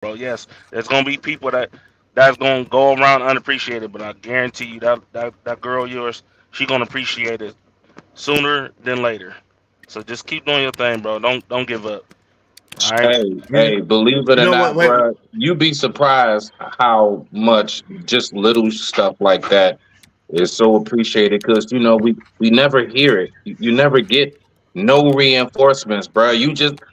bro. Yes, there's gonna be people that's gonna go around unappreciated, but I guarantee you that girl of yours, she gonna appreciate it sooner than later. So just keep doing your thing, bro. Don't give up. All right. Hey, You, believe it you or know what? not, Wait, bro, you be surprised how much just little stuff like that is so appreciated. Because we never hear it. You never get no reinforcements, bro.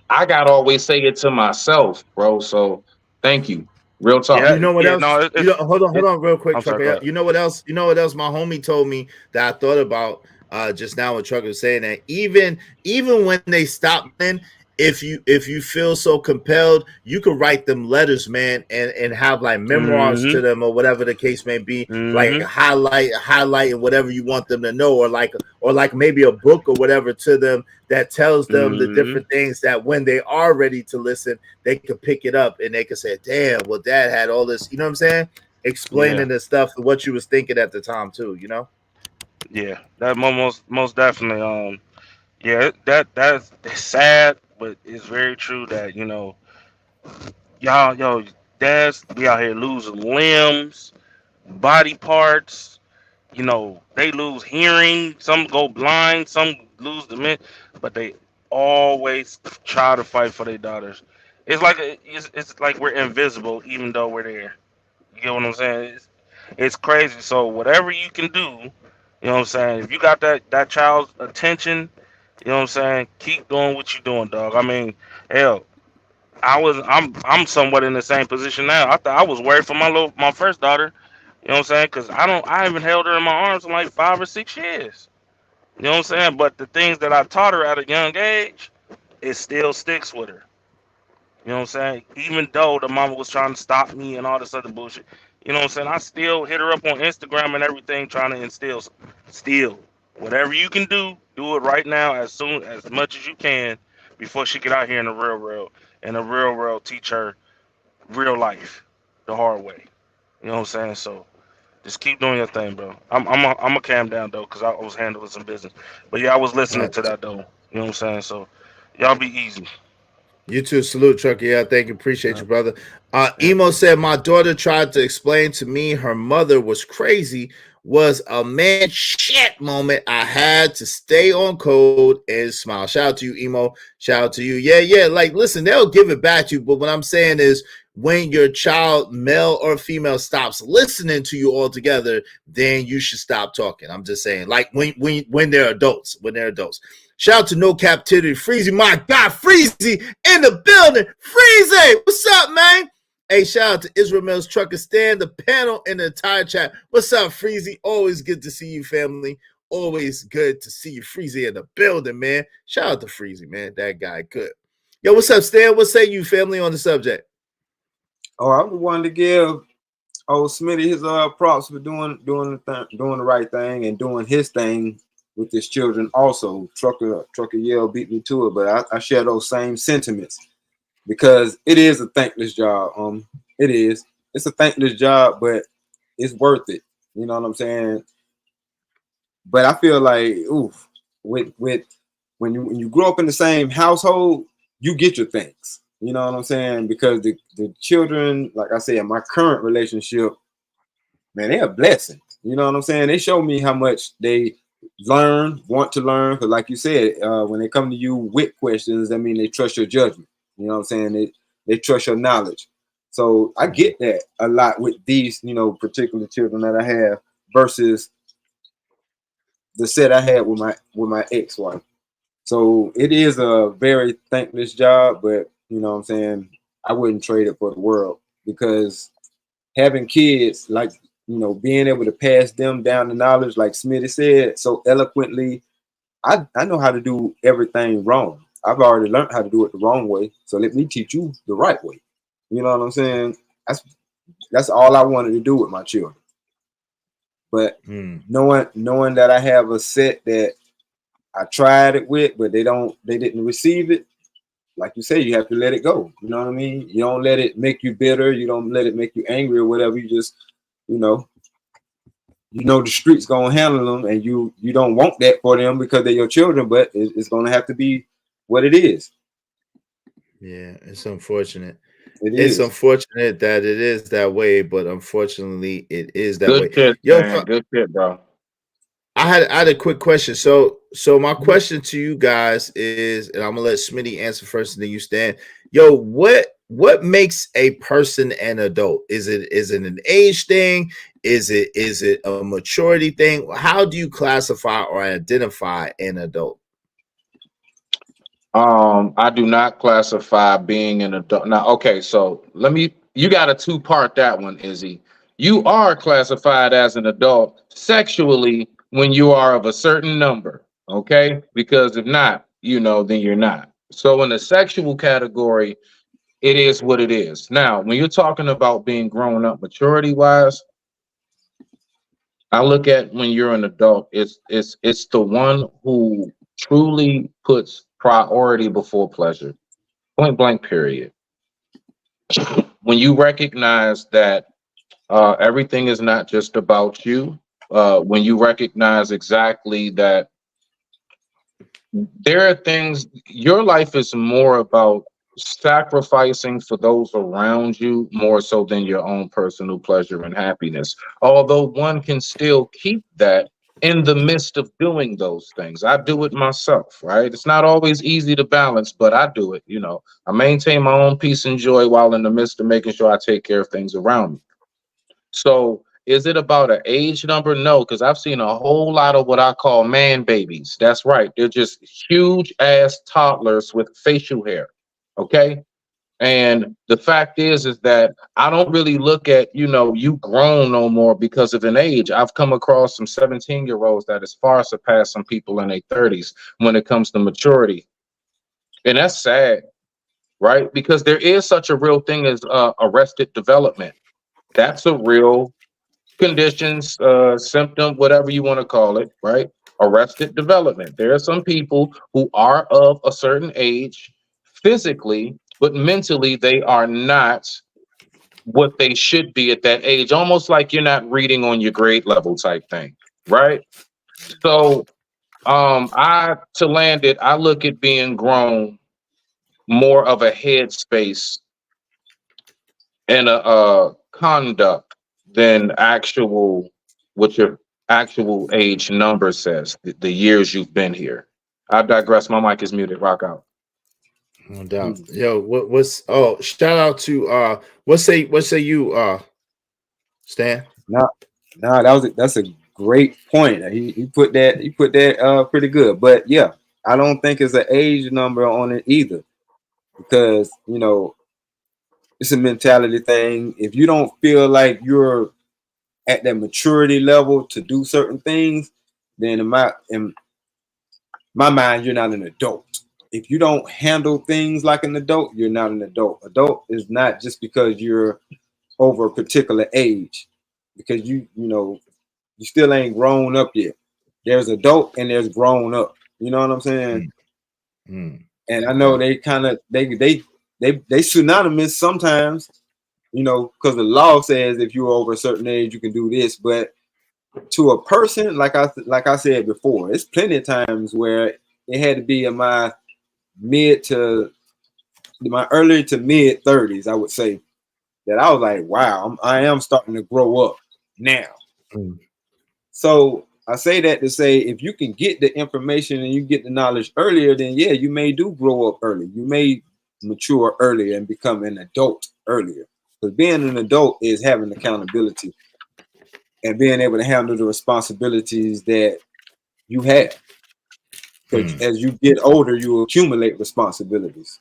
I gotta always say it to myself, bro. So thank you, real talk. you Yeah, know what yeah. else? No, You know, hold it on, real quick, I'm sorry. Go Trucker. ahead. You know what else? You know what else? My homie told me that I thought about just now when Trucker was saying that even when they stop listening, if you feel so compelled, you could write them letters, man, and have like memoirs Mm-hmm. to them or whatever the case may be, like Mm-hmm. highlighting whatever you want them to know, or like maybe a book or whatever to them that tells them the Mm-hmm. different things that when they are ready to listen, they could pick it up and they could say, "Damn, well, Dad had all this." You know what I'm saying? Yeah. Explaining the stuff what you was thinking at the time too. You know? Yeah. That most definitely. Yeah. That's sad, but it's very true that y'all, dads be out here losing limbs, body parts. They lose hearing. Some go blind. Some lose the mint, but they always try to fight for their daughters. It's like we're invisible, even though we're there. You get what I'm saying? It's crazy. So whatever you can do, you know what I'm saying. If you got that child's attention, you know what I'm saying. Keep doing what you're doing, dog. I mean, hell, I'm somewhat in the same position now. I thought I was worried for my first daughter. You know what I'm saying? Because I haven't held her in my arms in like 5 or 6 years. You know what I'm saying? But the things that I taught her at a young age, it still sticks with her. You know what I'm saying? Even though the mama was trying to stop me and all this other bullshit, you know what I'm saying? I still hit her up on Instagram and everything, trying to instill, still, whatever you can do it right now, as much as you can, before she get out here in the real world, and the real world teach her real life the hard way. You know what I'm saying? So just keep doing your thing, bro. I'm a calm down though, cause I was handling some business. But yeah, I was listening to that though. You know what I'm saying? So y'all be easy. You too. Salute, Trucker. Yeah, thank you. Appreciate Yeah. you, brother. Yeah. Emo said, my daughter tried to explain to me her mother was crazy, was a man shit moment. I had to stay on code and smile. Shout out to you, Emo. Shout out to you. Yeah, yeah. Like, listen, they'll give it back to you. But what I'm saying is, when your child, male or female, stops listening to you altogether, then you should stop talking. I'm just saying, like when they're adults, Shout out to No Captivity, Freezy, my God, Freezy in the building. Freezy, what's up, man? Hey, shout out to Israel Mills Trucker Stand, the panel, and the entire chat. What's up, Freezy? Always good to see you, family. Always good to see you, Freezy, in the building, man. Shout out to Freezy, man. That guy good. Yo, what's up, Stan? What say you, family, on the subject? Oh, I was wanting to give old Smitty his props for doing the right thing and doing his thing with his children. Also, Trucker Yell beat me to it, but I share those same sentiments because it is a thankless job. It is. It's a thankless job, but it's worth it. You know what I'm saying? But I feel like, oof, with when you grow up in the same household, you get your things. You know what I'm saying? Because the children, like I said, my current relationship, man, they're a blessing. You know what I'm saying? They show me how much they want to learn. Because, like you said, when they come to you with questions, that mean they trust your judgment. You know what I'm saying? They trust your knowledge. So I get that a lot with these, particular children that I have versus the set I had with my ex-wife. So it is a very thankless job, but you know what I'm saying, I wouldn't trade it for the world because having kids, like being able to pass them down the knowledge, like Smitty said so eloquently, I know how to do everything wrong. I've already learned how to do it the wrong way. So let me teach you the right way. You know what I'm saying? That's all I wanted to do with my children. But knowing that I have a set that I tried it with, but they didn't receive it. Like you say, you have to let it go. You know what I mean? You don't let it make you bitter. You don't let it make you angry or whatever. You just, you know, the streets gonna handle them, and you don't want that for them because they're your children. But it's gonna have to be what it is. Yeah, it's unfortunate. It It's is. unfortunate that it is that way, but unfortunately, it is that Good way. shit, Yo, man. Good shit, bro. I had a quick question. So my Mhm. question to you guys is, and I'm gonna let Smitty answer first, and then you stand. Yo, what makes a person an adult? Is it an age thing? Is it a maturity thing? How do you classify or identify an adult? I do not classify being an adult. Now, okay, so you got a two-part that one, Izzy. You are classified as an adult sexually when you are of a certain number, okay? Because if not, then you're not. So in the sexual category, it is what it is. Now, when you're talking about being grown up maturity wise, I look at when you're an adult, it's the one who truly puts priority before pleasure. Point blank, period. When you recognize that everything is not just about you, when you recognize exactly that there are things, your life is more about sacrificing for those around you more so than your own personal pleasure and happiness. Although one can still keep that in the midst of doing those things. I do it myself, right? It's not always easy to balance, but I do it. I maintain my own peace and joy while in the midst of making sure I take care of things around me. So is it about an age number? No, because I've seen a whole lot of what I call man babies. That's right. They're just huge ass toddlers with facial hair. Okay. And the fact is that I don't really look at, you grown no more because of an age. I've come across some 17-year-olds that has far surpassed some people in their 30s when it comes to maturity. And that's sad, right? Because there is such a real thing as arrested development. That's a real conditions, symptom, whatever you want to call it, right? Arrested development. There are some people who are of a certain age physically, but mentally they are not what they should be at that age. Almost like you're not reading on your grade level type thing, right? So, I to land it, I look at being grown more of a headspace and a conduct than actual what your actual age number says, the years you've been here. I digress. My mic is muted. Rock out. No doubt. Mm. Yo, what's shout out to what say you Stan? No, no, that's a great point. He put that pretty good. But yeah, I don't think it's an age number on it either, because it's a mentality thing. If you don't feel like you're at that maturity level to do certain things, then in my mind, you're not an adult. If you don't handle things like an adult, you're not an adult. Adult is not just because you're over a particular age, because you still ain't grown up yet. There's adult and there's grown up. You know what I'm saying? Mm, mm, And I no know doubt. they kind of they synonymous sometimes, because the law says if you're over a certain age you can do this, but to a person, like I said before, it's plenty of times where it had to be in my early to mid 30s, I would say, that I was like, wow, I am starting to grow up now. Mm, So I say that to say, if you can get the information and you get the knowledge earlier, then yeah, you may do grow up early. You may mature earlier and become an adult earlier. Because being an adult is having accountability and being able to handle the responsibilities that you have. Because mm, as you get older, you accumulate responsibilities.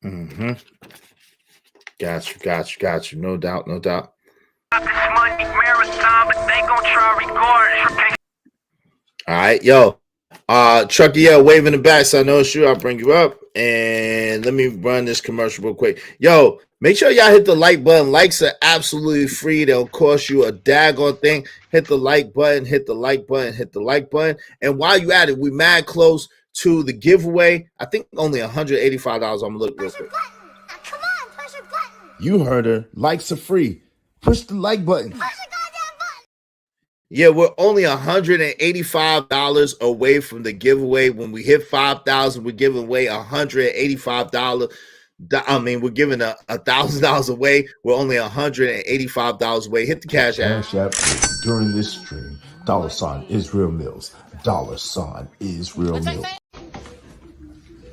mm-hmm. Got you. No doubt, no doubt. All right, yo. Trucky L waving the back, so I know it's you. I'll bring you up. And let me run this commercial real quick. Yo, make sure y'all hit the like button. Likes are absolutely free. They'll cost you a daggone thing. Hit the like button, hit the like button, hit the like button. And while you at it, we mad close to the giveaway. I think only $185. I'm gonna look real quick. Come on, push a button. You heard her. Likes are free. Push the like button. Yeah, we're only $185 away from the giveaway. When we hit 5,000, we're giving away $185 I mean, we're giving $1,000 away. We're only $185 away. Hit the cash app. Cash App during this stream. $ Israel Mills. $ Israel Mills.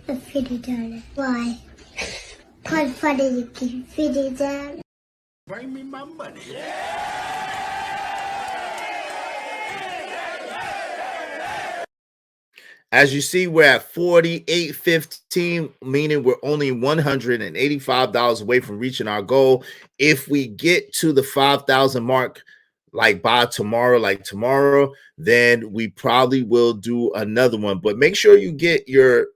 $50. Why? Quite funny you keep $50. Bring me my money. As you see, we're at 48.15, meaning we're only $185 away from reaching our goal. If we get to the 5,000 mark, like by tomorrow, then we probably will do another one. But make sure you get your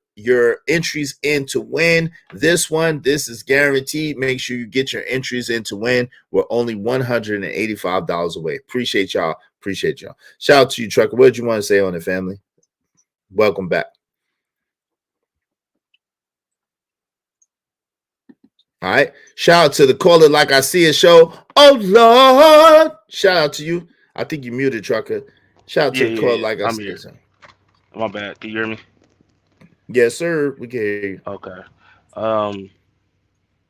entries in to win this one. This is guaranteed. Make sure you get your entries in to win. We're only $185 away. Appreciate y'all. Shout out to you, Trucker. What did you want to say on it, family? Welcome back. All right. Shout out to the caller like I see it show. Oh Lord. Shout out to you. I think you muted, Trucker. Shout out to the caller like I I'm see here. it. My bad. Can you hear me? Yes, sir. We can hear you. Okay.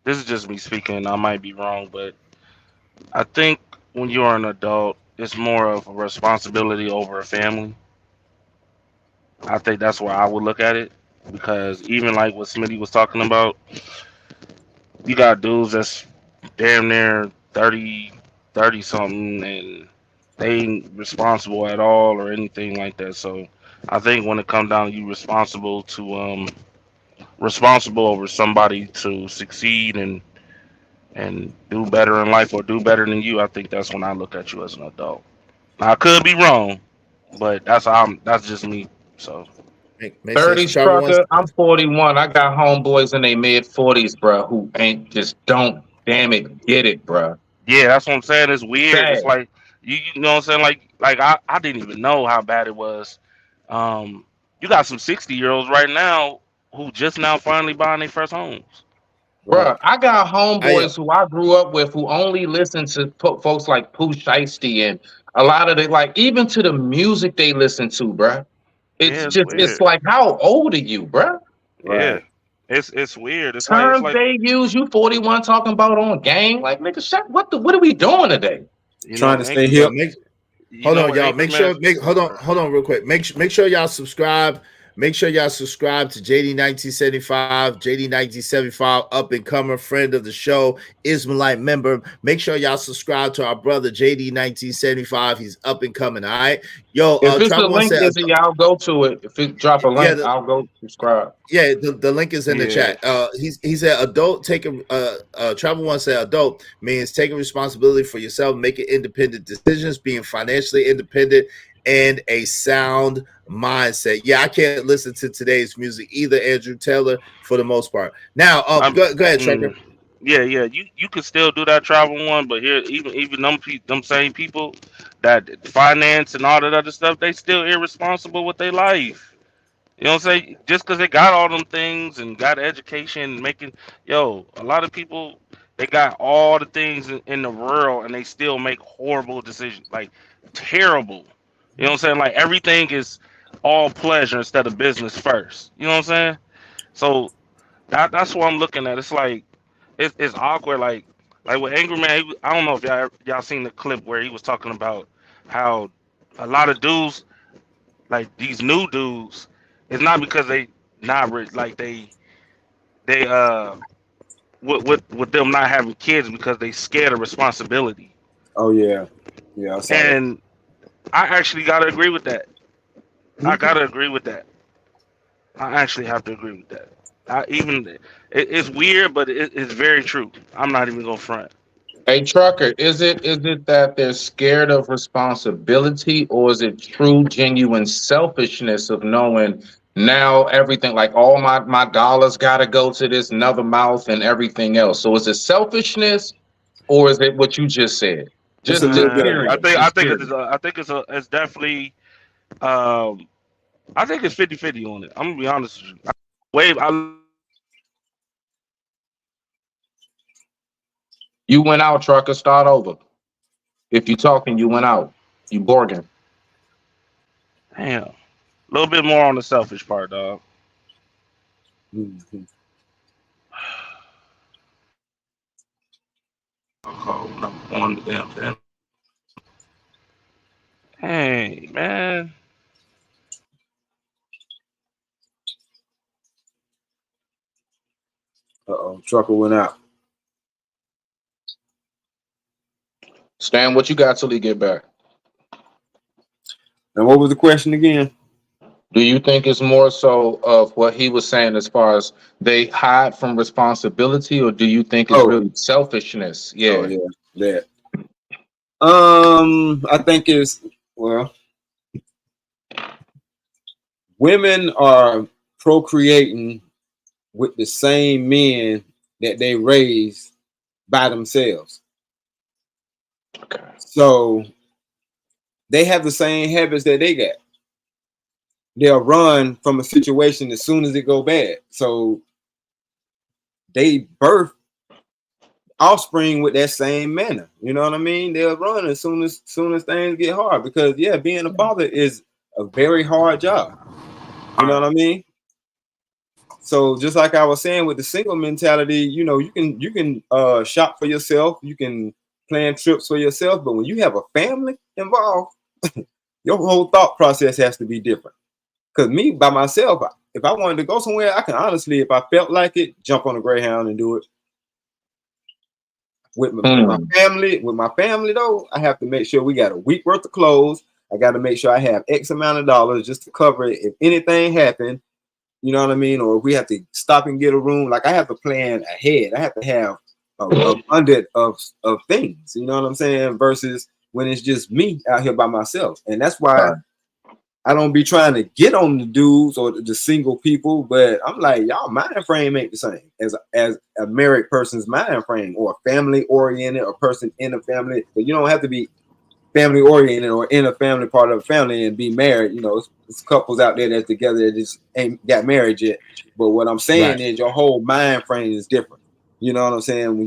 This is just me speaking. I might be wrong, but I think when you're an adult, it's more of a responsibility over a family. I think that's where I would look at it, because even like what Smitty was talking about, you got dudes that's damn near 30 something, and they ain't responsible at all or anything like that. So I think when it comes down to you responsible over somebody to succeed and do better in life or do better than you, I think that's when I look at you as an adult. Now, I could be wrong, but that's just me. So Makes sense. 30s Travel once. trucker. I'm 41. I got homeboys in their mid 40s, bro, who ain't just don't damn it get it, bro. yeah, that's what I'm saying. It's weird. It's Sad. like you know what I'm saying. Like I didn't even know how bad it was. You got some 60-year-olds right now who just now finally buying their first homes. Bro, I got I homeboys who I grew up with who only listen to folks like Pooh Shiesty and a lot of the like, even to the music they listen to, bro. Yeah, It's it's just, it's weird. like, how old are you, bro? Yeah, Right. it's weird. It's Terms like they use, you 41 talking about on gang. Like, nigga, shut, what are we doing today? you Trying know, to stay yeah, hip. make you hold know on, what y'all. Anchor Man. Hold on, real quick. Make sure y'all subscribe. Make sure y'all subscribe to JD1975, JD1975, up and comer, friend of the show, Israelite member. Make sure y'all subscribe to our brother JD1975. He's up and coming. All right, yo. If it's a Travel one link, said, is it, y'all go to it. If it drop a yeah, link, I'll go subscribe. yeah, the link is in the Yeah, chat. He said adult taking Travel One said adult means taking responsibility for yourself, making independent decisions, being financially independent, and a sound mindset. Yeah, I can't listen to today's music either, Andrew Taylor, for the most part. Now, I'm. go ahead, Trucker. Yeah. You could still do that travel one, but here, even them same people that finance and all that other stuff, they still irresponsible with their life. You know what I'm saying? Just because they got all them things and got education, making a lot of people, they got all the things in the world and they still make horrible decisions, like terrible. You know what I'm saying? Like everything is all pleasure instead of business first. You know what I'm saying? So that's what I'm looking at. It's like it's awkward. Like with Angry Man, I don't know if y'all seen the clip where he was talking about how a lot of dudes, like these new dudes, it's not because they not rich, like they with them not having kids because they scared of responsibility. Oh yeah. Yeah, I saw that. And I actually gotta agree with that. I gotta agree with that. I actually have to agree with that. It's weird, but it's very true. I'm not even gonna front. Hey trucker, is it that they're scared of responsibility, or is it true genuine selfishness of knowing now everything, like all my dollars gotta go to this another mouth and everything else? So is it selfishness, or is it what you just said? It's a Just little bit of I curious. think I Just think curious. it's definitely um I think it's 50-50 on it. I'm gonna be honest with you. Wave I You went out, trucker, start over. If you talking, you went out. You Borging. damn. A little bit more on the selfish part, dog. Mhm. call when I'm on the damn thing. Hey, man. Trucker went out. Stan, what you got till he get back? And what was the question again? Do you think it's more so of what he was saying as far as they hide from responsibility, or do you think it's Oh, really selfishness? oh Yeah. yeah, that. I think it's well, women are procreating with the same men that they raised by themselves. Okay. So they have the same habits that they got. They'll run from a situation as soon as it go bad. So they birth offspring with that same manner. You know what I mean? They'll run as soon as things get hard because yeah, being a father is a very hard job. You know what I mean? So just like I was saying with the single mentality, you know, you can shop for yourself, you can plan trips for yourself, but when you have a family involved, your whole thought process has to be different. Because me by myself, if I wanted to go somewhere, I can honestly, if I felt like it, jump on a Greyhound and do it. With my family though, I have to make sure we got a week worth of clothes. I got to make sure I have X amount of dollars just to cover it if anything happened. You know what I mean? Or if we have to stop and get a room, like I have to plan ahead. I have to have a abundance of things. You know what I'm saying? Versus when it's just me out here by myself, and that's why I don't be trying to get on the dudes or the single people. But I'm like, y'all mind frame ain't the same as a married person's mind frame or a family oriented or person in a family. But you don't have to be family oriented or in a family part of a family and be married. You know, it's couples out there that's together that just ain't got married yet. But what I'm saying Right. is your whole mind frame is different. You know what I'm saying?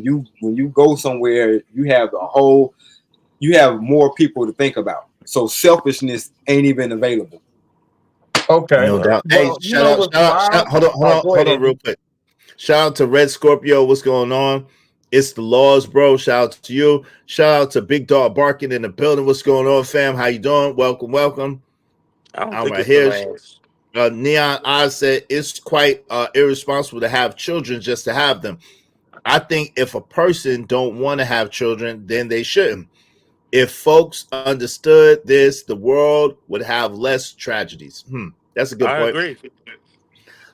When you go somewhere, you have more people to think about. So selfishness ain't even available. Okay. No doubt. Hey, Well, you know what's wild? Go hold ahead, on, Amy. real quick. Shout out to Red Scorpio. What's going on? It's the laws, bro. Shout out to you. Shout out to Big Dog Barking in the building. What's going on, fam? How you doing? Welcome, welcome. I don't I'm think right it's the here. last. Neon Oz said it's quite irresponsible to have children just to have them. I think if a person don't want to have children, then they shouldn't. If folks understood this, the world would have less tragedies. That's a good I point. agree.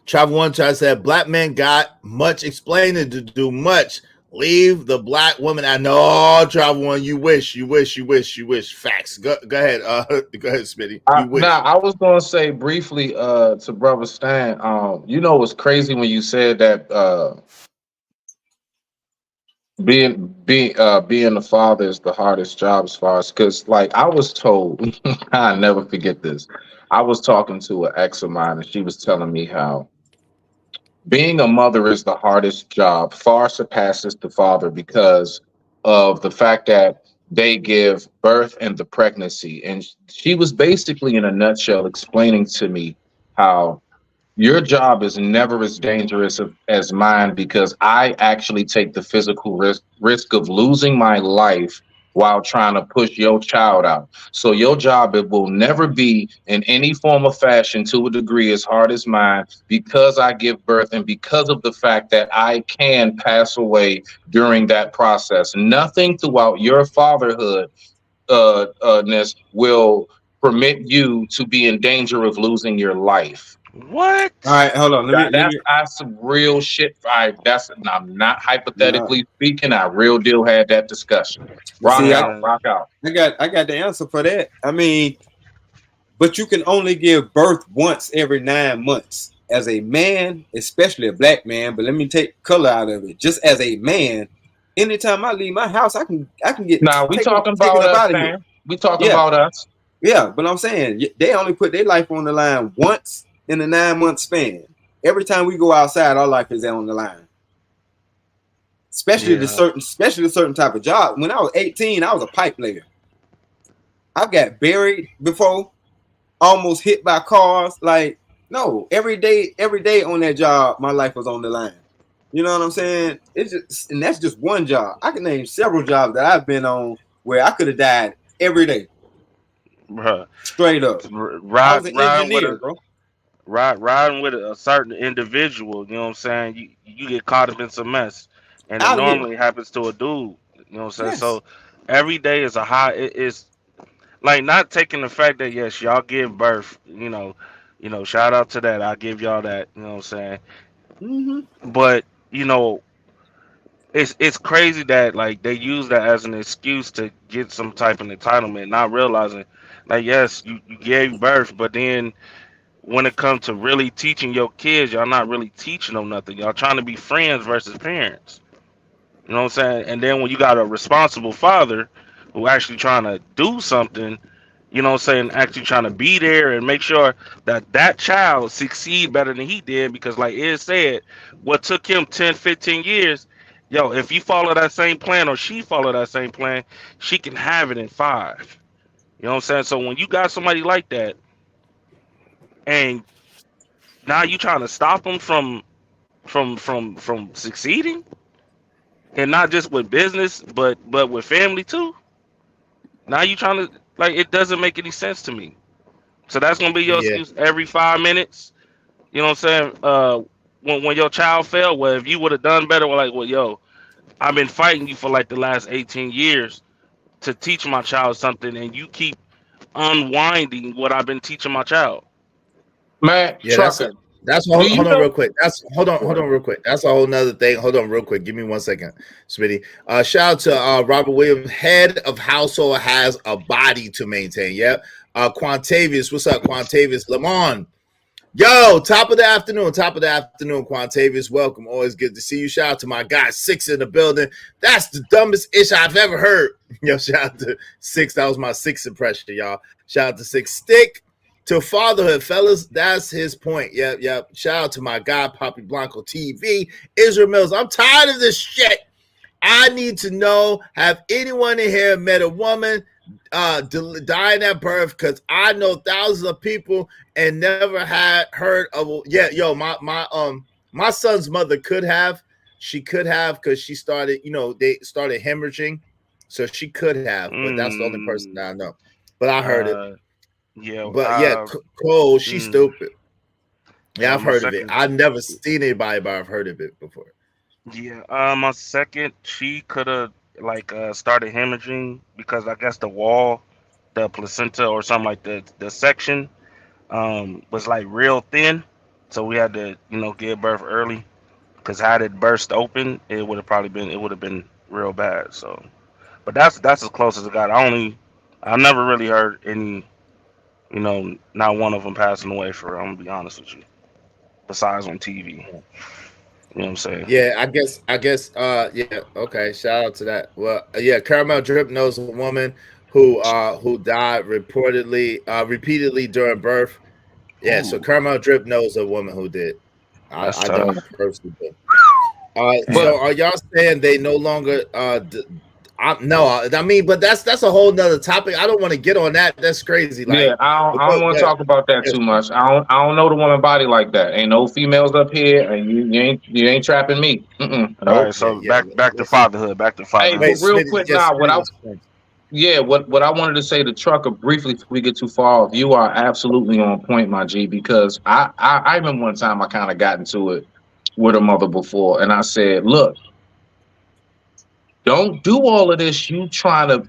Travel One Try said, Black men got much explaining to do. Much. Leave the black woman. I know, Travel One. You wish, you wish, you wish, you wish. Facts. Go ahead. Go ahead, Smitty. You Now wish. I was gonna say briefly to Brother Stan, you know what's crazy when you said that being a father is the hardest job as far as because like I was told I never forget this. I was talking to an ex of mine and she was telling me how being a mother is the hardest job, far surpasses the father because of the fact that they give birth and the pregnancy. And she was basically, in a nutshell, explaining to me how your job is never as dangerous as mine because I actually take the physical risk of losing my life while trying to push your child out. So your job, it will never be in any form or fashion to a degree as hard as mine because I give birth and because of the fact that I can pass away during that process. Nothing throughout your fatherhood ness will permit you to be in danger of losing your life. All What? right, hold on. Let me That's some real shit. I'm not nah. hypothetically speaking. I real deal had that discussion. Rock See, out, Man, rock out. I got the answer for that. I mean, but you can only give birth once every 9 months. As a man, especially a black man, but let me take color out of it. Just as a man, anytime I leave my house, I can get Now we talking taken about up us, out of here. man. We talking Yeah, about us. yeah. But I'm saying they only put their life on the line once in a 9 month span. Every time we go outside, our life is on the line. yeah. Especially the certain type of job. When I was 18, I was a pipe layer. I got buried before, almost hit by cars. Like, no, every day on that job, my life was on the line. You know what I'm saying? It's just, and that's just one job. I can name several jobs that I've been on where I could have died every day, Bruh. straight up. I Ride was an riding with engineer, a bro. riding with a certain individual, you know what I'm saying? You get caught up in some mess. And it Out of here. normally happens to a dude. You know what I'm saying? Yes. So every day is a high it's like not taking the fact that yes, y'all give birth, shout out to that. I give y'all that, you know what I'm saying? Mm-hmm. But, you know, it's crazy that like they use that as an excuse to get some type of entitlement, not realizing like yes, you gave birth, but then when it comes to really teaching your kids, y'all not really teaching them nothing. Y'all trying to be friends versus parents. You know what I'm saying? And then when you got a responsible father who actually trying to do something, you know what I'm saying, actually trying to be there and make sure that that child succeed better than he did because like Ed said, what took him 10, 15 years, yo, if you follow that same plan or she follow that same plan, she can have it in 5. You know what I'm saying? So when you got somebody like that and now you trying to stop them from succeeding and not just with business but with family too. Now you trying to like it doesn't make any sense to me. So that's gonna be your Yeah, excuse every 5 minutes. You know what I'm saying? When your child fell, well, if you would have done better, well, like, well, yo, I've been fighting you for like the last 18 years to teach my child something, and you keep unwinding what I've been teaching my child. Man, yeah, trucker, do hold you on know? real quick. That's Go hold ahead. on real quick. That's a whole nother thing. Hold on real quick. Give me 1 second, Smitty. Shout out to Robert Williams, head of household has a body to maintain. Yep. Quantavious, what's up, Quantavious? Lamont. Yo, top of the afternoon, Quantavious. Welcome. Always good to see you. Shout out to my guy, Six in the building. That's the dumbest ish I've ever heard. Yo, shout out to Six. That was my Six impression, y'all. Shout out to Six. Stick to fatherhood, fellas. That's his point. Yep, yep. Shout out to my guy, Poppy Blanco TV, Israel Mills. I'm tired of this shit. I need to know, have anyone in here met a woman dying at birth? Because I know thousands of people and never had heard of. Yeah, yo, my son's mother could have. She could have because she started. They started hemorrhaging, so she could have. But that's the only person Mm, that I know. But I heard it. uh, yeah, But yeah, Cole, she's mm, stupid. Yeah, I've my heard of it. second, I've never seen anybody, but I've heard of it before. yeah, my second, she could have like started hemorrhaging because I guess the wall, the placenta or something like the section was like real thin, so we had to give birth early because had it burst open, it would have been real bad. So, but that's as close as it got. I never really heard any, not one of them passing away for real. I'm gonna be honest with you. Besides on TV, you know what I'm saying? Yeah, yeah, okay. Shout out to that. Well, yeah, Caramel Drip knows a woman who died repeatedly during birth. Yeah, so Ooh, Caramel Drip knows a woman who did. that's I tough. don't personally do. But So are y'all saying they no longer no, I mean, but that's a whole nother topic. I don't want to get on that. That's crazy. yeah, Like, I don't want to yeah, talk about that yes, too much. I don't know the woman body like that. Ain't no females up here, and you ain't trapping me. All Nope. right, yeah, so yeah. back to Listen, fatherhood. Back to Hey, wait, but fatherhood. real Smitty, quick yes, now, Smitty was saying. what I wanted to say to Trucker briefly before we get too far off, you are absolutely on point, my G, because I remember one time I kind of got into it with a mother before, and I said, look, don't do all of this. You trying to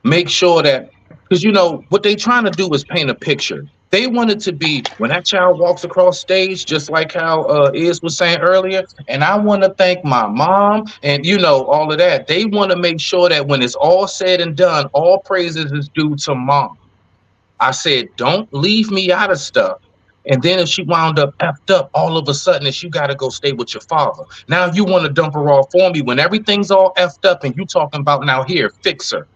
make sure that, because what they trying to do is paint a picture. They want it to be when that child walks across stage, just like how Iz was saying earlier. And I want to thank my mom and all of that. They want to make sure that when it's all said and done, all praises is due to mom. I said, don't leave me out of stuff. And then if she wound up effed up, all of a sudden, it's you got to go stay with your father. Now you want to dump her off for me when everything's all effed up and you talking about now here, fix her.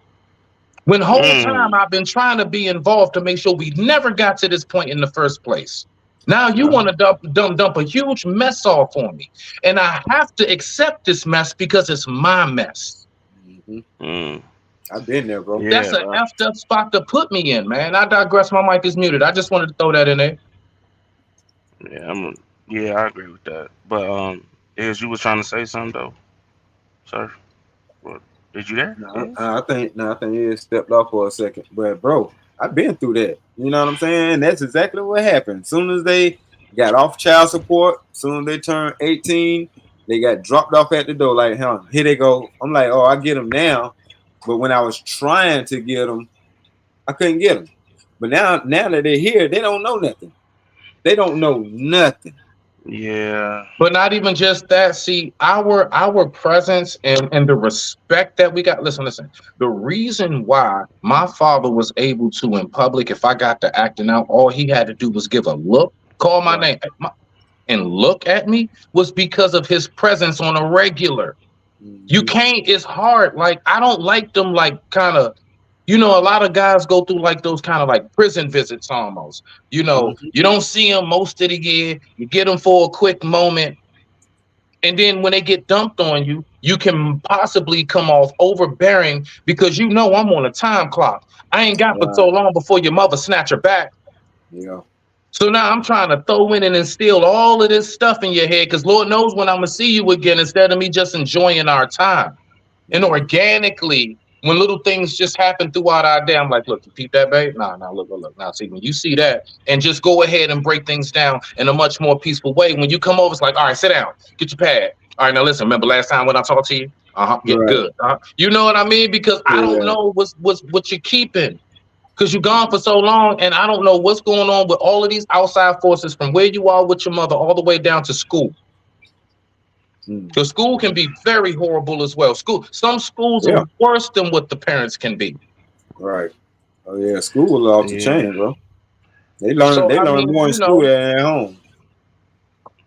When the whole time Mm, I've been trying to be involved to make sure we never got to this point in the first place. Now you uh, want to dump a huge mess off on me. And I have to accept this mess because it's my mess. Mm-hmm. mm, I've been there, bro. That's yeah, an bro. effed up spot to put me in, man. I digress. My mic is muted. I just wanted to throw that in there. Yeah, yeah, I agree with that. But Is you was trying to say something though, sir? What? Is you there? No, Is? I think he stepped off for a second. But bro, I've been through that. You know what I'm saying? That's exactly what happened. Soon as they got off child support, soon as they turned 18, they got dropped off at the door. Like, huh, here they go. I'm like, oh, I get them now. But when I was trying to get them, I couldn't get them. But now that they're here, they don't know nothing. They don't know nothing. Yeah. But not even just that. See, our presence and the respect that we got. Listen. The reason why my father was able to in public, if I got to acting out, all he had to do was give a look, call my Right. name, and look at me, was because of his presence on a regular. You Mm-hmm. can't. It's hard. Like I don't like them. Like kind of. A lot of guys go through like those kind of like prison visits almost. Mm-hmm. You don't see them most of the year. You get them for a quick moment. And then when they get dumped on you, you can possibly come off overbearing because I'm on a time clock. I ain't got but so Right. long before your mother snatch her back. Yeah. So now I'm trying to throw in and instill all of this stuff in your head because Lord knows when I'm going to see you again instead of me just enjoying our time. And Mm-hmm. organically, when little things just happen throughout our day, I'm like, look, you peep that, babe? Nah, look. Now, see, when you see that, and just go ahead and break things down in a much more peaceful way. When you come over, it's like, all right, sit down, get your pad. All right, now listen, remember last time when I talked to you? Yeah, Right. good. You know what I mean? Because I don't Yeah. know what you're keeping. Because you're gone for so long, and I don't know what's going on with all of these outside forces from where you are with your mother all the way down to school. Mm. Because school can be very horrible as well. Some schools are Yeah. worse than what the parents can be. Right. Oh yeah. School was off the Yeah. chain, bro. They learn. So They I learn mean, more in school than at home.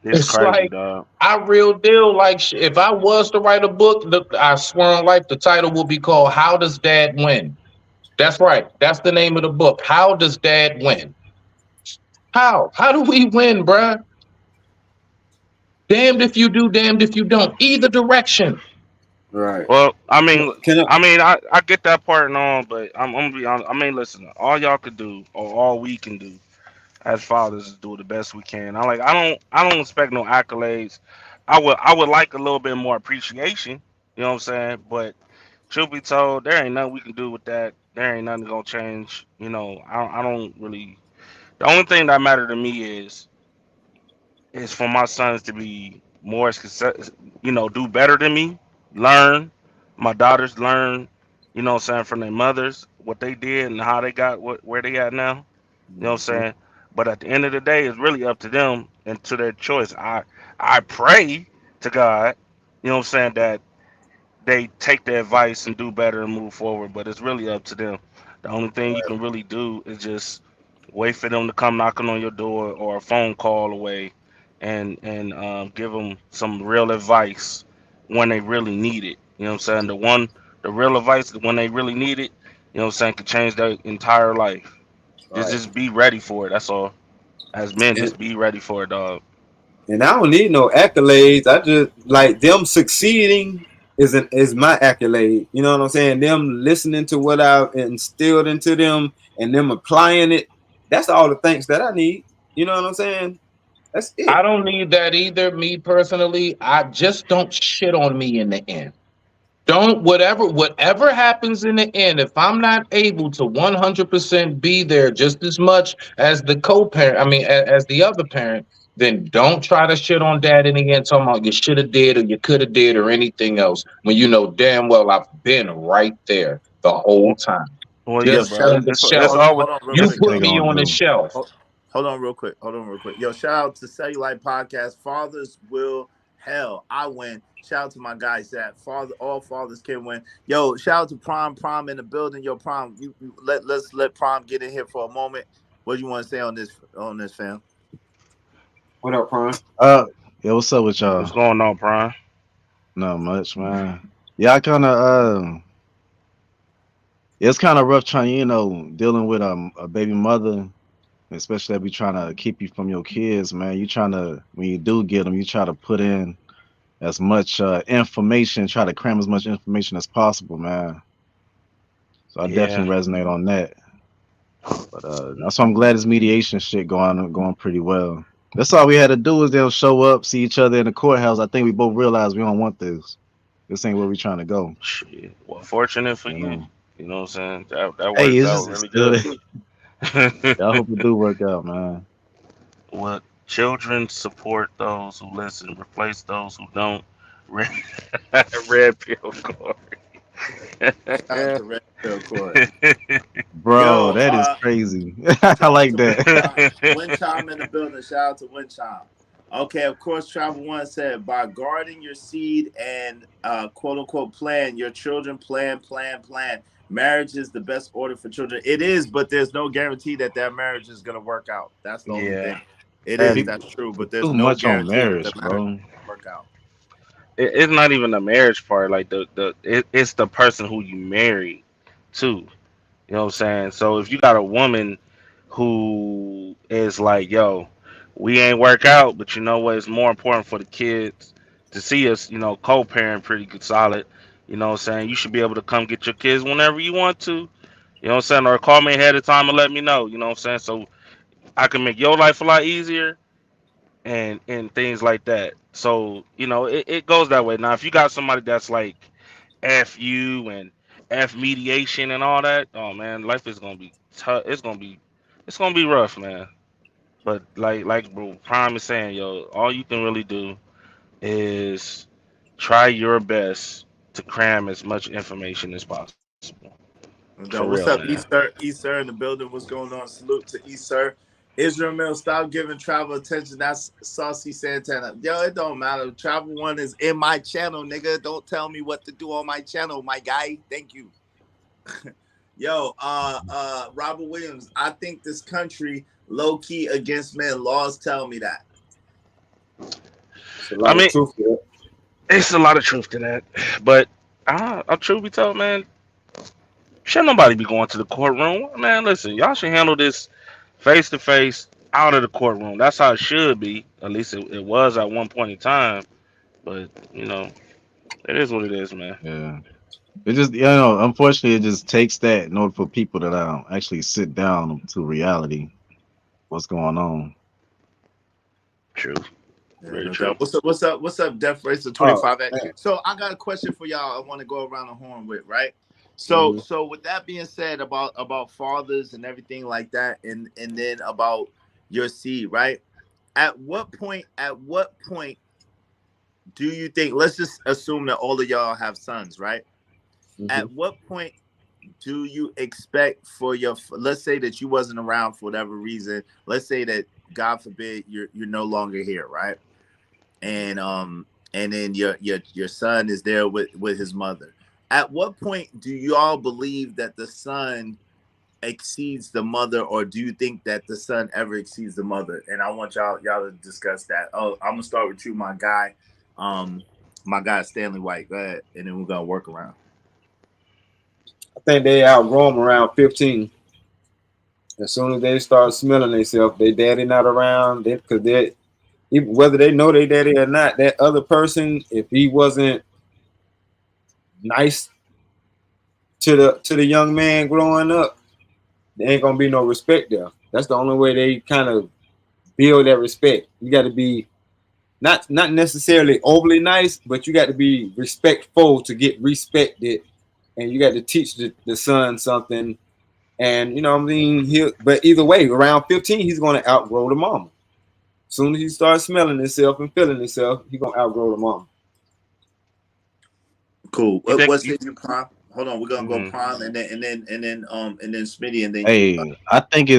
It's it's crazy, like dog. I real deal. Like if I was to write a book, I swear on life, the title will be called "How Does Dad Win?" That's right. That's the name of the book. How does Dad win? How? How do we win, bruh? Damned if you do, damned if you don't. Either direction. Right. Well, Can I? I get that part and all, but I'm gonna be honest. I mean, listen, all y'all could do, or all we can do as fathers, is do the best we can. I don't expect no accolades. I would like a little bit more appreciation. You know what I'm saying? But truth be told, there ain't nothing we can do with that. There ain't nothing gonna change. I don't really. The only thing that matter to me is for my sons to be more success, do better than me, learn. My daughters learn, what I'm saying, from their mothers, what they did and how they got where they at now. You know what I'm Mhm. saying? But at the end of the day, it's really up to them and to their choice. I pray to God, you know what I'm saying, that they take the advice and do better and move forward. But it's really up to them. The only thing you can really do is just wait for them to come knocking on your door or a phone call away, and give them some real advice when they really need it. You know what I'm saying? The real advice when they really need it. You know what I'm saying? Could change their entire life. Right. Just be ready for it. That's all. As men, And just be ready for it, dog. I don't need no accolades. I just like them succeeding is my accolade. You know what I'm saying? Them listening to what I've instilled into them and them applying it. That's all the thanks that I need. You know what I'm saying? That's I it. don't need that either, me personally. I just don't shit on me in the end. Don't whatever happens in the end, if I'm not able to 100% be there just as much as the co-parent, I mean as the other parent, then don't try to shit on dad in the end talking about you should have did or you could have did or anything else when you know damn well I've been right there the whole Well, time. well, yeah, Yo, Just bro. shout on out. the It's shelf. always Hold on, real You quick. put Hold me on. on the shelf. Hold, hold on, real quick. Hold on, real quick. Yo, shout out to Cellulite Podcast. Fathers will hell. I win. Shout out to my guys that all fathers can win. Yo, shout out to Prime in the building. Yo, Prime, let's let Prime get in here for a moment. What do you want to say on this, fam? What up, Prime? Uh, yeah, what's up with what's y'all? going on, Prime. Not much, man. Yeah, I kind of it's kind of rough trying, dealing with a baby mother, especially that be trying to keep you from your kids, man. You trying to when you do get them, you try to put in as much information, try to cram as much information as possible, man. So I Yeah. definitely resonate on that. But that's why I'm glad this mediation shit going pretty well. That's all we had to do is they'll show up, see each other in the courthouse. I think we both realized we don't want this. This ain't where we trying to go. Shit. Well, fortunate for You you. know. You know what I'm saying? That Hey, works it's out just it's really still. good. I hope it do work out, man. What children support those who listen, replace those who don't. Red, red pill card. Shout out to Red Pill Court. Bro, Yo, that is crazy. I shout out like to that. Wind Chime in the building. Shout out to Wind Chime. Okay, of course, Travel One said by guarding your seed and quote unquote plan your children, plan. Marriage is the best order for children. It is, but there's no guarantee that that marriage is gonna work out. That's the only Yeah, thing. It is, and that's true, but It's there's too no much on guarantee that the marriage, marriage bro. will work out. it's not even the marriage part. Like it's the person who you marry too. You know what I'm saying? So if you got a woman who is like, yo, we ain't work out, but you know what? It's more important for the kids to see us, co-parent pretty good, solid. You know what I'm saying? You should be able to come get your kids whenever you want to. You know what I'm saying? Or call me ahead of time and let me know. You know what I'm saying? So I can make your life a lot easier and things like that. So, it goes that way. Now, if you got somebody that's like F you and F mediation and all that, oh man, life is gonna be tough. It's gonna be rough, man. But like bro Prime is saying, yo, all you can really do is try your best to cram as much information as possible. For real, What's man. up, Easter? Easter in the building. What's going on? Salute to Easter. Israel Mill, stop giving travel attention. That's Saucy Santana. Yo, it don't matter. Travel One is in my channel, nigga. Don't tell me what to do on my channel, my guy. Thank you. Yo, Robert Williams, I think this country low key against men. Laws tell me that. It's a I lot of mean, truth to it. it's a lot of truth to that, but truth be told, man, should nobody be going to the courtroom, man. Listen, y'all should handle this face to face out of the courtroom. That's how it should be. At least it was at one point in time. But it is what it is, man. Yeah. It just unfortunately it just takes that in order for people to actually sit down to reality. What's going on? True. Yeah, Very no true. doubt. What's up, Death Racer Oh 25X? man. So I got a question for y'all. I want to go around the horn with, right? So hmm so with that being said about fathers and everything like that, and then about your seed, right? At what point do you think, let's just assume that all of y'all have sons, right? hmm At what point do you expect for your, let's say that you wasn't around for whatever reason, let's say that God forbid you're no longer here, right? And then your son is there with his mother. At what point do y'all believe that the son exceeds the mother, or do you think that the son ever exceeds the mother? And I want y'all to discuss that. Oh, I'm gonna start with you, my guy Stanley White. Go ahead, and then we're gonna work around. I think they outgrow them around 15. As soon as they start smelling themselves, their daddy not around. Because whether they know their daddy or not, that other person, if he wasn't nice to the young man growing up, there ain't gonna be no respect there. That's the only way they kind of build that respect. You got to be not necessarily overly nice, but you got to be respectful to get respected, and you got to teach the son something. And you know what I mean. But either way, around 15, he's gonna outgrow the mama. As soon as he starts smelling himself and feeling himself, he's gonna outgrow the mama. Cool. You think What you? say you, Prime? Hold on, we're gonna go Mhm. Prime, and then Smitty, and then you. Hey, I think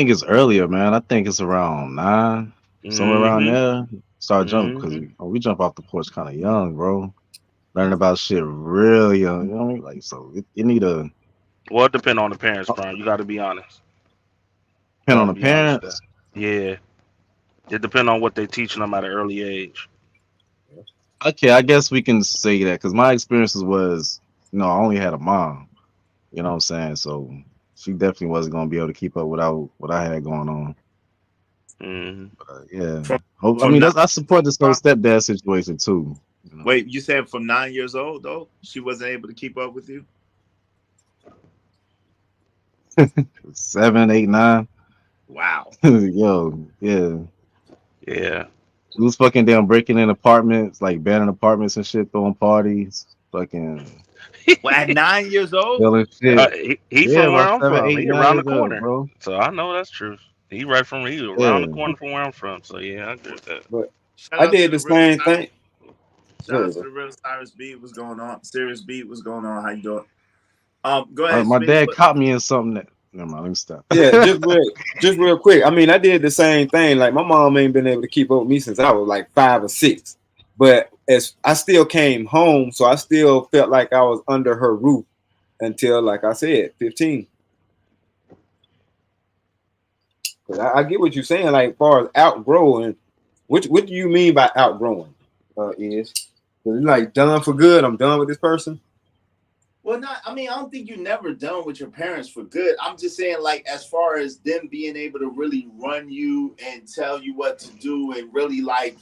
it's earlier, man. I think it's around 9, somewhere around Mhm. there. Start jumping because Mhm. we jump off the porch kind of young, bro. Learning about shit real young. You know what I mean? Like so, it need a Well, it depend on the parents, Prime. You got to be honest. You depend got on to the be honest there. parents. Yeah, it depend on what they teaching them at an early age. Okay, I guess we can say that because my experiences was, I only had a mom. You know what I'm saying? So she definitely wasn't gonna be able to keep up without what I had going on. Mhm. Yeah. From I from mean, nine, I support this whole Prime? stepdad situation too. You know, Wait, you said from 9 years old though she wasn't able to keep up with you? 7, 8, 9. Wow. Yo, yeah. Yeah. We was fucking down breaking in apartments, like banning apartments and shit, throwing parties, fucking Well, at 9 years old, stealing shit. He Yeah, from where about I'm seven, from. eight, He nine around the years old, corner, bro. so I know that's true. He around the Yeah. corner from where I'm from. So yeah, I agree with that. But shout I out to did the the real same thing. shout out to Whatever. the real Cyrus Beat. What's going on? Serious Beat. What's going on? How you doing? Go My, ahead, my Smitty. dad What? caught me in something that. Never mind. Let me stop. Yeah, just real quick. I mean, I did the same thing. Like my mom ain't been able to keep up with me since I was like 5 or 6. But as I still came home, so I still felt like I was under her roof until, like I said, 15. 'Cause I get what you're saying. Like, as far as outgrowing, what do you mean by outgrowing? Is it's like done for good? I'm done with this person. Well, not. I mean, I don't think you're never done with your parents for good. I'm just saying, like, as far as them being able to really run you and tell you what to do, and really like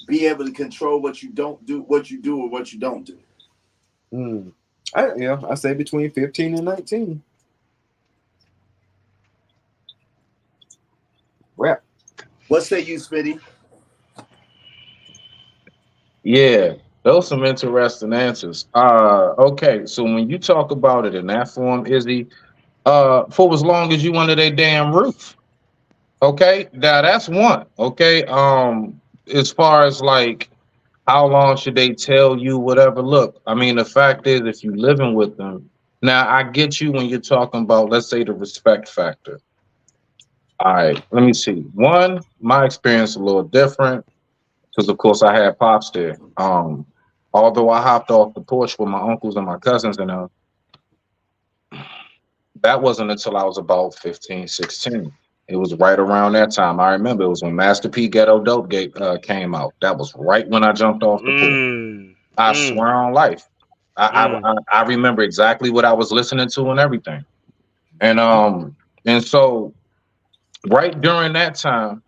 be able to control what you don't do, what you do, or what you don't do. Hmm. I say between 15 and 19. Well, What say you, Smitty? Yeah, those some interesting answers. Okay, so when you talk about it in that form, Izzy, for as long as you under their damn roof. Okay, now that's one. Okay, as far as like how long should they tell you whatever? Look, I mean, the fact is, if you living with them, now I get you when you're talking about, let's say, the respect factor. All right, let me see. One, my experience a little different because, of course, I had pops there. Although I hopped off the porch with my uncles and my cousins, and that wasn't until I was about 15, 16. It was right around that time. I remember it was when Master P Ghetto Dope Gate came out. That was right when I jumped off the porch. Mm, I mm, swear on life. mm. I remember exactly what I was listening to and everything. And so right during that time,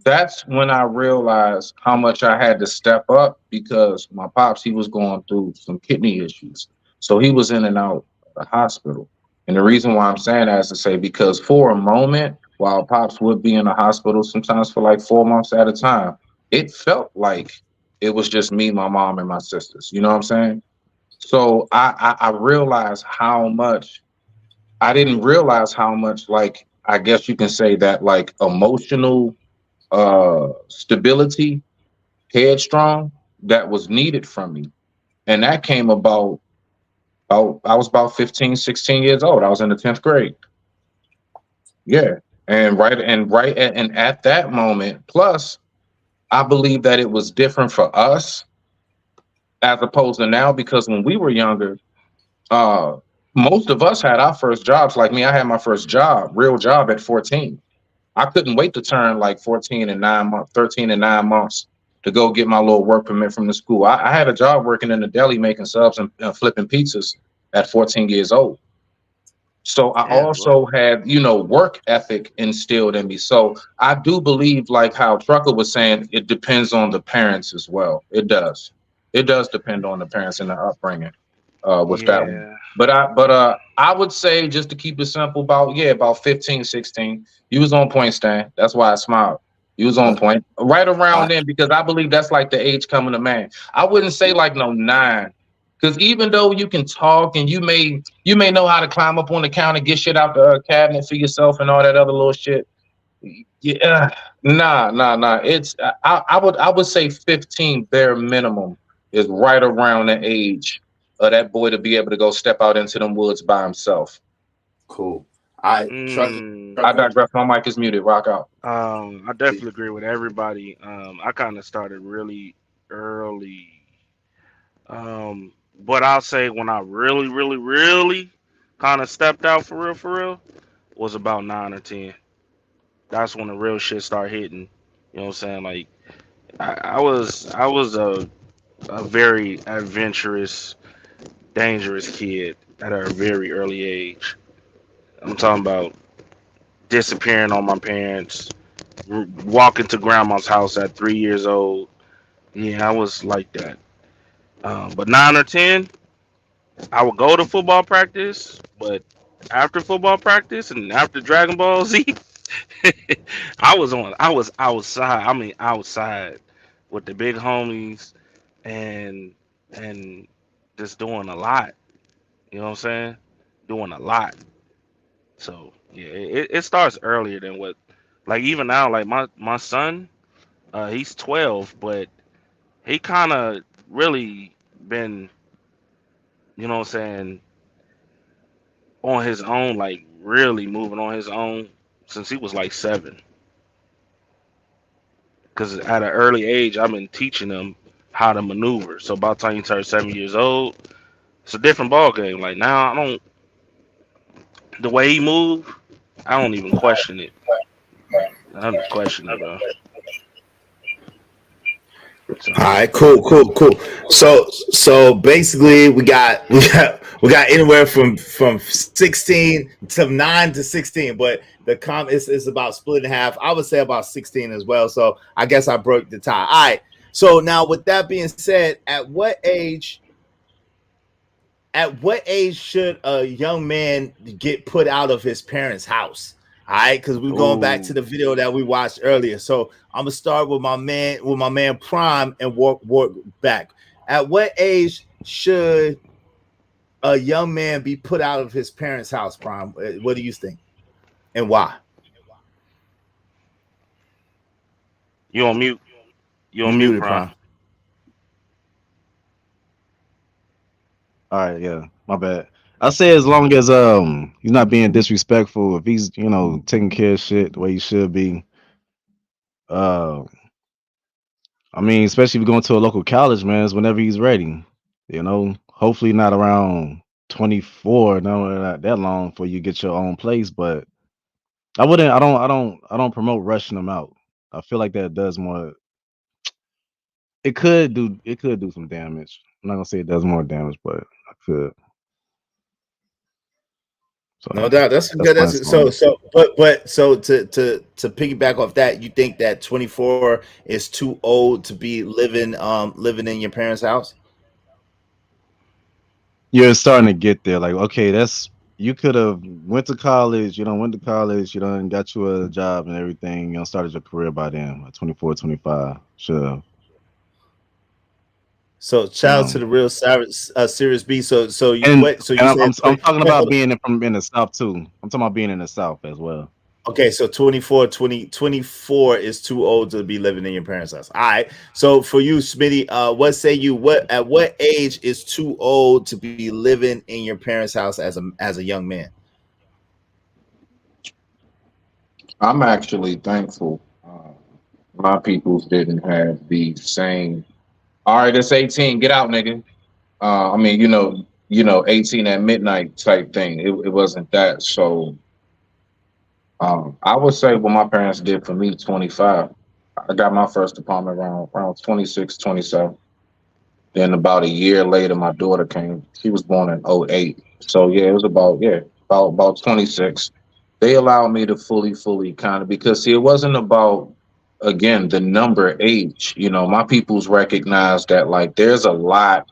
that's when I realized how much I had to step up because my pops, he was going through some kidney issues. So he was in and out of the hospital. And the reason why I'm saying that is to say, because for a moment, while pops would be in the hospital, sometimes for like 4 months at a time, it felt like it was just me, my mom, and my sisters. You know what I'm saying? So I realized how much I didn't realize how much, like, I guess you can say that, like, emotional stability, headstrong, that was needed from me. And that came about I was about 15, 16 years old. I was in the 10th grade. Yeah. And at that moment, plus I believe that it was different for us as opposed to now, because when we were younger, uh most of us had our first jobs. Like me, I had my first job, real job, at 14. I couldn't wait to turn like 14 and 9 months, 13 and 9 months to go get my little work permit from the school. I had a job working in the deli making subs and flipping pizzas at 14 years old. So I Damn, boy. also had, work ethic instilled in me. So I do believe, like how Trucker was saying, it depends on the parents as well. It does. It does depend on the parents and the upbringing with that one. Yeah. But I would say, just to keep it simple, about 15, 16. You was on point, Stan. That's why I smiled. You was on Uh, point. Right I, around then, because I believe that's like the age coming to man. I wouldn't say like no 9. Because even though you can talk and you may know how to climb up on the counter, get shit out the cabinet for yourself and all that other little shit. Yeah, nah. I would say 15 bare minimum is right around the age of that boy to be able to go step out into them woods by himself. Cool. I trucker, Mm. I trucker. digress. My mic is muted. Rock out. I definitely agree with everybody. I kind of started really early. But I'll say when I really, really, really kind of stepped out for real, was about 9 or 10. That's when the real shit started hitting. You know what I'm saying? Like I was a very adventurous, dangerous kid at a very early age. I'm talking about disappearing on my parents, walking to grandma's house at 3 years old. Yeah, I was like that. But 9 or 10, I would go to football practice, but after football practice and after Dragon Ball Z, I was outside. I mean outside with the big homies and and just doing a lot. You know what I'm saying? Doing a lot. So yeah, it starts earlier than what. Like even now, like my son, he's 12, but he kind of really been, you know what I'm saying, on his own, like really moving on his own since he was like 7. Because at an early age, I've been teaching him how to maneuver. So by the time you turn 7 years old, it's a different ball game. Like now, I don't the way he move, I don't even question it. I don't question it, bro. All So right, cool. So basically, we got anywhere from 16 to 9 to 16, but the is about split in half. I would say about 16 as well. So I guess I broke the tie. All right. So now, with that being said, at what age should a young man get put out of his parents' house? All right, because we're going back to ooh, the video that we watched earlier. So I'm gonna start with my man Prime and work back. At what age should a young man be put out of his parents' house, Prime? What do you think and why? you on mute? You You on mute, muted, Prime? Prime. All right, yeah, my bad. I say as long as he's not being disrespectful, if he's taking care of shit the way he should be. Uh, I mean, especially if you're going to a local college, man, it's whenever he's ready. Hopefully not around 24, no, not that long before you get your own place. But I wouldn't. I don't promote rushing them out. I feel like that does more. It could do some damage. I'm not gonna say it does more damage, but I could. No So doubt. That's that's good. my That's song. but to piggyback off that, you think that 24 is too old to be living in your parents' house? You're starting to get there. Like, okay, that's you could have went to college. You don't went to college. You done got you a job and everything. You know, started your career by then, like 24, 25. Sure. So You shout out to know, the real Serious B. So you and what? So and you I'm said I'm 20, talking wait, about hold on. being from in the South too. I'm talking about being in the South as well. Okay, so 24 is too old to be living in your parents' house. All right. So for you, Smitty, what say you? What at what age is too old to be living in your parents' house as a young man? I'm actually thankful. My peoples didn't have the same. All right, it's 18. Get out, nigga. I mean, 18 at midnight type thing. It wasn't that. So, I would say what my parents did for me, 25. I got my first apartment around 26, 27. Then about a year later, my daughter came. She was born in '08. So yeah, it was about 26. They allowed me to fully kind of, because see, it wasn't about, again, the number age. My people's recognize that, like, there's a lot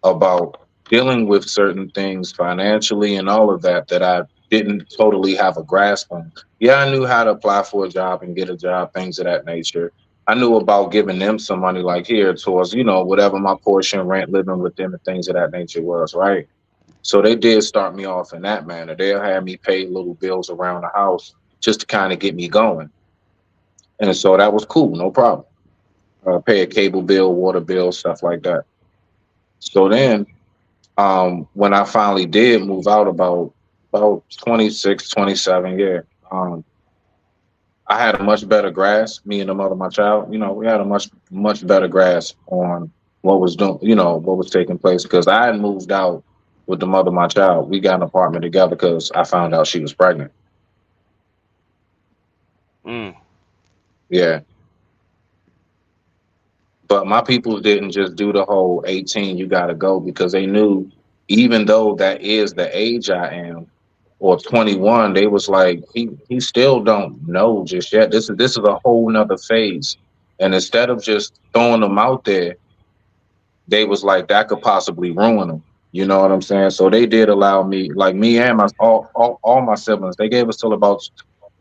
about dealing with certain things financially and all of that that I didn't totally have a grasp on. Yeah, I knew how to apply for a job and get a job, things of that nature. I knew about giving them some money, like here, towards, whatever my portion, rent, living with them, and things of that nature was, right? So they did start me off in that manner. They'll have me pay little bills around the house just to kind of get me going. And so that was cool, no problem. Pay a cable bill, water bill, stuff like that. So then when I finally did move out about 26, 27, yeah. Um, I had a much better grasp, me and the mother of my child, we had a much better grasp on what was taking place, because I had moved out with the mother of my child. We got an apartment together because I found out she was pregnant. Mm. Yeah. But my people didn't just do the whole 18, you got to go, because they knew, even though that is the age I am, or 21, they was like, he still don't know just yet. This is a whole nother phase. And instead of just throwing them out there, they was like, that could possibly ruin them. You know what I'm saying? So they did allow me, like me and my all my siblings, they gave us till about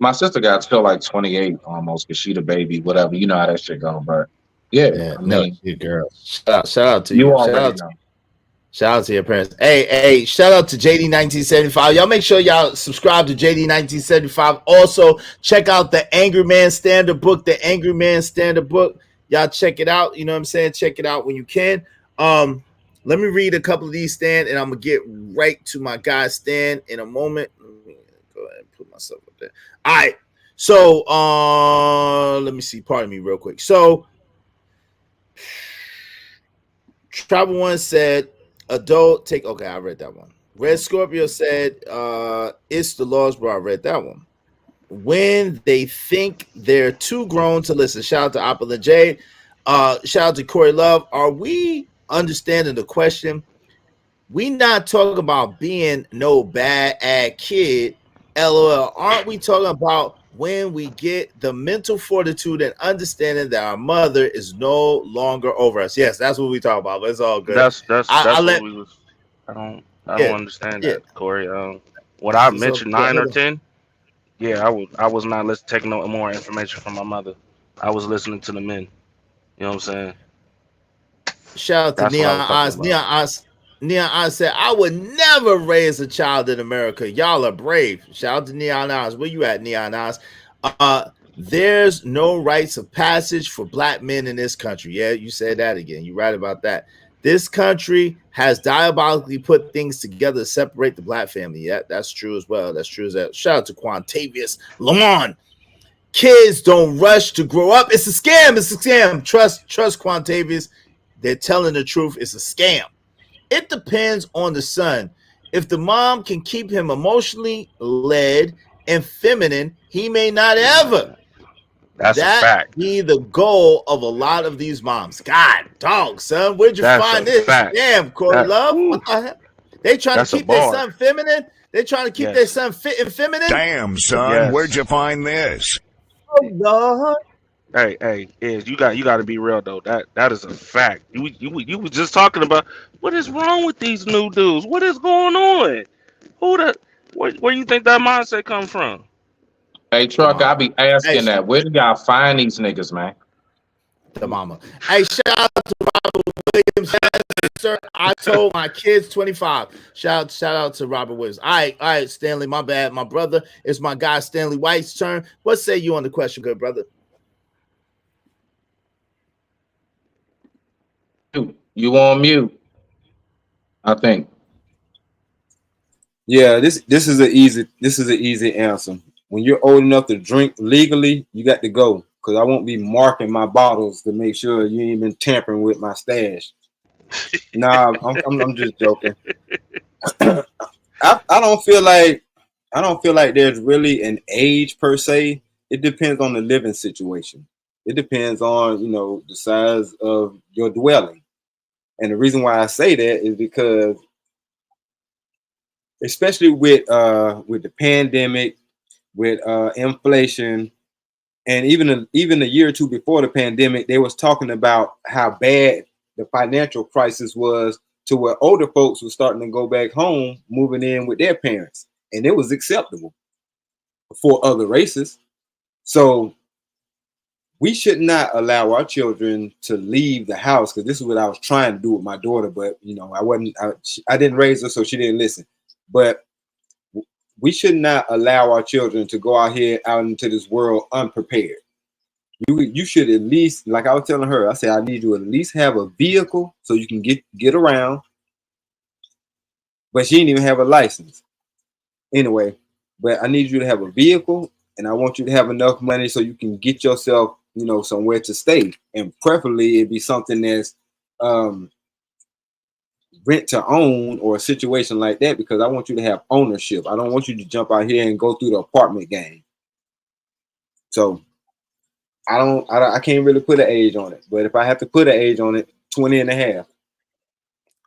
My sister got till like 28 almost because she the baby, whatever. You know how that shit go. But yeah, Yeah, I no, mean, you girl. Shout out to you you. already know. Shout out to your parents. Hey, shout out to JD1975. Y'all make sure y'all subscribe to JD1975. Also, check out the Angry Man Standard book, the Angry Man Standard book. Y'all check it out. You know what I'm saying? Check it out when you can. Let me read a couple of these, Stan, and I'm going to get right to my guy, Stan, in a moment. Let me go ahead and put myself up there. All right. So, let me see. Pardon me real quick. So, Travel One said, adult take. Okay, I read that one. Red Scorpio said, it's the laws, bro. I read that one. When they think they're too grown to listen. Shout out to Apple and Jade. Shout out to Corey Love. Are we understanding the question? We not talking about being no bad kid. LOL. Aren't we talking about when we get the mental fortitude and understanding that our mother is no longer over us? Yes, that's what we talk about, but it's all good. I That's what let we was. I don't yeah, understand yeah. that, Corey. When I It's all mentioned good. 9 or 10, yeah, I was not taking no more information from my mother. I was listening to the men. You know what I'm saying? Shout out to That's what I Neon was talking Eyes. about. Neon Eyes said, I would never raise a child in America. Y'all are brave. Shout out to Neon Eyes. Where you at, Neon Eyes? There's no rites of passage for black men in this country. Yeah, you said that again. You're right about that. This country has diabolically put things together to separate the black family. Yeah, that's true as well. That's true as that. Shout out to Quantavious Lamont. Kids don't rush to grow up. It's a scam. It's a scam. Trust Quantavious. They're telling the truth. It's a scam. It depends on the son. If the mom can keep him emotionally led and feminine, he may not ever. That's a That fact. be the goal of a lot of these moms. God, dog, son, where'd you That's find a this? fact. Damn, Corey That Love. whew, What the hell? They trying to that's a keep their bar. son feminine. They trying to keep their Yes. son fit and feminine. Damn, son, where'd Yes. you find this? Oh, Lord. Hey, is you got to be real though. That is a fact. You was just talking about what is wrong with these new dudes. What is going on? Who the where you think that mindset come from? Hey, The Truck, I mama. be Hey, asking that. Where do y'all find these niggas, man? the mama. Hey, shout out to Robert Williams. Sir, I told my kids 25. Shout out to Robert Williams. All right, Stanley. My bad. My brother. It's my guy Stanley White's turn. What say you on the question, good brother? You on mute? I think. Yeah, this is an easy answer. When you're old enough to drink legally, you got to go, because I won't be marking my bottles to make sure you ain't been tampering with my stash. Nah, I'm just joking. I don't feel like there's really an age per se. It depends on the living situation. It depends on the size of your dwelling. And the reason why I say that is because, especially with the pandemic, with inflation, and even a year or two before the pandemic, they was talking about how bad the financial crisis was, to where older folks were starting to go back home, moving in with their parents, and it was acceptable for other races. So we should not allow our children to leave the house, because this is what I was trying to do with my daughter, but I didn't raise her, so she didn't listen. But we should not allow our children to go out into this world unprepared. You should at least, like I was telling her, I said, I need you to at least have a vehicle so you can get around. But she didn't even have a license. Anyway, but I need you to have a vehicle, and I want you to have enough money so you can get yourself, somewhere to stay. And preferably it'd be something that's rent to own, or a situation like that, because I want you to have ownership. I don't want you to jump out here and go through the apartment game. So I can't really put an age on it, but if I have to put an age on it, 20 and a half.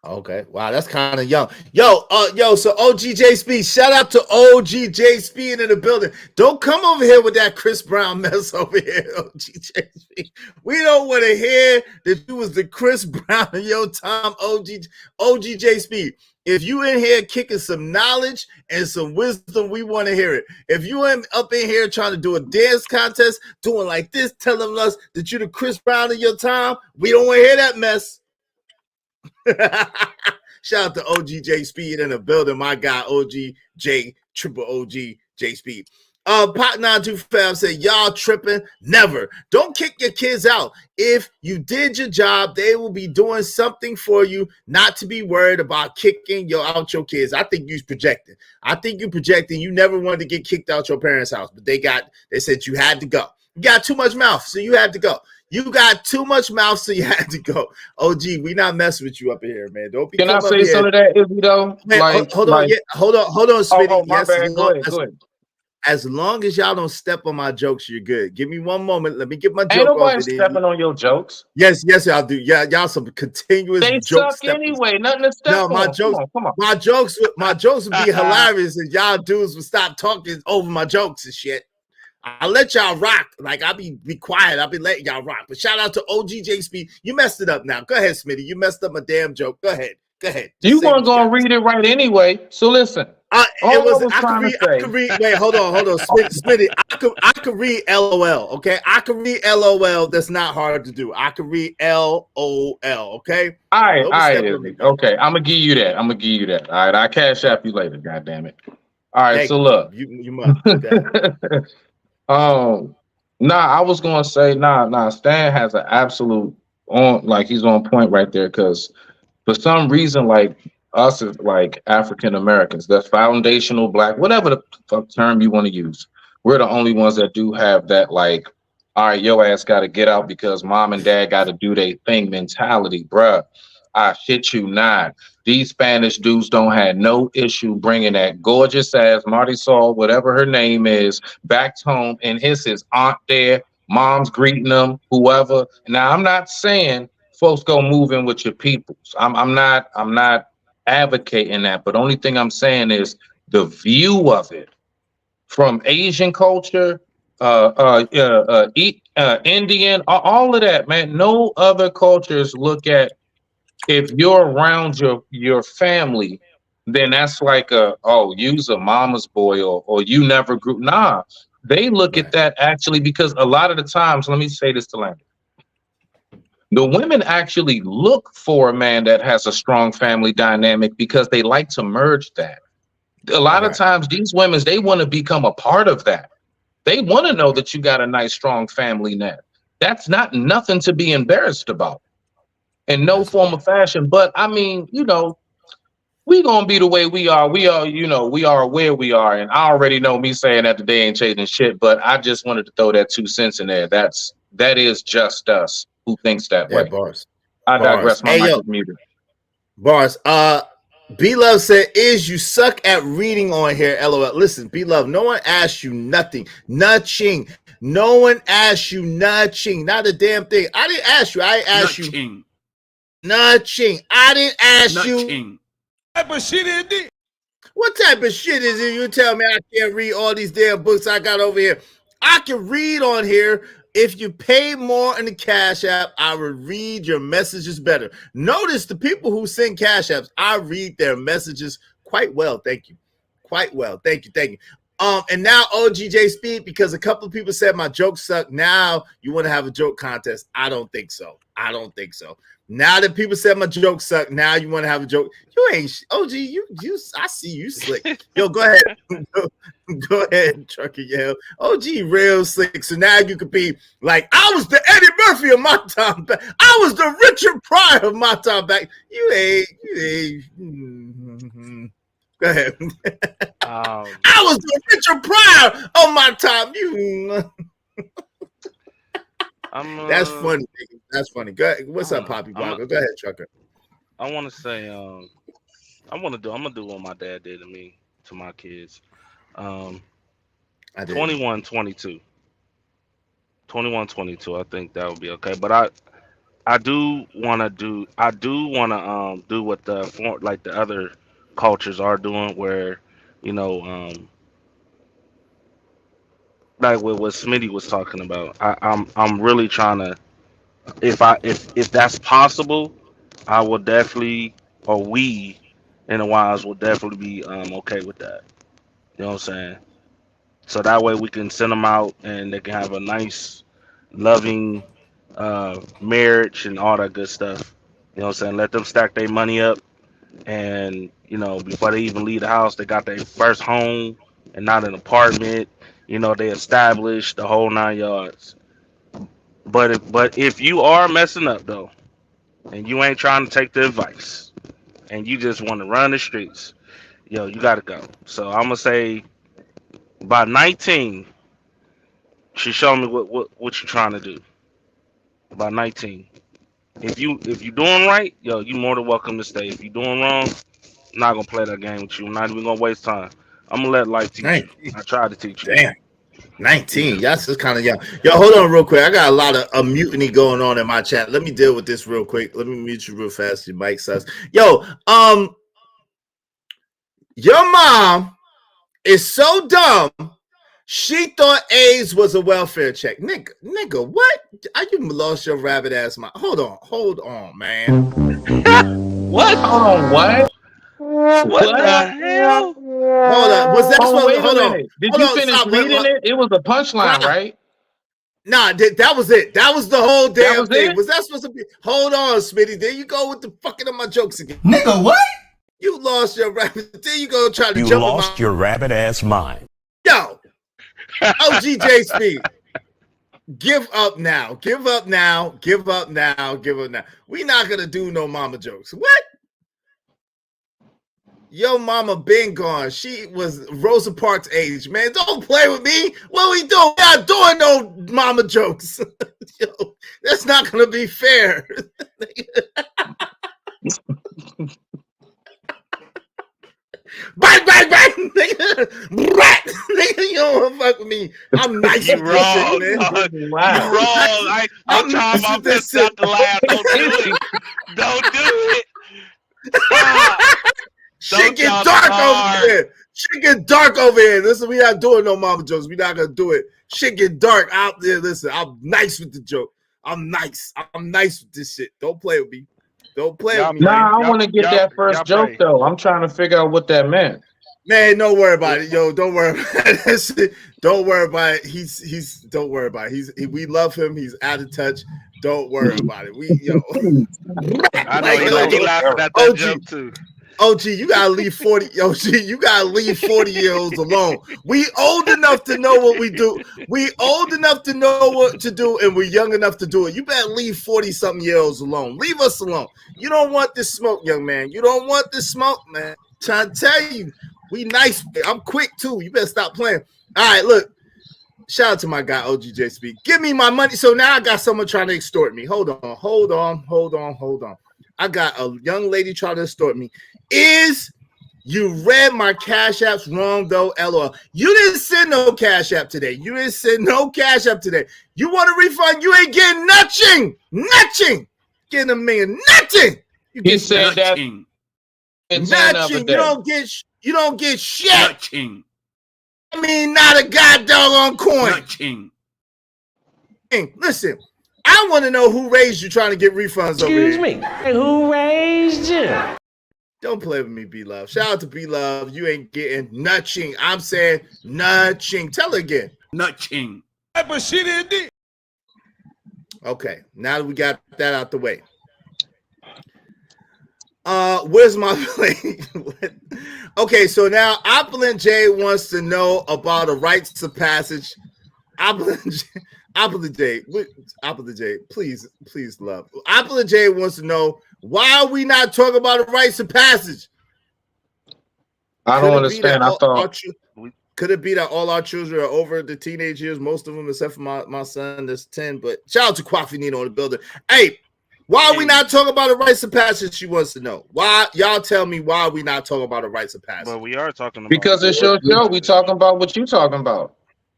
Okay. Wow, that's kind of young. So OGJ Speed, shout out to OGJ Speed in the building. Don't come over here with that Chris Brown mess over here, OGJ Speed. We don't want to hear that you was the Chris Brown in your time, OGJ Speed. If you in here kicking some knowledge and some wisdom, we want to hear it. If you up in here trying to do a dance contest, doing like this, telling us that you the Chris Brown of your time, we don't want to hear that mess. Shout out to OGJ Speed in the building. My guy, OGJ, triple OGJ Speed. Pot 925 said, y'all tripping? Never. Don't kick your kids out. If you did your job, they will be doing something for you, not to be worried about kicking out your kids. I think you're projecting. I think you're projecting. You never wanted to get kicked out your parents' house, but they said you had to go. You got too much mouth, so you had to go. You got too much mouth, so you had to go. OG, we not messing with you up in here, man. Don't be. Can I say some of that, Izzy, though? Man, hold on, Smitty. Oh, my bad. Go ahead. As long as y'all don't step on my jokes, you're good. Give me one moment. Let me get my joke. Ain't nobody stepping on your jokes. Yes, y'all do. Yeah, y'all some continuous they joke suck anyway. Nothing to step on. My jokes, come on. My jokes would be hilarious if y'all dudes would stop talking over my jokes and shit. I let y'all rock. Like I'll be quiet. I'll be letting y'all rock. But shout out to OGJ Speed. You messed it up now. Go ahead, Smitty. You messed up my damn joke. Go ahead. You weren't gonna read it right anyway. So listen. I could read. Wait, hold on. Smitty. I could read LOL. Okay, I could read LOL. That's not hard to do. I could read LOL. Okay. All right. Okay, I'm gonna give you that. All right, I cash app you later. God damn it. All right. So look, you must. Okay. I was gonna say, Stan has an absolute he's on point right there because for some reason, like us as like African Americans, that's foundational black, whatever the fuck term you want to use, we're the only ones that do have that like, all right, your ass got to get out because mom and dad got to do their thing mentality, bruh. I shit you not. These Spanish dudes don't have no issue bringing that gorgeous ass Marty Saul, whatever her name is, back home, and his aunt there, mom's greeting them, whoever. Now I'm not saying folks go move in with your peoples. I'm not advocating that, but only thing I'm saying is the view of it from Asian culture, Indian, all of that, man. No other cultures look at if you're around your family, then that's like you's a mama's boy or you never grew. Nah, they look at that actually because a lot of the times, let me say this to Landon. The women actually look for a man that has a strong family dynamic because they like to merge that. A lot of times these women, they want to become a part of that. They want to know that you got a nice, strong family net. That's not nothing to be embarrassed about in no form of fashion. But I mean, we going to be the way we are. We are where we are. And I already know me saying that today ain't changing shit, but I just wanted to throw that 2 cents in there. That is just us who thinks that way. Bars. I digress. My mic is muted. Bars. B-Love said, you suck at reading on here, LOL. Listen, B-Love, no one asked you nothing. Nothing. No one asked you nothing. Not a damn thing. I didn't ask you. I asked you. Nothing. I didn't ask you. What type of shit is this? What type of shit is it? You tell me I can't read all these damn books I got over here. I can read on here. If you pay more in the Cash App, I will read your messages better. Notice the people who send Cash Apps, I read their messages quite well. Thank you. Quite well. Thank you. And now OGJ Speed, because a couple of people said my jokes suck. Now you want to have a joke contest. I don't think so. Now that people said my jokes suck, now you want to have a joke. You ain't OG. You. I see you slick. Yo, go ahead. Go ahead, Trucker Yell. OG real slick. So now you could be like, I was the Eddie Murphy of my time back. I was the Richard Pryor of my time back. You ain't. Go ahead. I was the Richard Pryor of my time. You. That's funny. That's funny. Go ahead. What's up, Poppy Blanco? Go ahead, Trucker. I want to say, I'm gonna do what my dad did to me, to my kids. 21, 22. I think that would be okay. But I do want to do what the other cultures are doing, where like what Smitty was talking about. I'm really trying to, if that's possible, I will definitely, or we and the wives will definitely be okay with that. You know what I'm saying? So that way we can send them out and they can have a nice, loving marriage and all that good stuff. You know what I'm saying? Let them stack their money up, and before they even leave the house, they got their first home and not an apartment. They established the whole 9 yards. But if you are messing up though, and you ain't trying to take the advice, and you just want to run the streets, you gotta go. So I'm gonna say by 19, she showed me what you trying to do. By 19, if you doing right, you more than welcome to stay. If you doing wrong, I'm not gonna play that game with you. I'm not even gonna waste time. I'm gonna let life teach you. I tried to teach you. Damn. 19. That's just kind of young. Yo, hold on real quick. I got a lot of mutiny going on in my chat. Let me deal with this real quick. Let me mute you real fast. Your mic says, yo, your mom is so dumb. She thought AIDS was a welfare check. Nigga, what? You lost your rabbit ass mind. Hold on, man. What? Hold on, what? What the hell? Hold on. Was that Hold on. Did you finish reading it? It was a punchline, right? Nah, that was it. That was the whole damn thing. It? Was that supposed to be? Hold on, Smitty. There you go with the fucking of my jokes again. Nigga, what? You lost your rabbit. There you go trying to You jump lost your rabbit ass mind. Yo, OGJ Speed. Give up now. Give up now. Give up now. Give up now. We not gonna do no mama jokes. What? Yo, mama been gone. She was Rosa Parks' age, man. Don't play with me. What we doing? We're not doing no mama jokes. Yo, that's not gonna be fair. Bang, bang, bang, nigga. Rat. Nigga, you don't want to fuck with me. I'm nice You with this wrong, shit, man. dog. Wow. You wrong. I'm trying my best not to laugh. Don't do it. Don't do it. Stop. Shit get dark over here. Shit get dark over here. Listen, we not doing no mama jokes. We not gonna do it. Shit get dark out there. Listen, I'm nice with the joke. I'm nice. I'm nice with this shit. Don't play with me. Don't play with me. Nah, I want to get that first joke though. I'm trying to figure out what that meant. Man, don't worry about it, yo. Don't worry about it. Don't worry about it. He's don't worry about it. We love him. He's out of touch. Don't worry about it. I know he laughing at that joke too. OG, you gotta leave 40. OG, you gotta leave 40-year-olds alone. We old enough to know what we do. We old enough to know what to do, and we're young enough to do it. You better leave 40-something-year-olds alone. Leave us alone. You don't want this smoke, young man. You don't want this smoke, man. Trying to tell you, we nice. I'm quick too. You better stop playing. All right, look. Shout out to my guy OGJ Speak. Give me my money. So now I got someone trying to extort me. Hold on. I got a young lady trying to extort me. You read my Cash Apps wrong though, LOL. You didn't send no Cash App today. You want a refund? You ain't getting nothing. Getting a million. Nothing. He said that. Nothing. You don't get shit. Nothing. I mean, not a goddamn coin. Nothing. Listen, I want to know who raised you trying to get refunds over here. Excuse me. Who raised you? Don't play with me, B-Love. Shout out to B-Love. You ain't getting nothing. I'm saying nothing. Tell her again. Nothing. Okay, now that we got that out the way. Where's my plate? Okay, so now Opulent J wants to know about the rites of passage. Opulent J, please, love. Opulent J wants to know, why are we not talking about the rites of passage? I don't understand. Could it be that all our children are over the teenage years? Most of them, except for my son, that's 10. But shout out to Quafinino in the building. Hey, why are we not talking about the rites of passage? She wants to know. Why? Y'all tell me why we not talking about the rites of passage. But we are talking about because it's your show. We talking about what you talking about.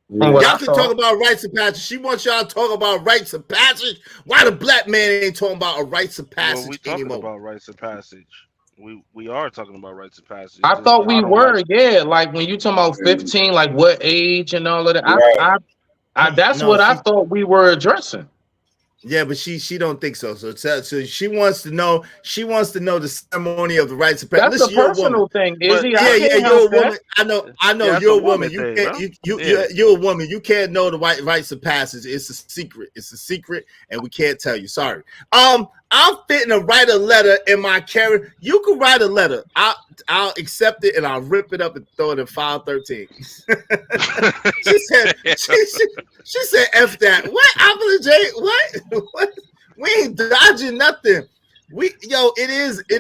Y'all can talk about rites of passage. She wants y'all to talk about rites of passage. Why the black man ain't talking about a rites of passage we talking anymore? about rites of passage. We are talking about rites of passage. I thought we were, like when you talking about 15, like what age and all of that. That's what I thought we were addressing. Yeah, but she don't think so. So she wants to know. She wants to know the ceremony of the rites of passage. That's a Listen, you're a woman. personal thing, But Izzy. I Yeah, can't you're help a that. woman. I know, yeah, that's a you're a woman. woman You thing, can't, bro. you, Yeah, you're a woman. You can't know the rites of passage. It's a secret. It's a secret, and we can't tell you. Sorry. I'm fitting to write a letter in my character. You can write a letter. I'll accept it and I'll rip it up and throw it in file 13. she said, she said, F that. What? J? What? We ain't dodging nothing. It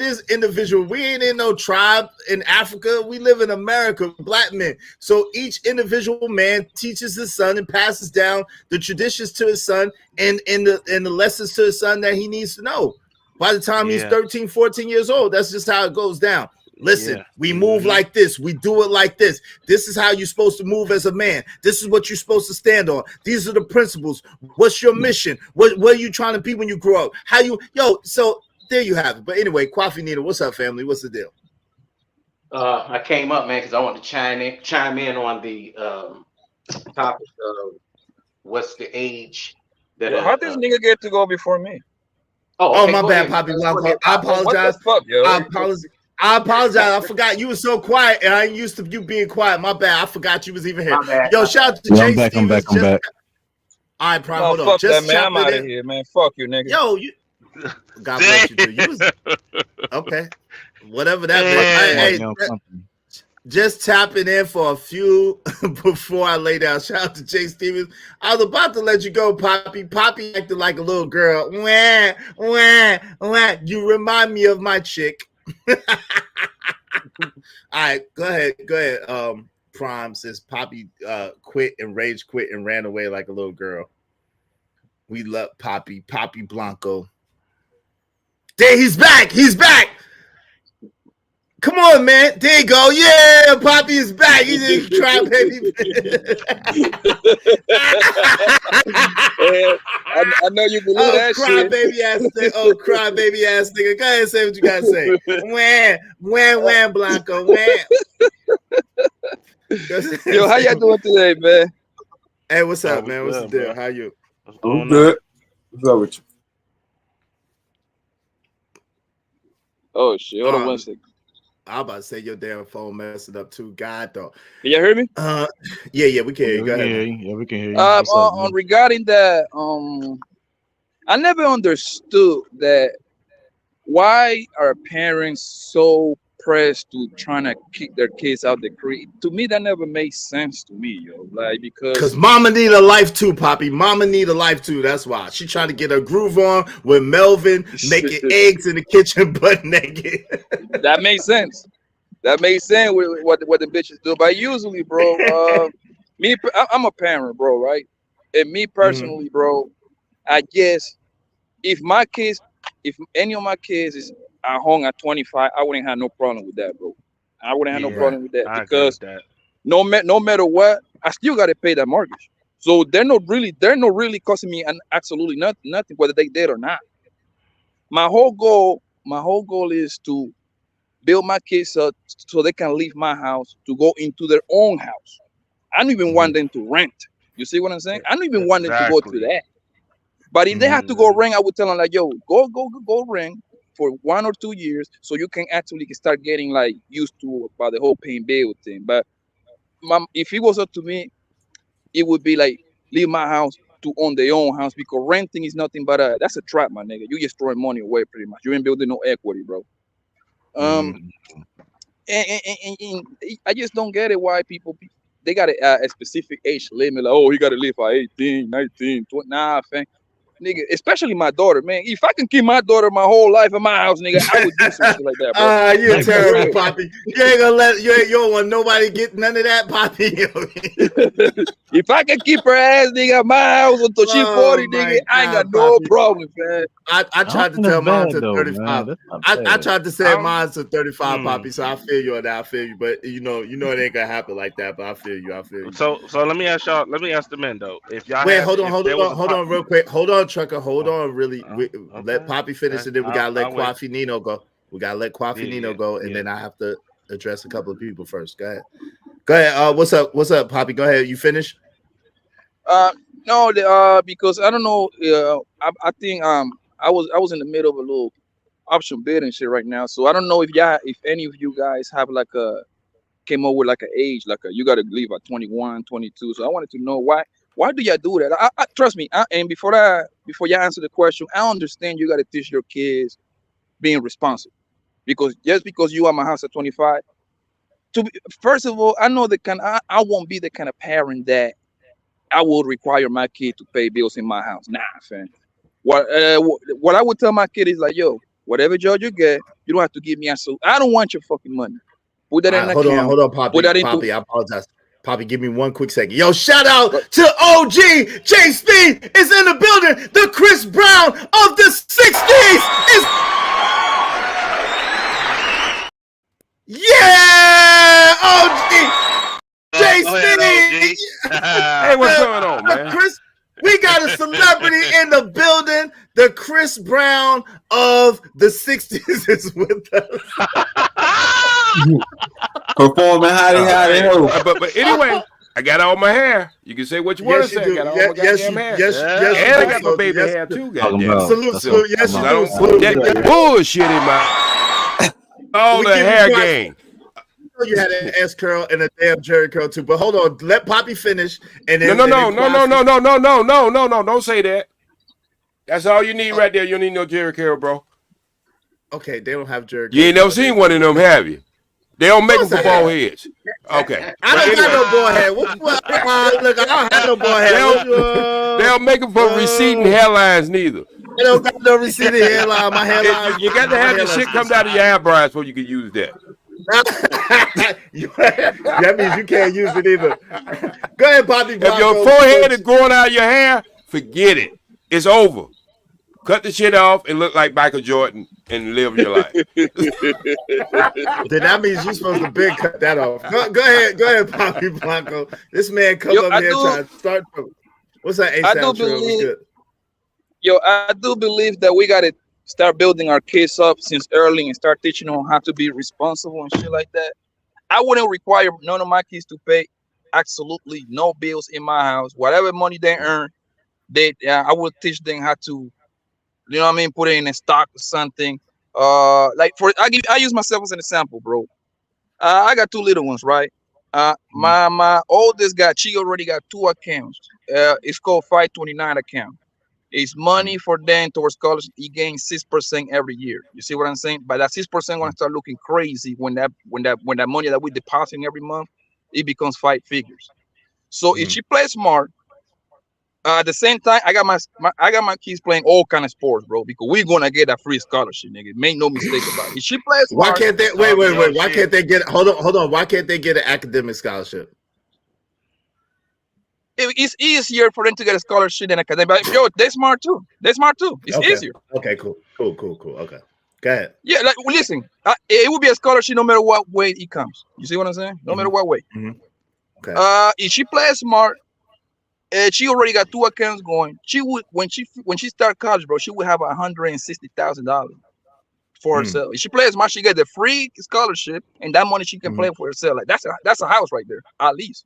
is individual. We ain't in no tribe in Africa. We live in America, black men. So each individual man teaches his son and passes down the traditions to his son and the lessons to his son that he needs to know. By the time he's 13, 14 years old, that's just how it goes down. Listen, we move like this. We do it like this. This is how you're supposed to move as a man. This is what you're supposed to stand on. These are the principles. What's your mission? What are you trying to be when you grow up? So there you have it. But anyway, Kwafi Nina, what's up, family? What's the deal? I came up, man, because I want to chime in on the topic of what's the age that How this nigga get to go before me? Okay, my bad, Poppy Blanco. I apologize. What the fuck, yo? I apologize. I forgot you were so quiet, and I ain't used to you being quiet. My bad. I forgot you was even here. Yo, shout out to Jay Stevens. I'm back. All right, Prime, No, hold on. fuck Just that, man. I'm out in. of here, man. Fuck you, nigga. Yo, God bless you, too. Okay. Whatever that was. Hey, just tapping in for a few before I lay down. Shout out to Jay Stevens. I was about to let you go, Poppy. Poppy acted like a little girl. Wah, wah, wah. You remind me of my chick. All right, go ahead. Prime says Poppy quit and ran away like a little girl. We love Poppy Blanco. There, he's back. Come on, man. There you go. Yeah, Poppy is back. He's in cry, baby. I know you believe that cry, shit. baby ass nigga. Cry, baby ass nigga. Go ahead and say what you got to say. Wham, Blanco. Wham. Yo, how y'all doing today, man? Hey, what's up, man? What's the deal? How you? I'm good. What's up with you? Oh, shit. Hold on one second. I'm about to say your damn phone messing up too. God, though. Can y'all hear me? Yeah, we can hear you. Go ahead. Yeah, we can hear you. Regarding that, I never understood that why are parents so pressed to trying to kick their kids out the crib. To me, that never made sense to me, yo. Like, because mama need a life too, Poppy. Mama need a life too. That's why she trying to get her groove on with Melvin making eggs in the kitchen butt naked. That makes sense. That makes sense with what the bitches do. But usually, bro, I'm a parent, bro, right? And me personally, bro, I guess if any of my kids is at home at 25, I wouldn't have no problem with that, bro. I wouldn't have no problem with that because no matter what, I still gotta pay that mortgage. So they're not really costing me absolutely nothing, whether they did or not. My whole goal is to build my kids up so they can leave my house to go into their own house. I don't even want them to rent. You see what I'm saying? I don't even want them to go to that. But if they have to go rent, I would tell them like, yo, go rent for 1 or 2 years so you can actually start getting like used to about the whole paying bill thing. But if it was up to me, it would be like leave my house to own their own house, because renting is nothing but that's a trap, my nigga. You just throwing money away pretty much. You ain't building no equity, bro. And I just don't get it why people they got a specific age limit. Like, oh, he got to live for 18, 19, 20. Nah, fam. Nigga, especially my daughter, man. If I can keep my daughter my whole life in my house, nigga, I would do some shit like that, bro. You're terrible, Poppy. You ain't gonna you don't want nobody get none of that, Poppy. If I can keep her ass, nigga, at my house until she's 40, nigga, I ain't got no problem, man. I tried to tell mine to 35. I tried to say mine to 35, Poppy. So I feel you on that. I feel you, but you know it ain't gonna happen like that. But I feel you. So let me ask y'all. Let me ask the men though. If y'all hold on, real quick. Hold on, Trucker. Hold on, really. Let Poppy finish, and then we gotta let Kwafi Nino go. We gotta let Kwafi Nino go, and then I have to address a couple of people first. Go ahead. What's up, Poppy? Go ahead. You finish? No, because I don't know. I think I was in the middle of a little option bidding shit right now, so I don't know if any of you guys have like a came up with like an age, like a, you got to leave at 21, 22. So I wanted to know why do y'all do that? I trust me. And before y'all answer the question, I understand you got to teach your kids being responsible, because just because you are my house at 25, first of all, I know the kind. I won't be the kind of parent that I would require my kid to pay bills in my house. Nah, fam. What I would tell my kid is like, yo, whatever job you get, you don't have to give me a so. I don't want your fucking money. Put that in an account. Hold on, Put Poppy. that into. Poppy, I apologize. Poppy, give me one quick second. Yo, shout out But to OG J Speed is in the building. The Chris Brown of the 60s is. Yeah, OG J Go ahead, Speed. OG. Hey, what's going on, man? Chris, we got a celebrity in the building. The Chris Brown of the 60s is with us. Performing howdy ho. But anyway, I got all my hair. You can say what you want to say. I got all my goddamn hair. And I got my baby hair too. Goddamn. Salute. Yes, you I don't do. put that bullshit in my all the hair game. You had an S curl and a damn Jerry curl too, but hold on, let Poppy finish. And then No. Don't say that. That's all you need right there. You don't need no Jerry curl, bro. Okay, they don't have Jerry. You ain't never seen one of them, have you? They don't make them for bald heads. Okay. I don't got no bald head. Look, I don't have no bald head. They don't make them for receding hairlines neither. I don't got no receding hairline. My hairline. You got to have the shit come down to your eyebrows before you can use that. That means you can't use it either. Go ahead, Poppy. If your forehead is growing out of your hair, forget it. It's over. Cut the shit off and look like Michael Jordan and live your life. Then that means you're supposed to big cut that off. Go ahead, Poppy Blanco. This man come up here trying to start. What's that? I do believe that we gotta start building our kids up since early and start teaching them how to be responsible and shit like that. I wouldn't require none of my kids to pay absolutely no bills in my house. Whatever money they earn, I would teach them how to, you know what I mean, put it in a stock or something. I use myself as an example, bro. I got two little ones, right? My oldest she already got two accounts. It's called 529 account. It's money for them towards college. He gains 6% every year. You see what I'm saying? But that 6% gonna start looking crazy when that money that we depositing every month, it becomes 5 figures. So if she plays smart, at the same time, I got my kids playing all kind of sports, bro, because we're gonna get a free scholarship, nigga. Make no mistake about it. If she plays smart, why can't they wait? Why can't they get hold on? Why can't they get an academic scholarship? It's easier for them to get a scholarship than academic. But yo, they're smart too. It's easier. Okay, cool. Okay, go ahead. Yeah, like listen, it will be a scholarship no matter what way it comes. You see what I'm saying? No matter what way. Okay. If she plays smart, she already got 2 accounts going. She would when she start college, bro, she would have $160,000 for herself. If she plays smart, she get the free scholarship, and that money she can play for herself. Like that's a house right there, at least,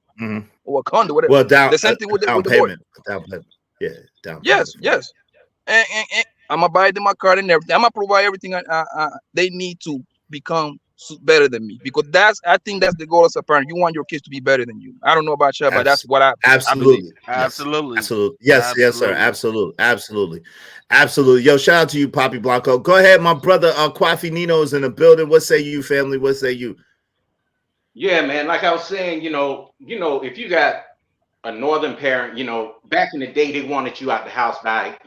or a condo, whatever. Well, the same thing with the boy. Down payment. Yeah, down. Yes. And I'm gonna buy them a car and everything. I'm gonna provide everything they need to become better than me, because I think that's the goal as a parent. You want your kids to be better than you. I don't know about you, but that's what I absolutely. Absolutely. Yes, sir. Absolutely. Yo, shout out to you, Poppy Blanco. Go ahead, my brother. Kwafi Nino is in the building. What say you, family? What say you? Yeah, man. Like I was saying, if you got a northern parent, back in the day, they wanted you out the house by,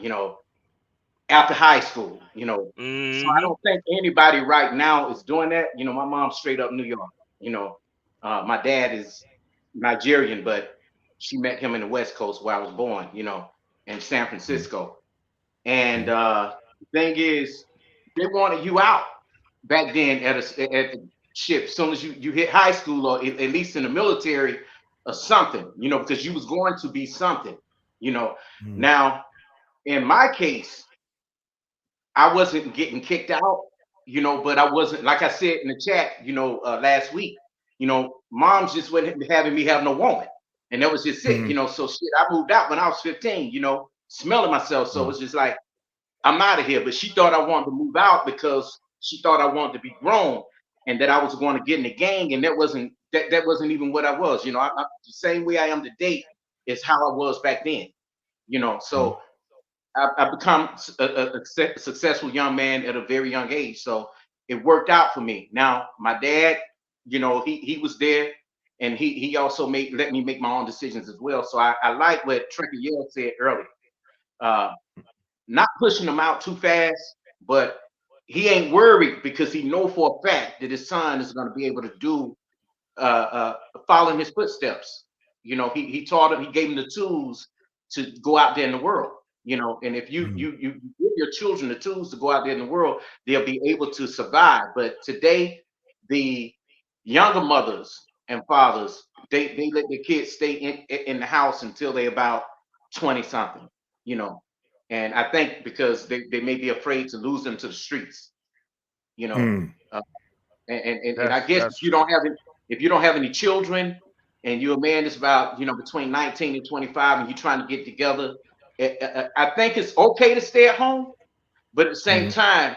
after high school, So I don't think anybody right now is doing that. My mom's straight up New York. My dad is Nigerian, but she met him in the West Coast where I was born, in San Francisco. And the thing is, they wanted you out back then at a ship. As soon as you hit high school, or at least in the military or something, because you was going to be something, Now, in my case, I wasn't getting kicked out, but I wasn't, like I said in the chat, last week, moms just wasn't having me have no woman. And that was just it, So shit, I moved out when I was 15, smelling myself. So it's just like, I'm out of here. But she thought I wanted to move out because she thought I wanted to be grown and that I was going to get in the gang. And that wasn't even what I was. I the same way I am today is how I was back then. So I've become a successful young man at a very young age. So it worked out for me. Now, my dad, he was there, and he also let me make my own decisions as well. So I like what Trinket Yell said earlier. Not pushing him out too fast, but he ain't worried because he know for a fact that his son is going to be able to do follow in his footsteps. He taught him, he gave him the tools to go out there in the world. And if you give your children the tools to go out there in the world, they'll be able to survive. But today, the younger mothers and fathers, they let their kids stay in the house until they're about 20 something, and I think because they may be afraid to lose them to the streets, and I guess if you don't have any children and you're a man that's about between 19 and 25 and you're trying to get together, I think it's okay to stay at home, but at the same time,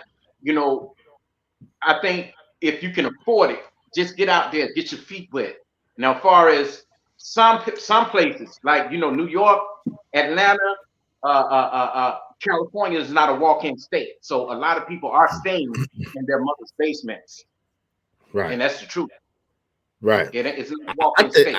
I think if you can afford it, just get out there, get your feet wet. Now, as far as some places like New York, Atlanta, California is not a walk-in state, so a lot of people are staying in their mother's basements, right? And that's the truth, right? It's not a walk-in state.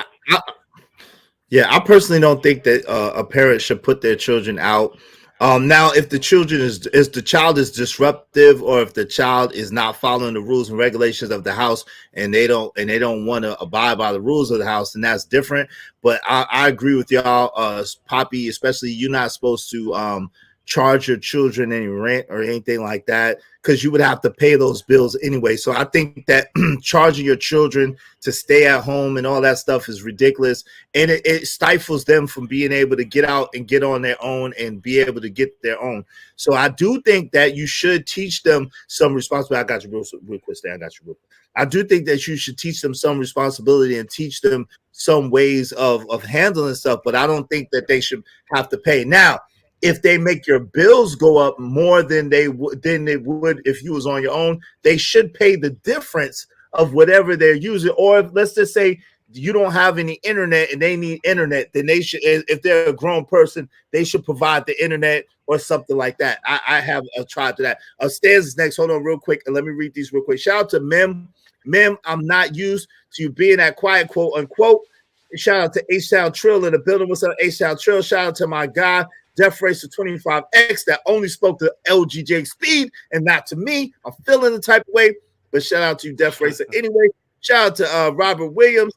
I personally don't think that a parent should put their children out. Now, if the child is disruptive, or if the child is not following the rules and regulations of the house, and they don't want to abide by the rules of the house, then that's different. But I agree with y'all, Poppy, especially you're not supposed to charge your children any rent or anything like that, because you would have to pay those bills anyway. So I think that charging your children to stay at home and all that stuff is ridiculous, and it stifles them from being able to get out and get on their own and be able to get their own. So I do think that you should teach them some responsibility. I got you real quick, Stan. I got you real quick. I do think that you should teach them some responsibility and teach them some ways of handling stuff, but I don't think that they should have to pay. Now, if they make your bills go up more than they would if you was on your own, they should pay the difference of whatever they're using. Or let's just say you don't have any internet and they need internet, then they should, if they're a grown person, they should provide the internet or something like that. I have tried to that. Stans is next. Hold on real quick, and let me read these real quick. Shout out to Mem. I'm not used to you being that quiet, quote unquote. Shout out to H-Town Trill in the building. What's up, H-Town Trill? Shout out to my guy, Death Racer 25X, that only spoke to LGJ Speed and not to me. I'm feeling the type of way, but shout out to you, Death Racer. Anyway, shout out to Robert Williams.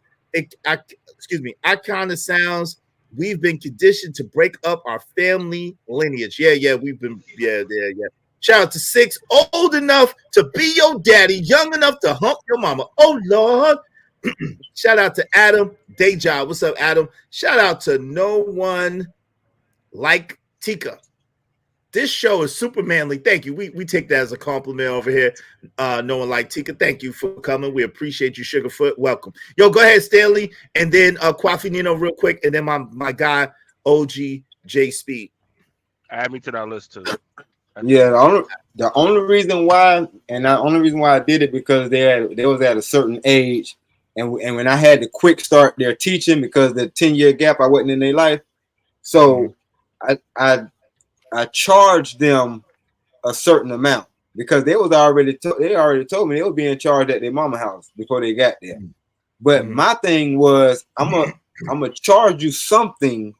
I kind of sounds we've been conditioned to break up our family lineage. We've been, yeah. Shout out to Six, old enough to be your daddy, young enough to hump your mama. Oh, Lord. Shout out to Adam, day job. What's up, Adam? Shout out to No One Like Tika. This show is super manly. Thank you. We take that as a compliment over here. No One Like Tika. Thank you for coming. We appreciate you, Sugarfoot. Welcome. Yo, go ahead, Stanley, and then Kwafi Nino real quick, and then my guy OG J Speed. Add me to that list too. Yeah, the only reason why I did it because they was at a certain age, and when I had to quick start their teaching because the 10-year gap I wasn't in their life, so I charged them a certain amount because they already told me they were being charged at their mama house before they got there. But my thing was I'm gonna charge you something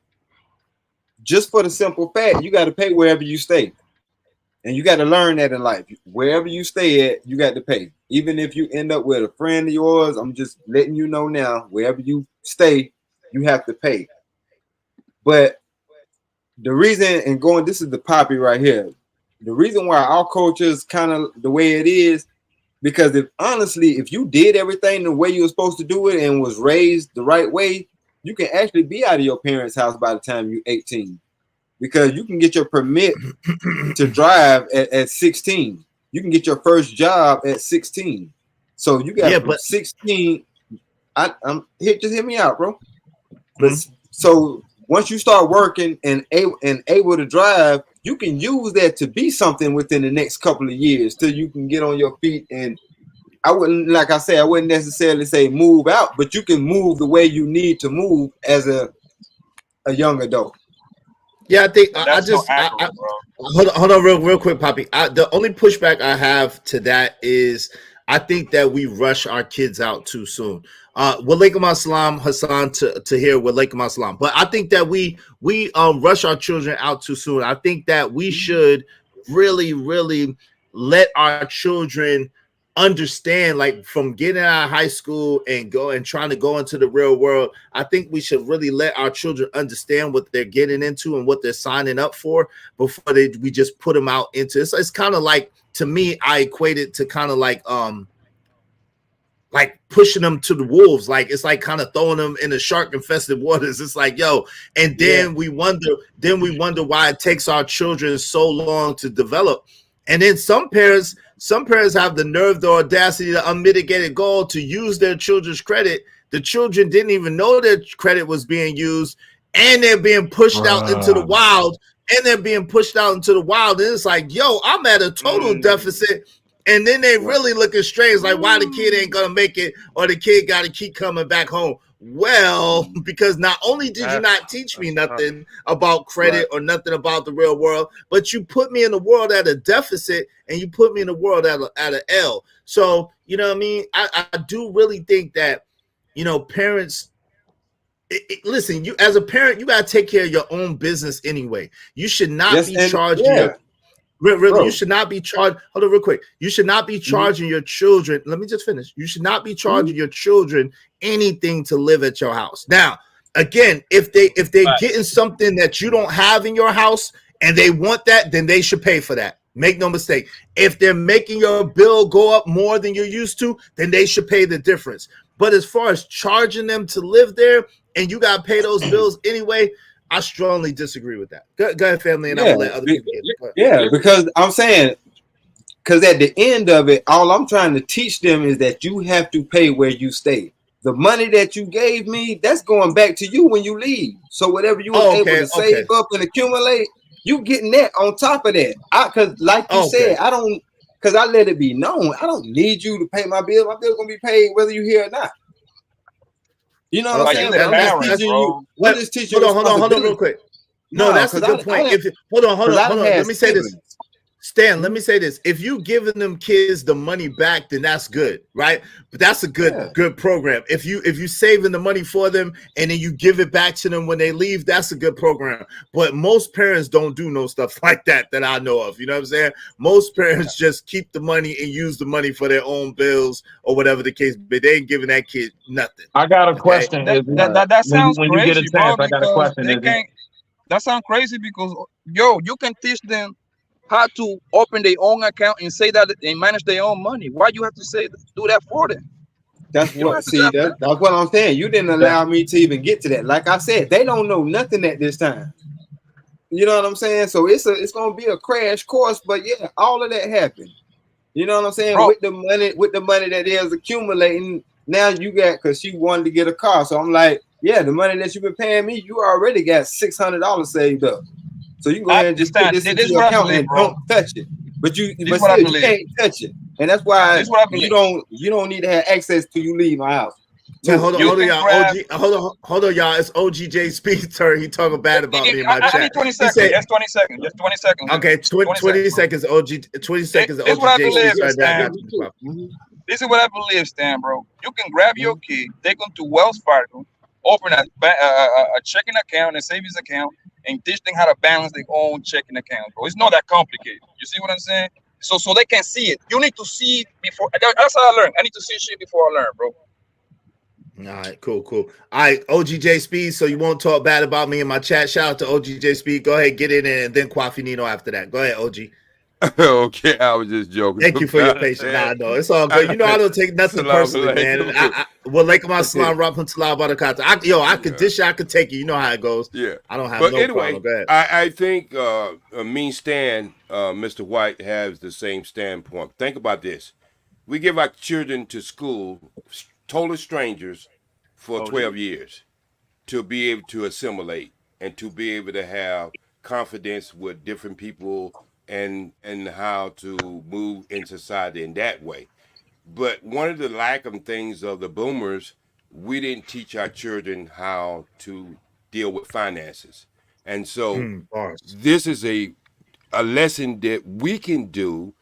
just for the simple fact you got to pay wherever you stay. And you got to learn that in life. Wherever you stay at, you got to pay. Even if you end up with a friend of yours, I'm just letting you know now, wherever you stay, you have to pay. But the reason, and going, this is the Poppy right here. The reason why our culture is kind of the way it is, because if you did everything the way you were supposed to do it and was raised the right way, you can actually be out of your parents' house by the time you're 18. Because you can get your permit to drive at 16. You can get your first job at 16. So you got 16. Just hear me out, bro. But so once you start working and able to drive, you can use that to be something within the next couple of years till you can get on your feet. And I wouldn't, like I said, I wouldn't necessarily say move out, but you can move the way you need to move as a young adult. Yeah, I think That's so accurate, bro. hold on real quick, Poppy. The only pushback I have to that is I think that we rush our kids out too soon. Walaikum assalam, Hassan, to hear Walaikum assalam. But I think that we rush our children out too soon. I think that we should really let our children understand, like from getting out of high school and trying to go into the real world. I think we should really let our children understand what they're getting into and what they're signing up for before we just put them out into it's kind of like, to me, I equate it to kind of like pushing them to the wolves. Like it's like kind of throwing them in the shark infested waters. It's like, yo, and then we wonder why it takes our children so long to develop. And then some parents have the nerve, the audacity, the unmitigated goal to use their children's credit. The children didn't even know their credit was being used, and they're being pushed out into the wild. And it's like, yo, I'm at a total deficit. And then they really looking strange, like why the kid ain't gonna make it, or the kid got to keep coming back home. Well, because not only did you not teach me nothing about credit or nothing about the real world, but you put me in the world at a deficit, and you put me in the world at an L. So, you know what I mean? I do really think that, you know, parents. Listen, you as a parent, you gotta take care of your own business anyway. You should not be charging you should not be charged. Hold on, real quick. You should not be charging your children. Let me just finish. You should not be charging your children anything to live at your house. Now, again, if they're getting something that you don't have in your house and they want that, then they should pay for that. Make no mistake. If they're making your bill go up more than you're used to, then they should pay the difference. But as far as charging them to live there and you gotta pay those bills anyway, I strongly disagree with that. Go ahead, family, and I'm gonna let other people get. Yeah, because I'm saying, because at the end of it, all I'm trying to teach them is that you have to pay where you stay. The money that you gave me, that's going back to you when you leave. So whatever you were able to save up and accumulate, you getting that on top of that. Because like you said, because I let it be known, I don't need you to pay my bill. My bill's gonna be paid whether you're here or not. You know what I'm saying? I'm just teaching you. Hold on, real quick. No, that's a good point. Hold on. Let me say this. Stan, let me say this. If you giving them kids the money back, then that's good, right? But that's a good program. If you saving the money for them and then you give it back to them when they leave, that's a good program. But most parents don't do no stuff like that I know of. You know what I'm saying? Most parents just keep the money and use the money for their own bills or whatever the case, but they ain't giving that kid nothing. I got a question. That sounds when crazy, you get a chance, bro, I got a question. That sounds crazy because, yo, you can teach them how to open their own account and say that they manage their own money. Why you have to do that for them? That's what I'm saying. You didn't allow me to even get to that. Like I said, they don't know nothing at this time. You know what I'm saying? So it's gonna be a crash course, but yeah, all of that happened. You know what I'm saying? Bro, with the money that is accumulating, now you got, because she wanted to get a car. So I'm like, yeah, the money that you've been paying me, you already got $600 saved up. So you can go ahead and just put this into your account and don't touch it. But you can't touch it. And that's why you don't need to have access till you leave my house. Man, hold on, y'all. Hold on, y'all. It's OGJ Speed's turn. He talking bad about me in my chat. I need 20 seconds. Just 20 seconds. Just 20 seconds. Okay, 20 seconds. 20 seconds. This is what I believe, Stan. This is what I believe, Stan, bro. You can grab your kid, take them to Wells Fargo, open a checking account and savings account, and teach them how to balance their own checking account, bro. It's not that complicated. You see what I'm saying? So they can see it. You need to see it before. That's how I learn. I need to see shit before I learn, bro. All right, cool. All right, OGJ Speed, so you won't talk bad about me in my chat. Shout out to OGJ Speed. Go ahead, get in there, and then Quafinino after that. Go ahead, OG. Okay, I was just joking. Thank you for your patience. Nah, no, it's all good. You know I don't take nothing personally, man. Well, like my salam rahmatullah barakatuh. I could dish it, I could take it. You know how it goes. Yeah. I don't have problem. Go ahead. I think me Stan, Mr. White has the same standpoint. Think about this. We give our children to school, total strangers, for 12 years. to be able to assimilate and to be able to have confidence with different people and how to move in society in that way. But one of the lacking things of the boomers, we didn't teach our children how to deal with finances. And so Bars. this is a lesson that we can do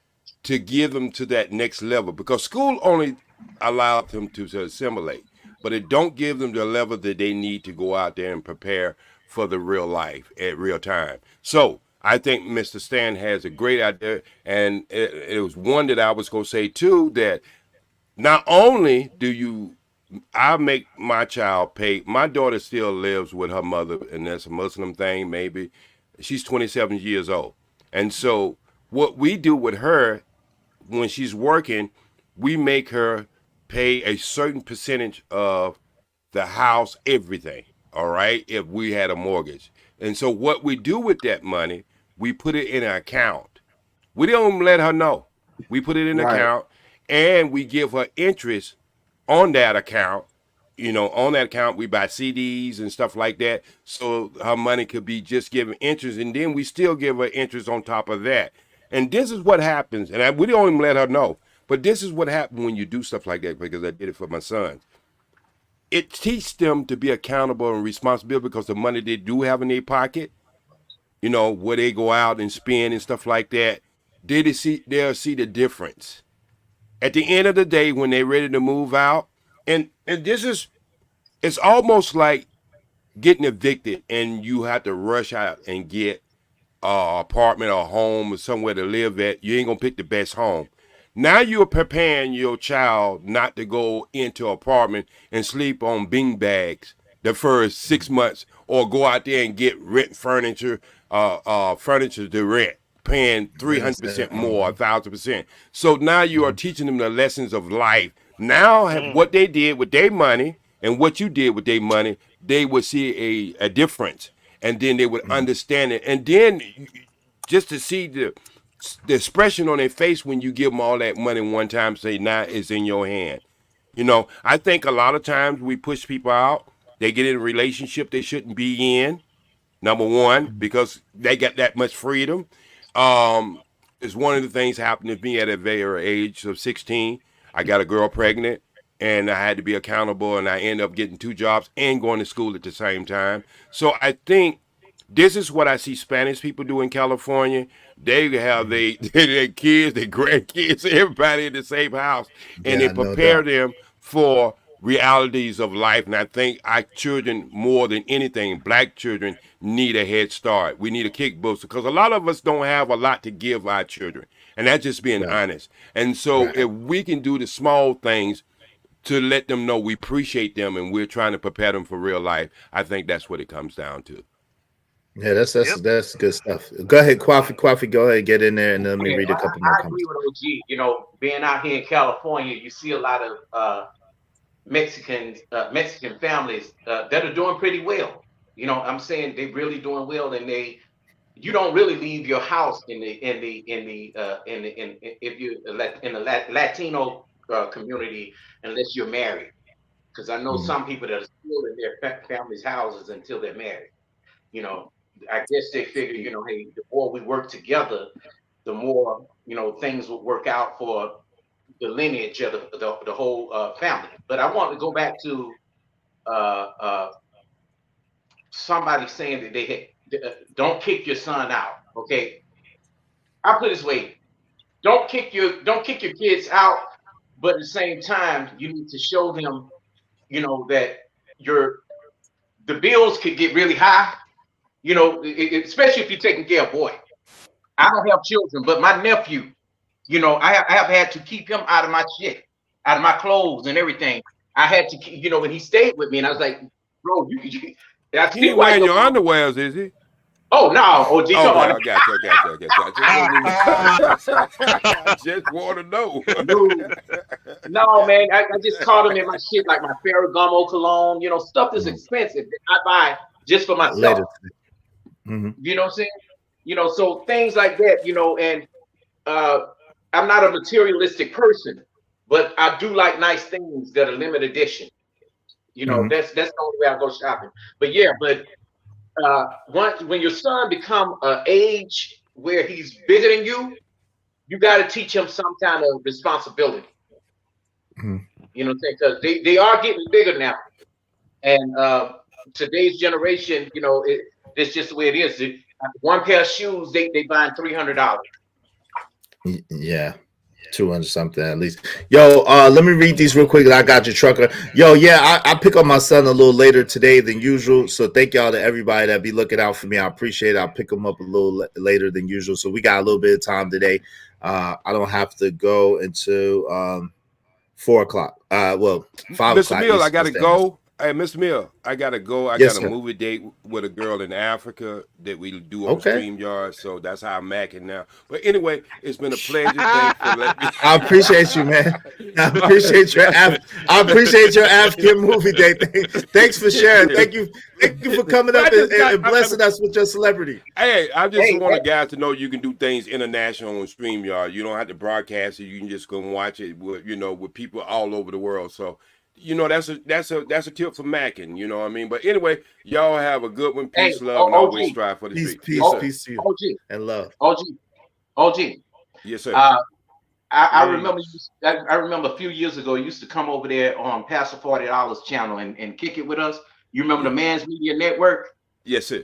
to give them to that next level, because school only allows them to assimilate, but it don't give them the level that they need to go out there and prepare for the real life at real time. So I think Mr. Stan has a great idea, and it was one that I was going to say too, that not only do you I make my child pay. My daughter still lives with her mother, and that's a Muslim thing, maybe. She's 27 years old. And so, what we do with her when she's working, we make her pay a certain percentage of the house, everything, all right, if we had a mortgage. And so, what we do with that money, we put it in an account. We don't let her know. We put it in an Right. account, and we give her interest on that account. On that account, we buy CDs and stuff like that. So her money could be just giving interest. And then we still give her interest on top of that. And this is what happens. And we don't even let her know. But this is what happens when you do stuff like that, because I did it for my sons. It teaches them to be accountable and responsible, because the money they do have in their pocket, where they go out and spend and stuff like that, they'll see the difference. At the end of the day, when they're ready to move out, and it's almost like getting evicted and you have to rush out and get an apartment or a home or somewhere to live at. You ain't gonna pick the best home. Now you're preparing your child not to go into an apartment and sleep on bean bags the first 6 months, or go out there and get rent furniture, furniture to rent, paying 300% more, 1,000%. So now you are teaching them the lessons of life. Now, what they did with their money and what you did with their money, they would see a difference, and then they would understand it. And then just to see the expression on their face when you give them all that money one time, say, now it's in your hand. I think a lot of times we push people out. They get in a relationship they shouldn't be in. Number one, because they got that much freedom. It's one of the things happened to me at a very age of 16. I got a girl pregnant, and I had to be accountable, and I ended up getting 2 jobs and going to school at the same time. So I think this is what I see Spanish people do in California. They have their kids, their grandkids, everybody in the same house, and they Yeah, no prepare doubt. them for realities of life. And I think our children, more than anything, black children, need a head start. We need a kick booster, because a lot of us don't have a lot to give our children. And that's just being honest. And so if we can do the small things to let them know we appreciate them and we're trying to prepare them for real life, I think that's what it comes down to. Yeah, that's good stuff. Go ahead, Kwafi. Go ahead, get in there, and let me Yeah, read a couple more I agree comments. with OG. Being out here in California, you see a lot of Mexican families that are doing pretty well. I'm saying they're really doing well, and you don't really leave your house if you in the Latino community unless you're married. Because I know some people that are still in their families' houses until they're married. I guess they figure, hey, the more we work together, the more things will work out for the lineage of the whole family. But I want to go back to somebody saying that don't kick your son out. Okay, I'll put it this way: don't kick your kids out, but at the same time, you need to show them, that the bills could get really high. Especially if you're taking care of boy. I don't have children, but my nephew, I have had to keep him out of my shit, out of my clothes and everything. I had to, when he stayed with me, and I was like, bro, I He see ain't why wearing you. your underwears, is he? Oh no, OG, come Okay, on. I got you. I just want to know. No, man, I just caught him in my shit, like my Ferragamo cologne, stuff that's expensive that I buy just for myself. Later. You know what I'm saying? So things like that, and I'm not a materialistic person, but I do like nice things that are limited edition. You know, that's the only way I go shopping. But yeah, but once when your son become an age where he's bigger than you got to teach him some kind of responsibility. You know what I'm saying? Because they are getting bigger now, and today's generation, you know, it's just the way it is. One pair of shoes they buying $300. Yeah. 200 something at least. Yo, let me read these real quick. I got you, trucker. Yo, yeah, I pick up my son a little later today than usual. So thank y'all to everybody that be looking out for me. I appreciate it. I'll pick him up a little later than usual. So we got a little bit of time today. I don't have to go until 4 o'clock. Well, 5 o'clock. Mr. Mill, I gotta go. Hey, Mr. Mill, I gotta go. I Yes, got a sir. movie date with a girl in Africa that we do on Okay. StreamYard, so that's how I'm macking now. But anyway, it's been a pleasure. Thanks for letting me. I appreciate you, man. I appreciate your African movie day. Thanks for sharing. Thank you for coming up and blessing us with your celebrity. Hey, I just want the guys to know you can do things international on StreamYard. You don't have to broadcast it. You can just go and watch it with with people all over the world. So, that's a tip for macking. You know what I mean? But anyway, y'all have a good one. Peace, love, and always strive for the street. Peace to you. OG And love. OG. Yes, sir. I remember I remember a few years ago you used to come over there on Pastor $40 channel and kick it with us. You remember the Man's Media Network? Yes, sir.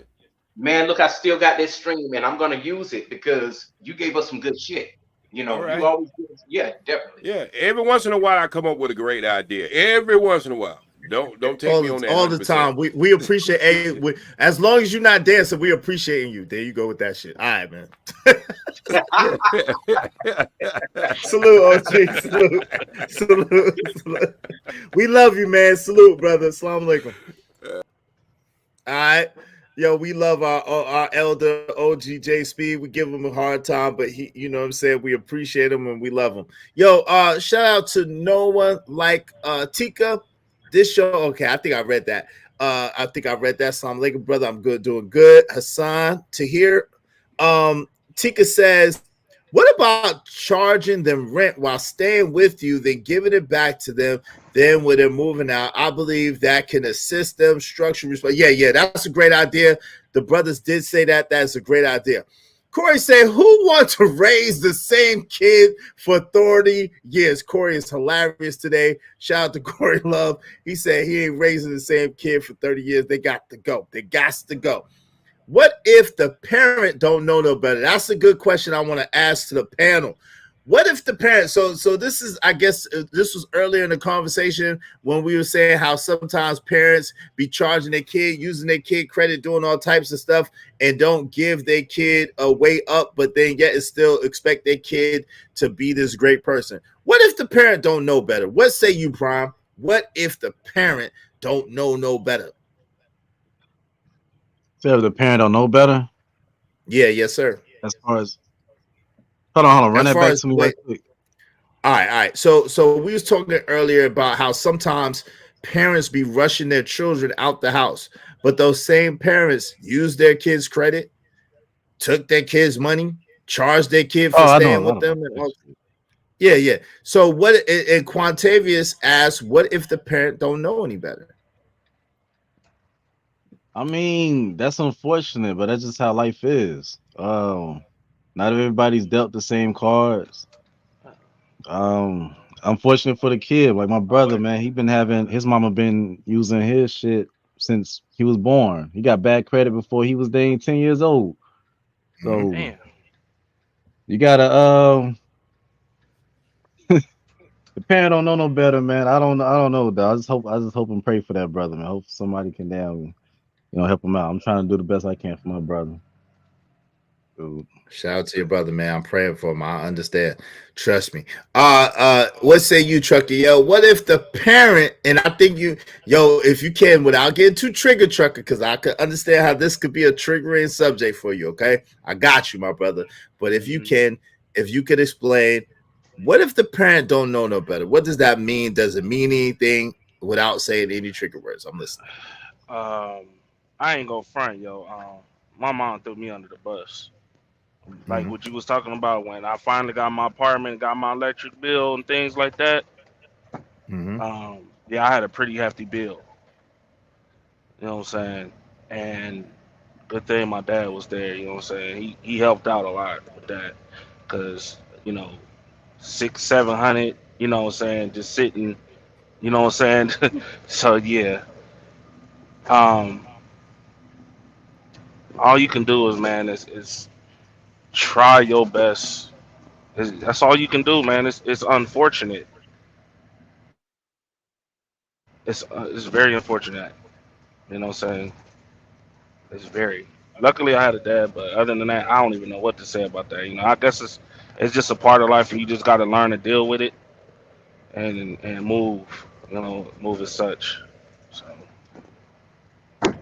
Man, look, I still got that stream, and I'm gonna use it because you gave us some good shit. You Right. always give us, yeah, definitely. Yeah, every once in a while I come up with a great idea. Every once in a while. Don't take me on that. All the 100%. time. We appreciate as long as you're not dancing, we appreciating you. There you go with that shit. All right, man. Salute, OG. Salute. We love you, man. Salute, brother. Assalamu alaikum. All right. Yo, we love our elder OGJ Speed. We give him a hard time, but he, you know what I'm saying? We appreciate him and we love him. Yo, shout out to no one like Tika. This show, okay, I think I read that. Assalamu alaikum, brother. I'm good, doing good. Hassan Tahir. Tika says, what about charging them rent while staying with you, then giving it back to them? Then when they're moving out, I believe that can assist them structure. Yeah, that's a great idea. The brothers did say that. That's a great idea. Corey said, who wants to raise the same kid for 30 years? Corey is hilarious today. Shout out to Corey Love. He said he ain't raising the same kid for 30 years. They got to go. They got to go. What if the parent don't know no better? That's a good question I want to ask to the panel. What if the parent, so this is, I guess, this was earlier in the conversation when we were saying how sometimes parents be charging their kid, using their kid credit, doing all types of stuff, and don't give their kid a way up, but then yet still expect their kid to be this great person. What if the parent don't know better? What say you, Prime? What if the parent don't know no better? So if the parent don't know better? Yeah, yes, sir. As far as hold on, run that back to me right quick. All right. So we was talking earlier about how sometimes parents be rushing their children out the house, but those same parents use their kids' credit, took their kids' money, charged their kid for staying with them. Yeah. So what? And Quantavious asked, "What if the parent don't know any better?" I mean, that's unfortunate, but that's just how life is. Not everybody's dealt the same cards. Unfortunate for the kid. Like my brother, man, his mama been using his shit since he was born. He got bad credit before he was 10 years old. So you gotta the parent don't know no better, man. I don't know, though. I just hope and pray for that brother, man. I hope somebody can help him out. I'm trying to do the best I can for my brother. Dude. Shout out to your brother, man. I'm praying for him. I understand. Trust me. What say you, Trucker? Yo, what if the parent, and I think if you can, without getting too trigger, Trucker, because I could understand how this could be a triggering subject for you, okay? I got you, my brother. But if you could explain, what if the parent don't know no better? What does that mean? Does it mean anything without saying any trigger words? I'm listening. I ain't gonna front, yo. My mom threw me under the bus. Like what you was talking about when I finally got my apartment, got my electric bill and things like that. Yeah, I had a pretty hefty bill. You know what I'm saying? And good thing my dad was there. You know what I'm saying? He helped out a lot with that because you know 600-700. You know what I'm saying? Just sitting. You know what I'm saying? So yeah. Um, all you can do is man is try your best. That's all you can do, man. It's unfortunate. It's very unfortunate. You know what I'm saying? It's very. Luckily, I had a dad, but other than that, I don't even know what to say about that. You know, I guess it's just a part of life, and you just got to learn to deal with it and move. You know, move as such. So I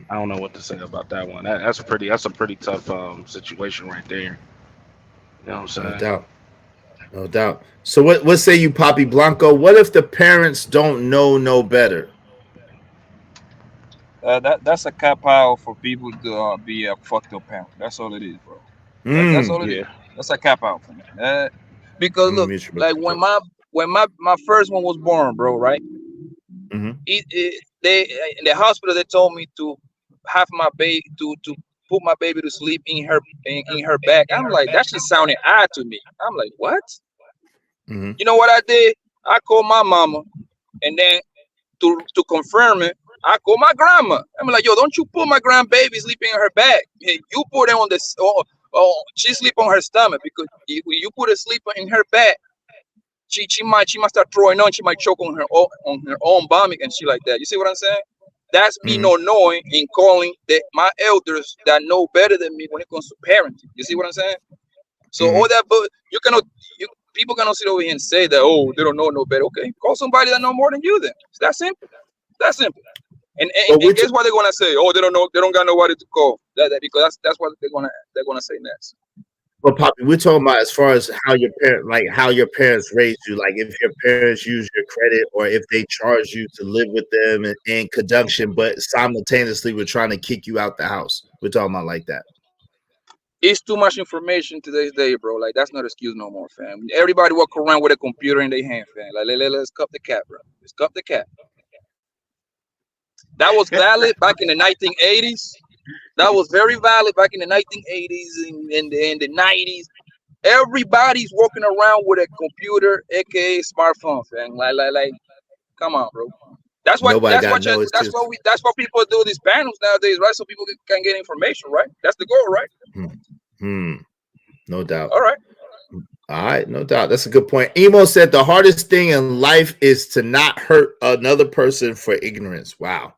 don't know what to say about that one. That's a pretty tough situation right there. You know what I'm No saying? doubt. No doubt. So what say you, Poppy Blanco? What if the parents don't know no better? That's a cop out for people to be a fucked up parent. That's all it is, bro. That's all it is. Yeah. That's a cop out for me. Because look, like when my first one was born, bro, right? They in the hospital they told me to have my baby to put my baby to sleep in her back. I'm like, that shit sounded odd to me. I'm like, what? You know what I did? I called my mama, and then to confirm it, I called my grandma. I'm like, yo, don't you put my grandbaby sleeping in her back? You put it on this. She sleep on her stomach because you put a sleeper in her back. She might start throwing on. She might choke on her own vomit and shit like that. You see what I'm saying? That's me not knowing and calling my elders that know better than me when it comes to parenting. You see what I'm saying? So all that, but people cannot sit over here and say that, oh, they don't know no better. Okay, call somebody that know more than you. Then it's that simple. That simple. And guess what they're gonna say? Oh, they don't know. They don't got nobody to call. Because that's what they're gonna say next. But Poppy, we're talking about as far as how your parents raised you. Like if your parents use your credit, or if they charge you to live with them in conjunction, but simultaneously we're trying to kick you out the house. We're talking about like that. It's too much information today's day, bro. Like that's not excuse no more, fam. Everybody walk around with a computer in their hand, fam. Like let's cup the cat, bro. Let's cup the cat. That was valid back in the 1980s. That was very valid back in the 1980s and in the 90s. Everybody's walking around with a computer, aka smartphone, fam. Like, come on, bro. That's what Nobody got no excuse. that's what people do these panels nowadays, right? So people can get information, right? That's the goal, right? No doubt. All right. All right, no doubt. That's a good point. Emo said the hardest thing in life is to not hurt another person for ignorance. Wow.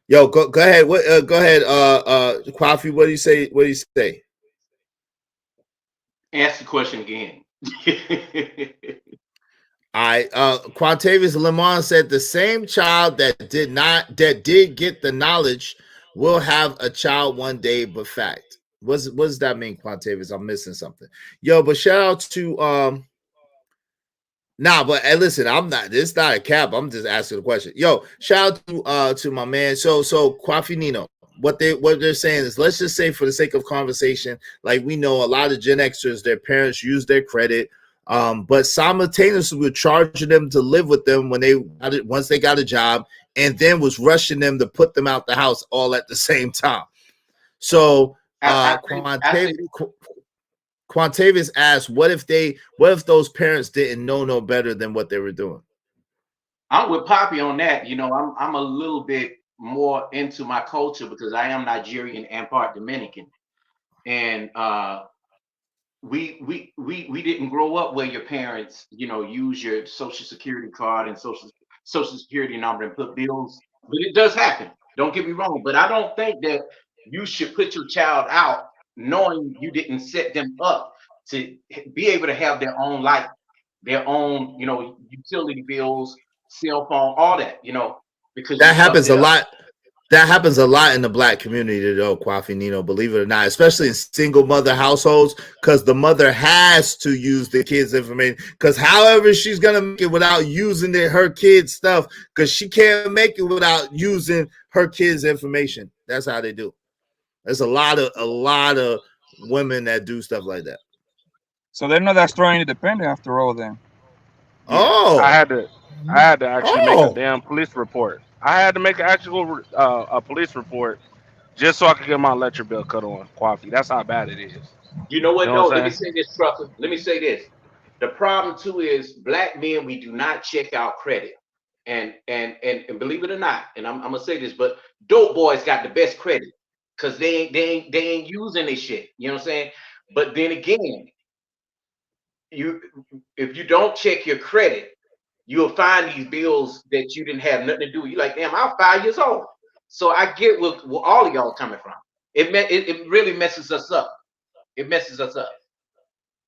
Yo, go ahead. Go ahead, Kwafi. What do you say? What do you say? Ask the question again. Quantavious Lemon said the same child that did get the knowledge will have a child one day, but fact. What does that mean, Quantavious? I'm missing something. Yo, but shout out to but hey, listen, I'm not. This is not a cap. I'm just asking a question. Yo, shout out to my man. So Kwafi Nino. What they're saying is, let's just say for the sake of conversation, like we know a lot of Gen Xers, their parents use their credit, but simultaneously we're charging them to live with them once they got a job, and then was rushing them to put them out the house all at the same time. So Quantavious asked, what if those parents didn't know no better than what they were doing? I'm with Poppy on that. You know, I'm a little bit more into my culture because I am Nigerian and part Dominican, and we didn't grow up where your parents, you know, use your social security card and social security number and put bills. But it does happen. Don't get me wrong. But I don't think that you should put your child out knowing you didn't set them up to be able to have their own life, their own, you know, utility bills, cell phone, all that, you know, because you That fucked happens a it up. lot. That happens a lot in the black community, though, Kwafi Nino, believe it or not, especially in single mother households, because the mother has to use the kids' information. Because however she's gonna make it without using her kids' stuff, because she can't make it without using her kids' information. That's how they do. There's a lot of women that do stuff like that. So they're not that strong independent after all, then. Yeah. I had to actually make a damn police report. I had to make an actual a police report just so I could get my electric bill cut on. Coffee. That's how bad it is. You know You what know what though? Let me I'm saying? say this, Trucker. Let me say this. The problem too is black men, we do not check our credit. And believe it or not, and I'm gonna say this, but dope boys got the best credit because they ain't using this shit. You know what I'm saying? But then again, you if you don't check your credit, you'll find these bills that you didn't have nothing to do. You're like, damn, I'm 5 years old. So I get where all of y'all coming from. It really messes us up. It messes us up.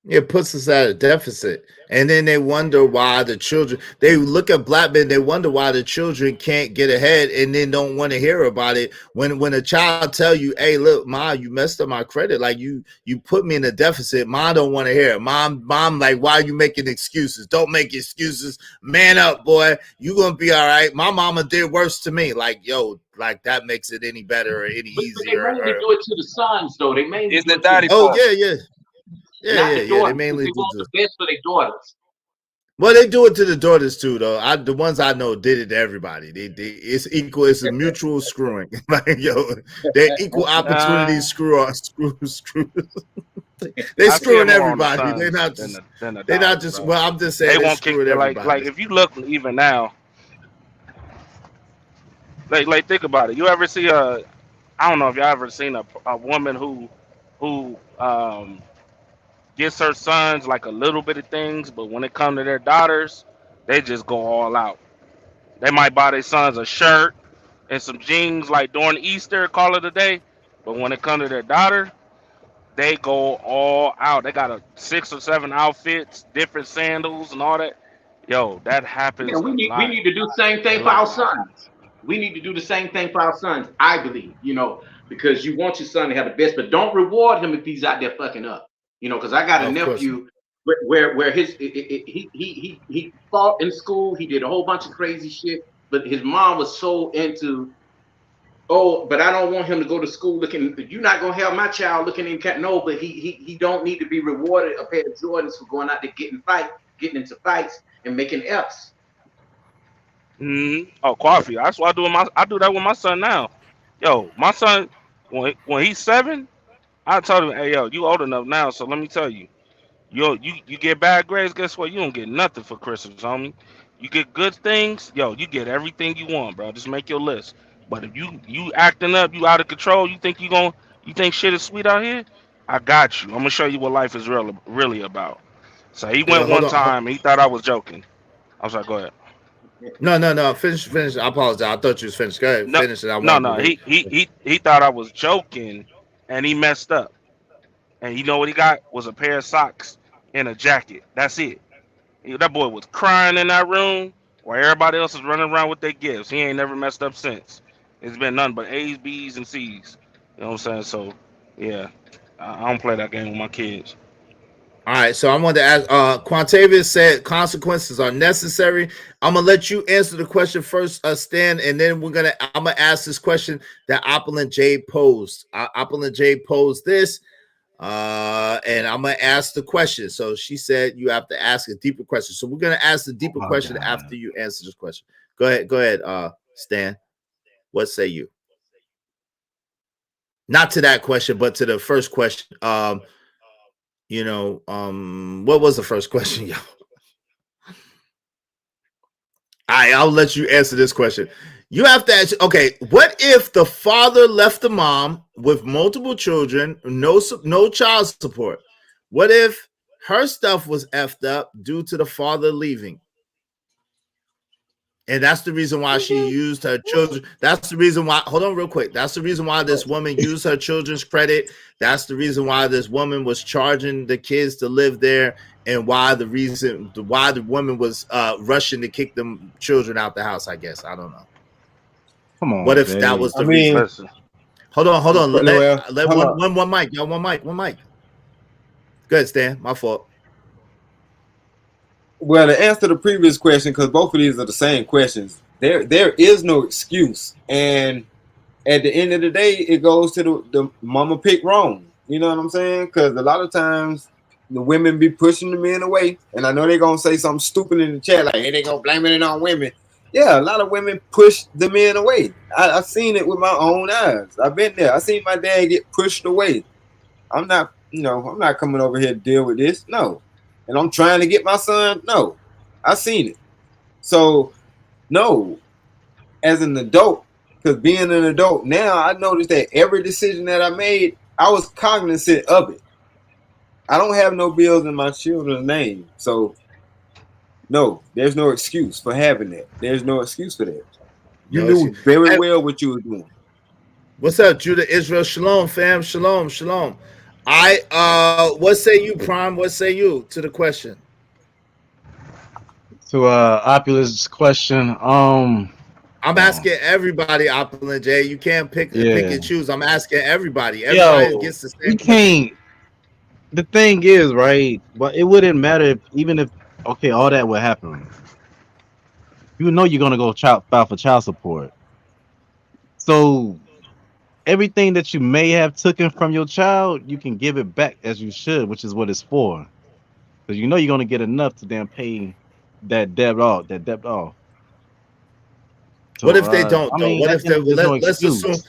It puts us at a deficit. And then they wonder why the children, they look at black men, they wonder why the children can't get ahead and then don't want to hear about it. When a child tell you, hey, look, Ma, you messed up my credit. Like you put me in a deficit. Mom don't want to hear it. Mom, like, why are you making excuses? Don't make excuses. Man up, boy. You gonna be all right. My mama did worse to me. Like, yo, like that makes it any better or any But they easier. mainly do it to the sons, though. They mainly It's do the it to the daddy Oh, sons, part. yeah. not the They daughters, because mainly they do want this. the best for their daughters. Well, they do it to the daughters too, though. The ones I know did it to everybody. It's equal. It's a mutual screwing. Like, yo, they're equal opportunity Uh, screw. They I see it screwing more on the everybody. They're sons not than just. the They're not daughters, just. bro. Well, I'm just They saying they won't kick screwing it everybody. like if you look even now, like think about it. You ever see a I don't know if y'all ever seen a woman who gets her sons like a little bit of things, but when it comes to their daughters, they just go all out. They might buy their sons a shirt and some jeans like during Easter, call it a day. But when it comes to their daughter, they go all out. They got a 6 or 7 outfits, different sandals and all that. Yo, that Yeah, happens a we lot. need to do the same A thing for our lot. sons. We need to do the same thing for our sons, I believe, because you want your son to have the best, but don't reward him if he's out there fucking up. Because I got a Of course. nephew where he fought in school, he did a whole bunch of crazy shit, but his mom was so into, oh, but I don't want him to go to school looking. You're not gonna have my child looking in cat. No, but he don't need to be rewarded a pair of Jordans for going out there getting into fights and making F's. Oh, coffee. That's what I do. I do that with my son now. Yo, my son, when he's 7, I told him, hey, yo, you old enough now, so let me tell you, you get bad grades. Guess what? You don't get nothing for Christmas, homie. You get good things, yo, you get everything you want, bro. Just make your list. But if you acting up, you out of control, you think shit is sweet out here, I got you. I'm gonna show you what life is really about. So he Yeah, went hold one on. time. And he thought I was joking. I'm sorry. Go ahead. No. Finish. I apologize. I thought you was finished. Go ahead. No, Finish it. I no, wanted to no. read. He thought I was joking, and he messed up. And you know what he got was a pair of socks and a jacket. That's it. That boy was crying in that room while everybody else is running around with their gifts. He ain't never messed up since. It's been nothing but A's, B's, and C's. You know what I'm saying? So, yeah, I don't play that game with my kids. All right, so I wanted to ask. Quantavious said consequences are necessary. I'm gonna let you answer the question first, Stan, and then I'm gonna ask this question that Opulent J posed. Opulent J posed this, and I'm gonna ask the question. So she said you have to ask a deeper question. So we're gonna ask the Oh deeper my question God. after you answer this question. Go ahead, Stan. What say you? Not to that question, but to the first question. What was the first question, y'all? I'll let you answer this question. You have to ask, okay, what if the father left the mom with multiple children, no child support? What if her stuff was effed up due to the father leaving? And that's the reason why she used her children. That's the reason why, hold on real quick. That's the reason why this woman used her children's credit. That's the reason why this woman was charging the kids to live there, and why the woman was rushing to kick them children out the house, I guess. I don't know. Come What on, if that Dave. was I the reason? mean, Listen, Hold on. well, Let hold on. one mic, y'all. One mic. Go ahead, Stan. My fault. Well, to answer the previous question, because both of these are the same questions, there is no excuse, and at the end of the day, it goes to the mama pick wrong. You know what I'm saying? Because a lot of times the women be pushing the men away, and I know they're gonna say something stupid in the chat like, "Hey, they gonna blame it on women." Yeah, a lot of women push the men away. I've seen it with my own eyes. I've been there. I seen my dad get pushed away. I'm not, I'm not coming over here to deal with this. No. And I'm trying to get my son. No. I seen it. So no, as an adult, because being an adult now, I noticed that every decision that I made, I was cognizant of it. I don't have no bills in my children's name. So no, there's no excuse for having that. There's no excuse for that. You Yo, knew very well what you were doing. what's up, Judah Israel? Shalom, fam. Shalom, shalom. What say you, Prime? What say you to the question? To Opulus question, I'm asking everybody, Opulent J. You can't pick yeah, and choose. I'm asking everybody. Everybody yo, gets the we same question. can't. The thing is, right? But it wouldn't matter if, even if, okay, all that would happen. You know you're gonna go file for child support. So everything that you may have taken from your child, you can give it back as you should, which is what it's for. Because you know you're gonna get enough to then pay that debt off. That debt off. What So if they don't I though? mean, What at if the end they of there's no let's assume excuse.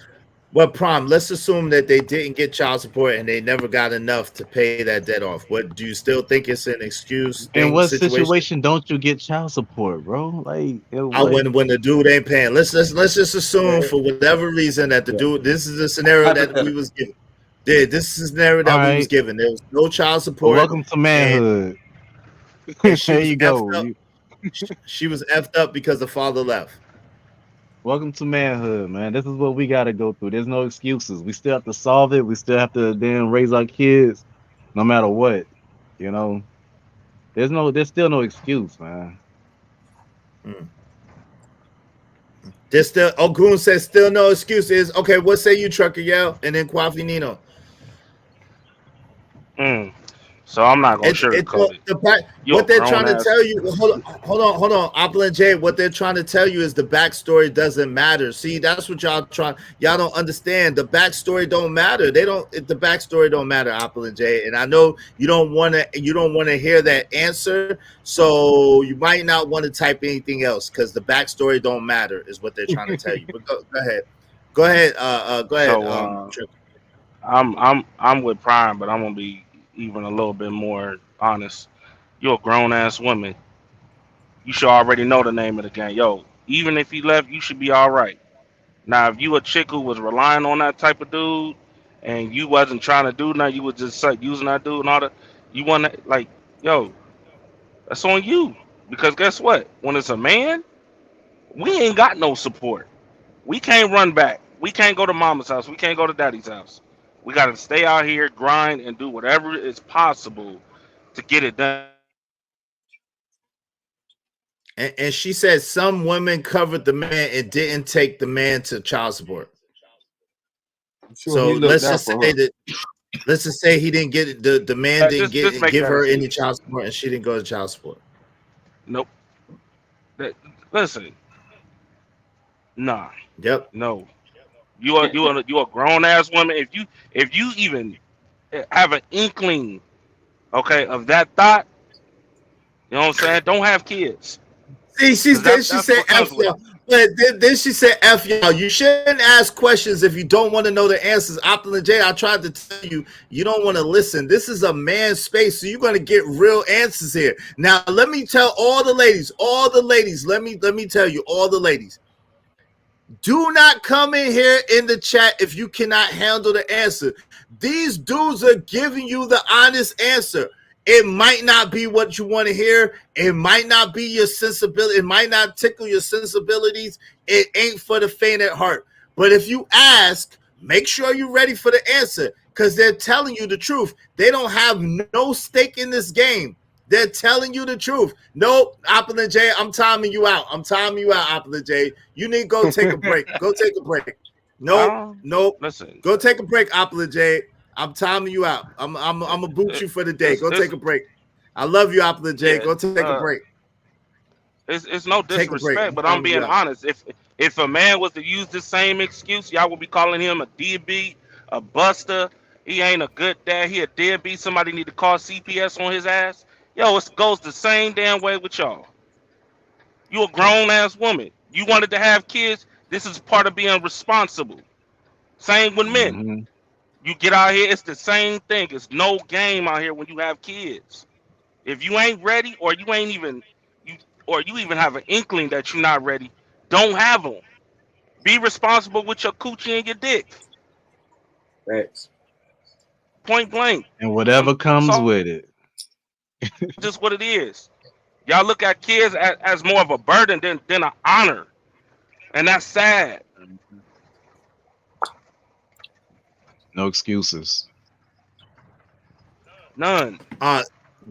what Prime? Let's assume that they didn't get child support and they never got enough to pay that debt off. What do you still think it's an excuse In thing what situation? situation don't you get child support, bro? Like, I what? when the dude ain't paying. Let's just assume Yeah, for whatever reason that the yeah. dude. This is the scenario that we was Hypothetical. given. This is the scenario All that we was right. given. There was no child Well, support, welcome to and manhood. she There was you effed go. up. She was effed up because the father left. Welcome to manhood, man. This is what we got to go through. There's no excuses. We still have to solve it. We still have to then raise our kids, no matter what. You know, there's still no excuse, man. Mm. There's still Ogun says still no excuses. Okay, what say you, Trucker Yell, and then Kwafi Nino? Mm. So I'm not gonna It sugarcoat it. You a what they're grown trying to ass. tell you. Hold on, Apple and Jay. What they're trying to tell you is the backstory doesn't matter. See, that's what y'all trying. Y'all don't understand. The backstory don't matter. They don't. The backstory don't matter, Apple and Jay. And I know you don't want to. You don't want to hear that answer. So you might not want to type anything else because the backstory don't matter is what they're trying to tell you. But go ahead. Go ahead. Go ahead. So Trick. I'm with Prime, but I'm gonna be even a little bit more honest. You're a grown ass woman. You should already know the name of the game. Yo, even if he left, you should be all right. Now, if you a chick who was relying on that type of dude, and you wasn't trying to do nothing, you was just using that dude and all that. You want to like, yo, that's on you. Because guess what? When it's a man, we ain't got no support. We can't run back. We can't go to mama's house. We can't go to daddy's house. We got to stay out here, grind, and do whatever is possible to get it done. And she said some women covered the man and didn't take the man to child support. I'm sure So he looked out for her. let's just say he didn't get the man didn't Just make give that her any excuse. child support and she didn't go to child support. Nope. Listen, nah, Yep. no. You a grown ass woman. If you even have an inkling, okay, of that thought, you know what I'm saying? Don't have kids, See, cause she that's said what F comes with it. y'all. But then she said F y'all. You shouldn't ask questions if you don't want to know the answers. Opulent J, I tried to tell you, you don't want to listen. This is a man's space, so you're gonna get real answers here. Now, let me tell all the ladies, let me tell you, all the ladies. Do not come in here in the chat if you cannot handle the answer. These dudes are giving you the honest answer. It might not be what you want to hear. It might not be your sensibility. It might not tickle your sensibilities. It ain't for the faint at heart. But if you ask, make sure you're ready for the answer because they're telling you the truth. They don't have no stake in this game. They're telling you the truth. Nope, Apple and J, I'm timing you out. I'm timing you out, Apple and J. You need to go take a break. Go take a break. Nope, nope. Listen, Go take a break, Apple and J. I'm timing you out. I'm gonna boot you for the day. Go it's take a break. I love you, Apple and J. yeah. Go take a break. It's no Take a break. disrespect, I'm but I'm timing being you out. honest. If a man was to use the same excuse, y'all would be calling him a deadbeat, a buster. He ain't a good dad. He a deadbeat. Somebody need to call CPS on his ass. Yo, it goes the same damn way with y'all. You a grown ass woman. You wanted to have kids. This is part of being responsible. Same with men. Hmm. You get out here, it's the same thing. It's no game out here when you have kids. If you ain't ready, or you ain't even you, or you even have an inkling that you're not ready, don't have them. Be responsible with your coochie and your dick. Facts. Point blank. And whatever That's comes all. with it. Just what it is. Y'all look at kids as more of a burden than an honor, and that's sad. No excuses. None.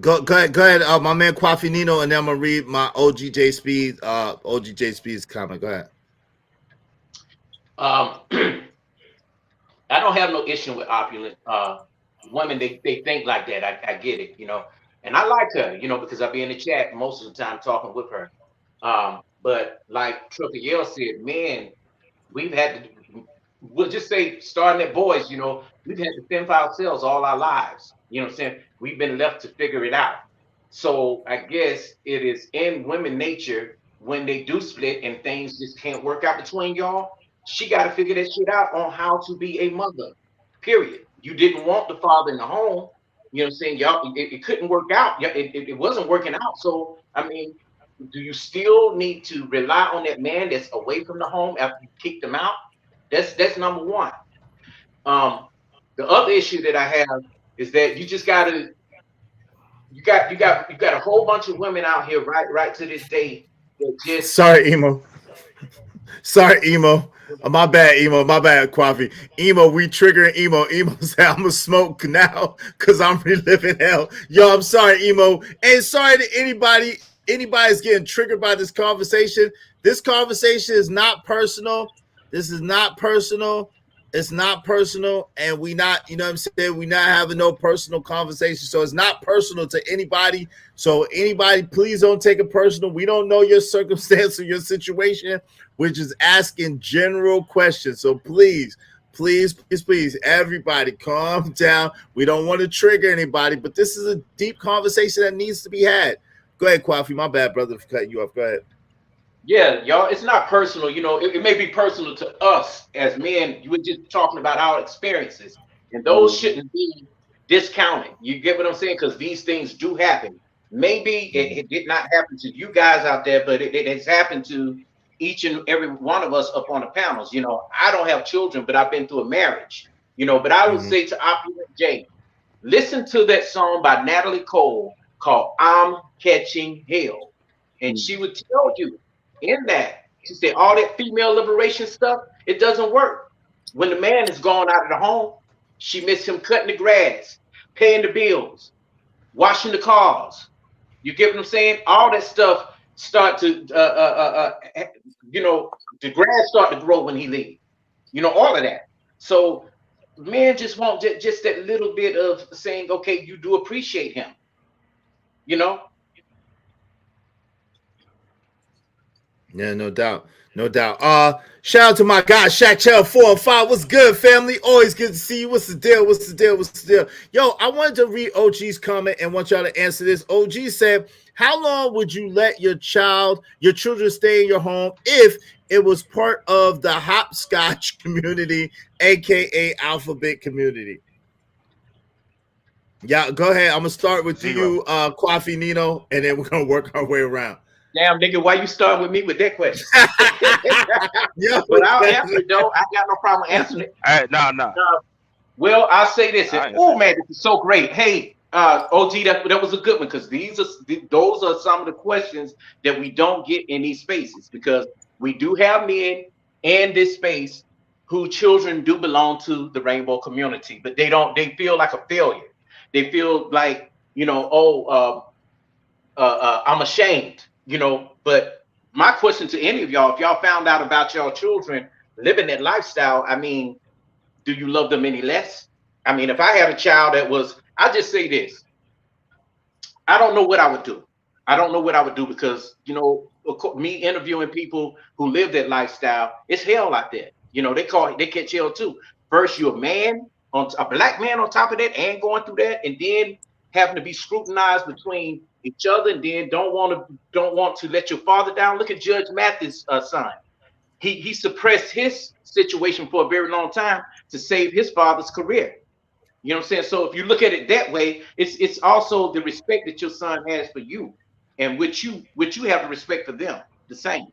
Go ahead. My man Kwafi Nino, and then I'm gonna read my OGJ Speed. OGJ Speed's comment. Go ahead. Um, I don't have no issue with opulent women. They think like that. I get it, and I like her, because I be in the chat most of the time talking with her. But like Trucker Yell said, men, we've had to, we'll just say, starting at boys, we've had to fend for ourselves all our lives. You know what I'm saying? We've been left to figure it out. So I guess it is in women nature when they do split and things just can't work out between y'all. She got to figure that shit out on how to be a mother. Period. You didn't want the father in the home. You know what I'm saying? Y'all, it couldn't work out. It wasn't working out. So I mean, do you still need to rely on that man that's away from the home after you kicked him out? That's number one. Um, the other issue that I have is that you just gotta you got a whole bunch of women out here right to this day that just Sorry, emo. Sorry, emo. My bad, emo. My bad, Kwafi. Emo, we triggering emo. Emo said I'm gonna smoke now because I'm reliving hell. Yo, I'm sorry, emo. And sorry to anybody's getting triggered by this conversation. This conversation is not personal. This is not personal. It's not personal, and we not, what I'm saying, we not having no personal conversation. So it's not personal to anybody. So anybody, please don't take it personal. We don't know your circumstance or your situation. We're just asking general questions. So please, everybody, calm down. We don't want to trigger anybody, but this is a deep conversation that needs to be had. Go ahead, Kwafi. My bad, brother, for cutting you off. Go ahead. yeah, y'all, it's not personal. It may be personal to us as men. You were just talking about our experiences, and those shouldn't be discounted. You get what I'm saying? Because these things do happen. Maybe it did not happen to you guys out there, but it has happened to each and every one of us up on the panels. I don't have children, but I've been through a marriage. But I would say to Opulent J, listen to that song by Natalie Cole called "I'm Catching Hell," and she would tell you in that, she said, all that female liberation stuff, it doesn't work. When the man is gone out of the home, she miss him cutting the grass, paying the bills, washing the cars. You get what I'm saying? All that stuff start to, the grass start to grow when he leaves. All of that. So men just want just that little bit of saying, okay, you do appreciate him. You know, Yeah, no doubt. No doubt. Shout out to my guy, Shaq Chell 405. What's good, family? Always good to see you. What's the deal? What's the deal? What's the deal? Yo, I wanted to read OG's comment and want y'all to answer this. OG said, how long would you let your children stay in your home if it was part of the hopscotch community, aka alphabet community? Yeah, go ahead. I'm gonna start with 0. you, Kwafi Nino, and then we're gonna work our way around. damn nigga, why you start with me with that question? Yo, But I'll answer it though. I got no problem answering it. All right, nah. Well, I'll say this. I Oh man, this is so great. Hey, OG, that was a good one because those are some of the questions that we don't get in these spaces because we do have men in this space who children do belong to the rainbow community, but they feel like a failure. They feel like, I'm ashamed, but my question to any of y'all, if y'all found out about your children living that lifestyle, I mean, do you love them any less? I mean, if I had a child I just say this, I don't know what I would do. I don't know what I would do because, me interviewing people who live that lifestyle, it's hell out there. They catch hell too. First, you're a man, a black man on top of that and going through that, and then having to be scrutinized between each other, and then don't want to let your father down. Look at Judge Mathis' son. He suppressed his situation for a very long time to save his father's career. You know what I'm saying? So if you look at it that way, it's also the respect that your son has for you, and which you have the respect for them the same.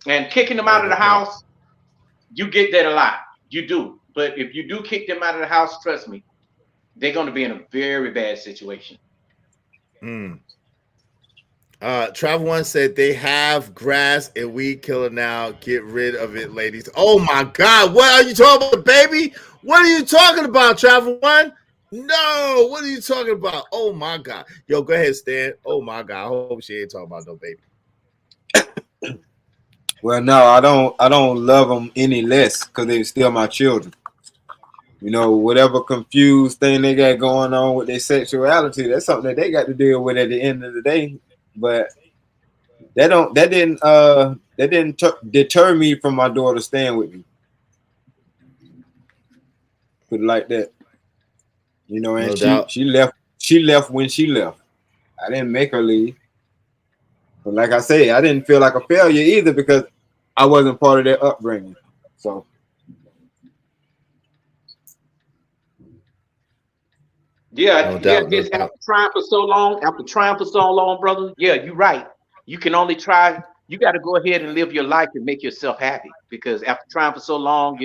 And kicking them out of the house, you get that a lot. You do. But if you do kick them out of the house, trust me, they're going to be in a very bad situation. Travel One said they have grass and weed killer now. Get rid of it, ladies. Oh my God, what are you talking about, baby? What are you talking about, Travel One? No, what are you talking about? Oh my God, yo, go ahead, Stan. Oh my God, I hope she ain't talking about no baby. Well, no, I don't love them any less because they're still my children. You know, whatever confused thing they got going on with their sexuality, that's something that they got to deal with at the end of the day. But that didn't deter me from my daughter staying with me. Put it like that. You know, and No she left when she left. I didn't make her leave. But like I say, I didn't feel like a failure either because I wasn't part of their upbringing. So Yeah, just after trying for so long, brother. Yeah, you're right. You can only try. You got to go ahead and live your life and make yourself happy, because after trying for so long,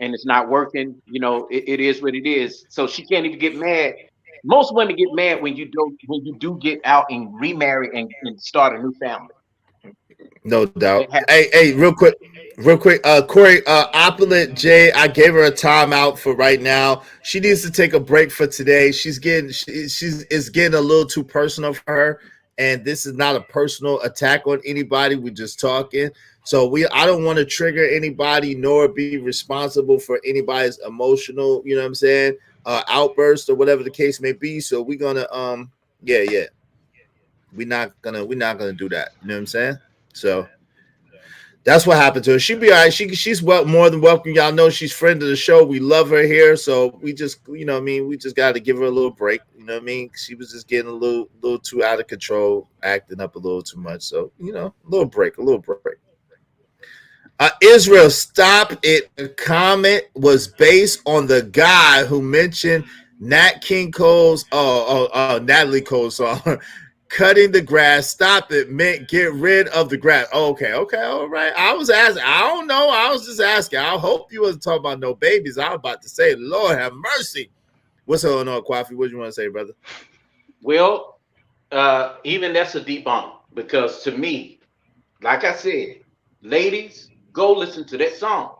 and it's not working, it is what it is. So she can't even get mad. Most women get mad when you do get out and remarry and start a new family. No doubt. It happens. Hey, real quick. Corey, Opulent J, I gave her a timeout for right now. She needs to take a break for today. She's it's getting a little too personal for her, and this is not a personal attack on anybody. We're just talking. So I don't want to trigger anybody nor be responsible for anybody's emotional, you know what I'm saying, outburst or whatever the case may be. So we're gonna yeah. We're not gonna do that. You know what I'm saying? So that's what happened to her. She'll be all right. She's more than welcome. Y'all know she's friend of the show. We love her here. So we just, you know what I mean? We just got to give her a little break. You know what I mean? She was just getting a little too out of control, acting up a little too much. So, a little break. Israel, stop it. The comment was based on the guy who mentioned Nat King Cole's, Natalie Cole's song. Cutting the grass, stop it, meant get rid of the grass. Okay, all right. I was asking. I don't know. I was just asking. I hope you wasn't talking about no babies. I was about to say, Lord have mercy. What's going on, Kwafi? What you want to say, brother? Well, even that's a debunk, because to me, like I said, ladies, go listen to that song.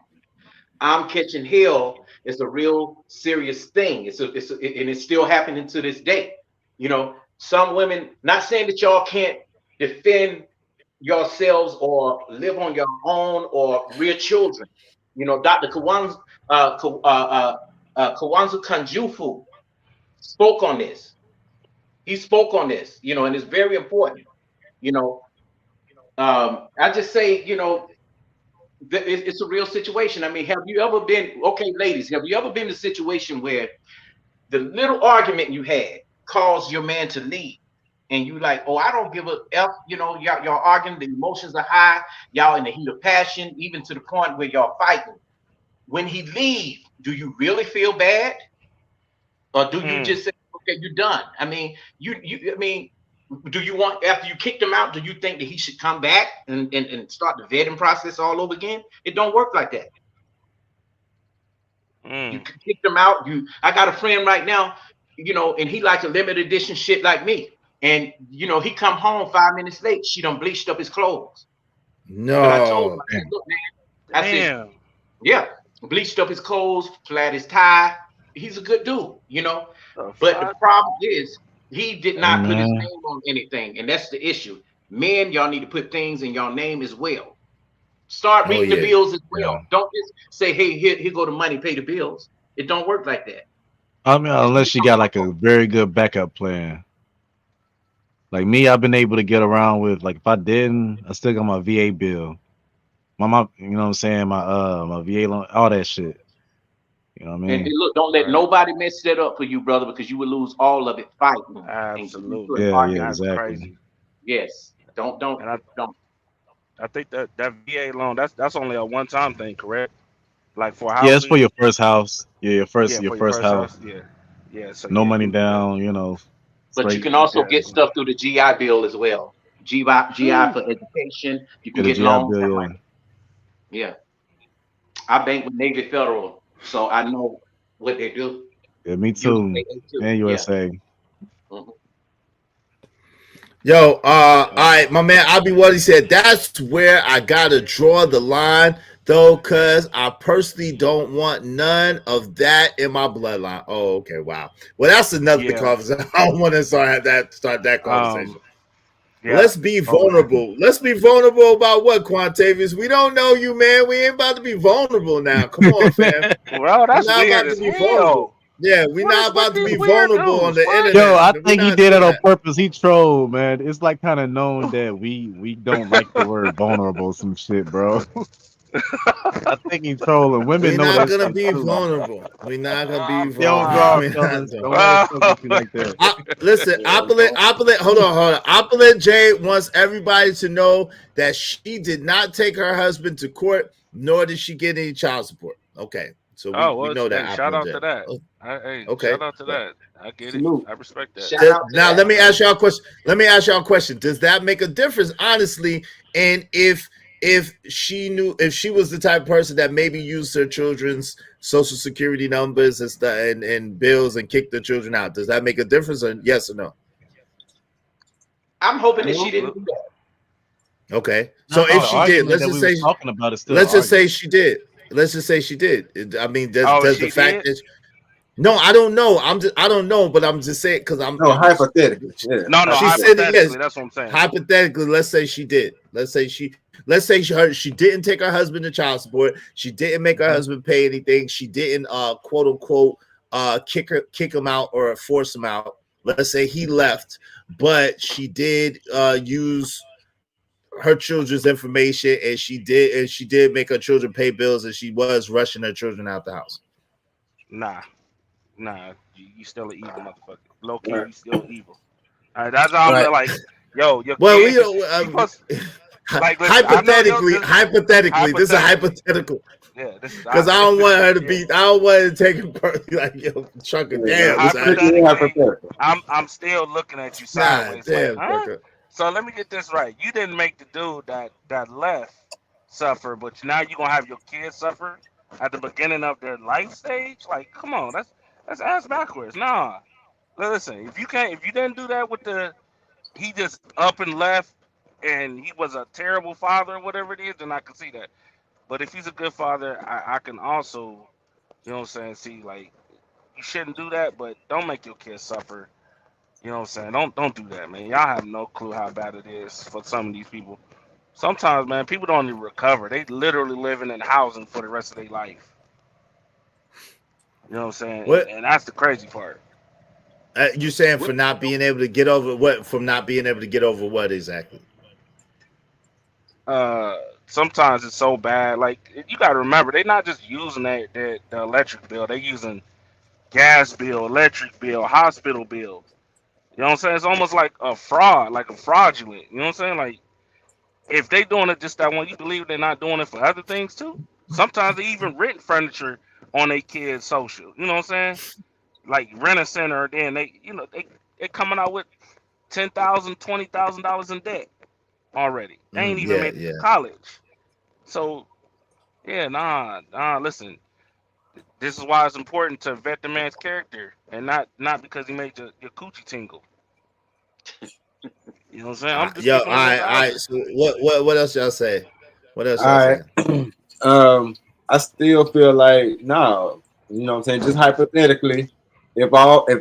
I'm Catching Hell is a real serious thing. And it's still happening to this day. Some women, not saying that y'all can't defend yourselves or live on your own or rear children. Dr. Kawanzu Kanjufu spoke on this. He spoke on this, and it's very important. I just say, it's a real situation. I mean, have you ever been, okay, ladies, have you ever been in a situation where the little argument you had caused your man to leave, and you like, oh, I don't give a F, y'all arguing, the emotions are high, y'all in the heat of passion, even to the point where y'all fighting. When he leave, do you really feel bad? Or do you just say, okay, you're done? I mean, do you want, after you kicked him out, do you think that he should come back and start the vetting process all over again? It don't work like that. You kicked him out. I got a friend right now, and he likes a limited edition shit like me. And he come home 5 minutes late. She done bleached up his clothes. No. But I told him, I said, look, man, I said, yeah, bleached up his clothes, flat his tie. He's a good dude, But the problem is he did not put his name on anything, and that's the issue. Men, y'all need to put things in your name as well. Start reading the bills as well. Yeah. Don't just say, hey, here go the money, pay the bills. It don't work like that. I mean, unless you got like a very good backup plan. Like me, I've been able to get around with, like, if I didn't, I still got my VA bill. My mom, you know what I'm saying? My VA loan, all that shit. You know what I And mean? look, don't let Right. nobody mess that up for you, brother, because you will lose all of it fighting and getting into an Absolutely. Yeah, yeah, argument. That's exactly. crazy. Yes. And Don't. I think that VA loan that's only a one time thing, correct? Like for Yeah, it's for housing. your first house. Yeah, Yeah, your for your first first house. house. Yeah. Yeah. So No yeah, money yeah. down. You know, But you straight. can also Yeah. get stuff through the GI Bill as well. GI Sheesh. for education. You can Get a get GI loans Bill. that Yeah, way. Yeah. I bank with Navy Federal, so I know what they do. yeah, me too. USAA too. And Yeah. USA. Mhm. Yo, all Uh, right, my man, I'll be what he said. That's where I gotta draw the line, though, cause I personally don't want none of that in my bloodline. Oh, okay, wow. Well, that's another yeah. conversation. I don't want to start that conversation. Um. Yeah. Let's be Oh. vulnerable. Let's be vulnerable about what, Quantavious? We don't know you, man. We ain't about to be vulnerable now. Come on, fam. Well, We're that's not weird about to as be vulnerable. hell. Yeah, we're What is not with about to these be weird vulnerable on dudes? the What? Yo, internet. I We're think he not did doing it on that. purpose. He trolled, man. It's like kind of known that we don't like the word vulnerable, some shit, bro. I think he trolling. Women We're know not that gonna shit be too. vulnerable. We're not gonna be Yo, vulnerable. draw, We're not fellas. doing. Don't let it fuck Oh, with you like that. Listen, Opulent. Hold on. Opulent J wants everybody to know that she did not take her husband to court, nor did she get any child support. Okay, so oh we well. know that Hey, shout Opulent out J. to that. Oh, Hey, okay, shout out to yeah. that. I get it. Salute. I respect that. Shout out to Now let that. me ask y'all a question. Does that make a difference, honestly? And if she knew, if she was the type of person that maybe used her children's social security numbers and stuff and bills and kicked the children out, does that make a difference? Or yes or no? I'm hoping that she Well, didn't do that. Okay. No, So if the she did, argument that we was talking about is still an let's just say argument. she did. Let's just say she did. I mean, Oh, does the she fact did? that no, I don't know. I don't know, but I'm just saying because no, hypothetically. Yeah, No, she said it. hypothetically. Yes, hypothetically, that's what I'm saying. hypothetically, let's say she did. Let's say she didn't take her husband to child support. She didn't make her husband pay anything. She didn't quote unquote kick him out or force him out. Let's say he left, but she did use her children's information and she did make her children pay bills and she was rushing her children out the house. Nah, you still an evil motherfucker. Low key, Right. you still evil. That's all I'm Right. saying. Like, yo, your Well, kid, you supposed like listen. I know yo, hypothetically, this this is a hypothetically. hypothetical Yeah, this is because I don't want her to yeah. be. I don't want her to take it personally. Like yo, Chucker, Yeah, damn, it's son. strictly Hypothetically, hypothetical. I'm still looking at you God sideways, like, damn, huh? Chucker. So let me get this right. You didn't make the dude that left suffer, but now you're gonna have your kids suffer at the beginning of their life stage. Like, come on, that's ass backwards. Nah, listen, if you didn't do that with he just up and left, and he was a terrible father or whatever it is, then I can see that. But if he's a good father, I can also, you know what I'm saying, see like you shouldn't do that, but don't make your kids suffer. You know what I'm saying? Don't do that, man. Y'all have no clue how bad it is for some of these people. Sometimes, man, people don't even recover. They literally living in housing for the rest of their life. You know what I'm saying? What And that's the crazy part. you saying for What not being able to get over what? From not being able to get over what exactly? Uh, Sometimes it's so bad. Like you got to remember, they're not just using the electric bill. They're using gas bill, electric bill, hospital bill. You know what I'm saying? It's almost like a fraud, like a fraudulent. You know what I'm saying? Like if they doing it just that one, you believe they're not doing it for other things too. Sometimes they even rent furniture on their kids' social. You know what I'm saying? Like rent a center, then they coming out with $10,000, $20,000 in debt already. They ain't even Yeah, made it to yeah. college. So yeah, listen, this is why it's important to vet the man's character and not because he made your coochie tingle. You know what I'm saying? I'm just Yo, keeping it 1,000. So what else y'all say? What else y'all All right. say? I still feel like no, you know what I'm saying? Just hypothetically, if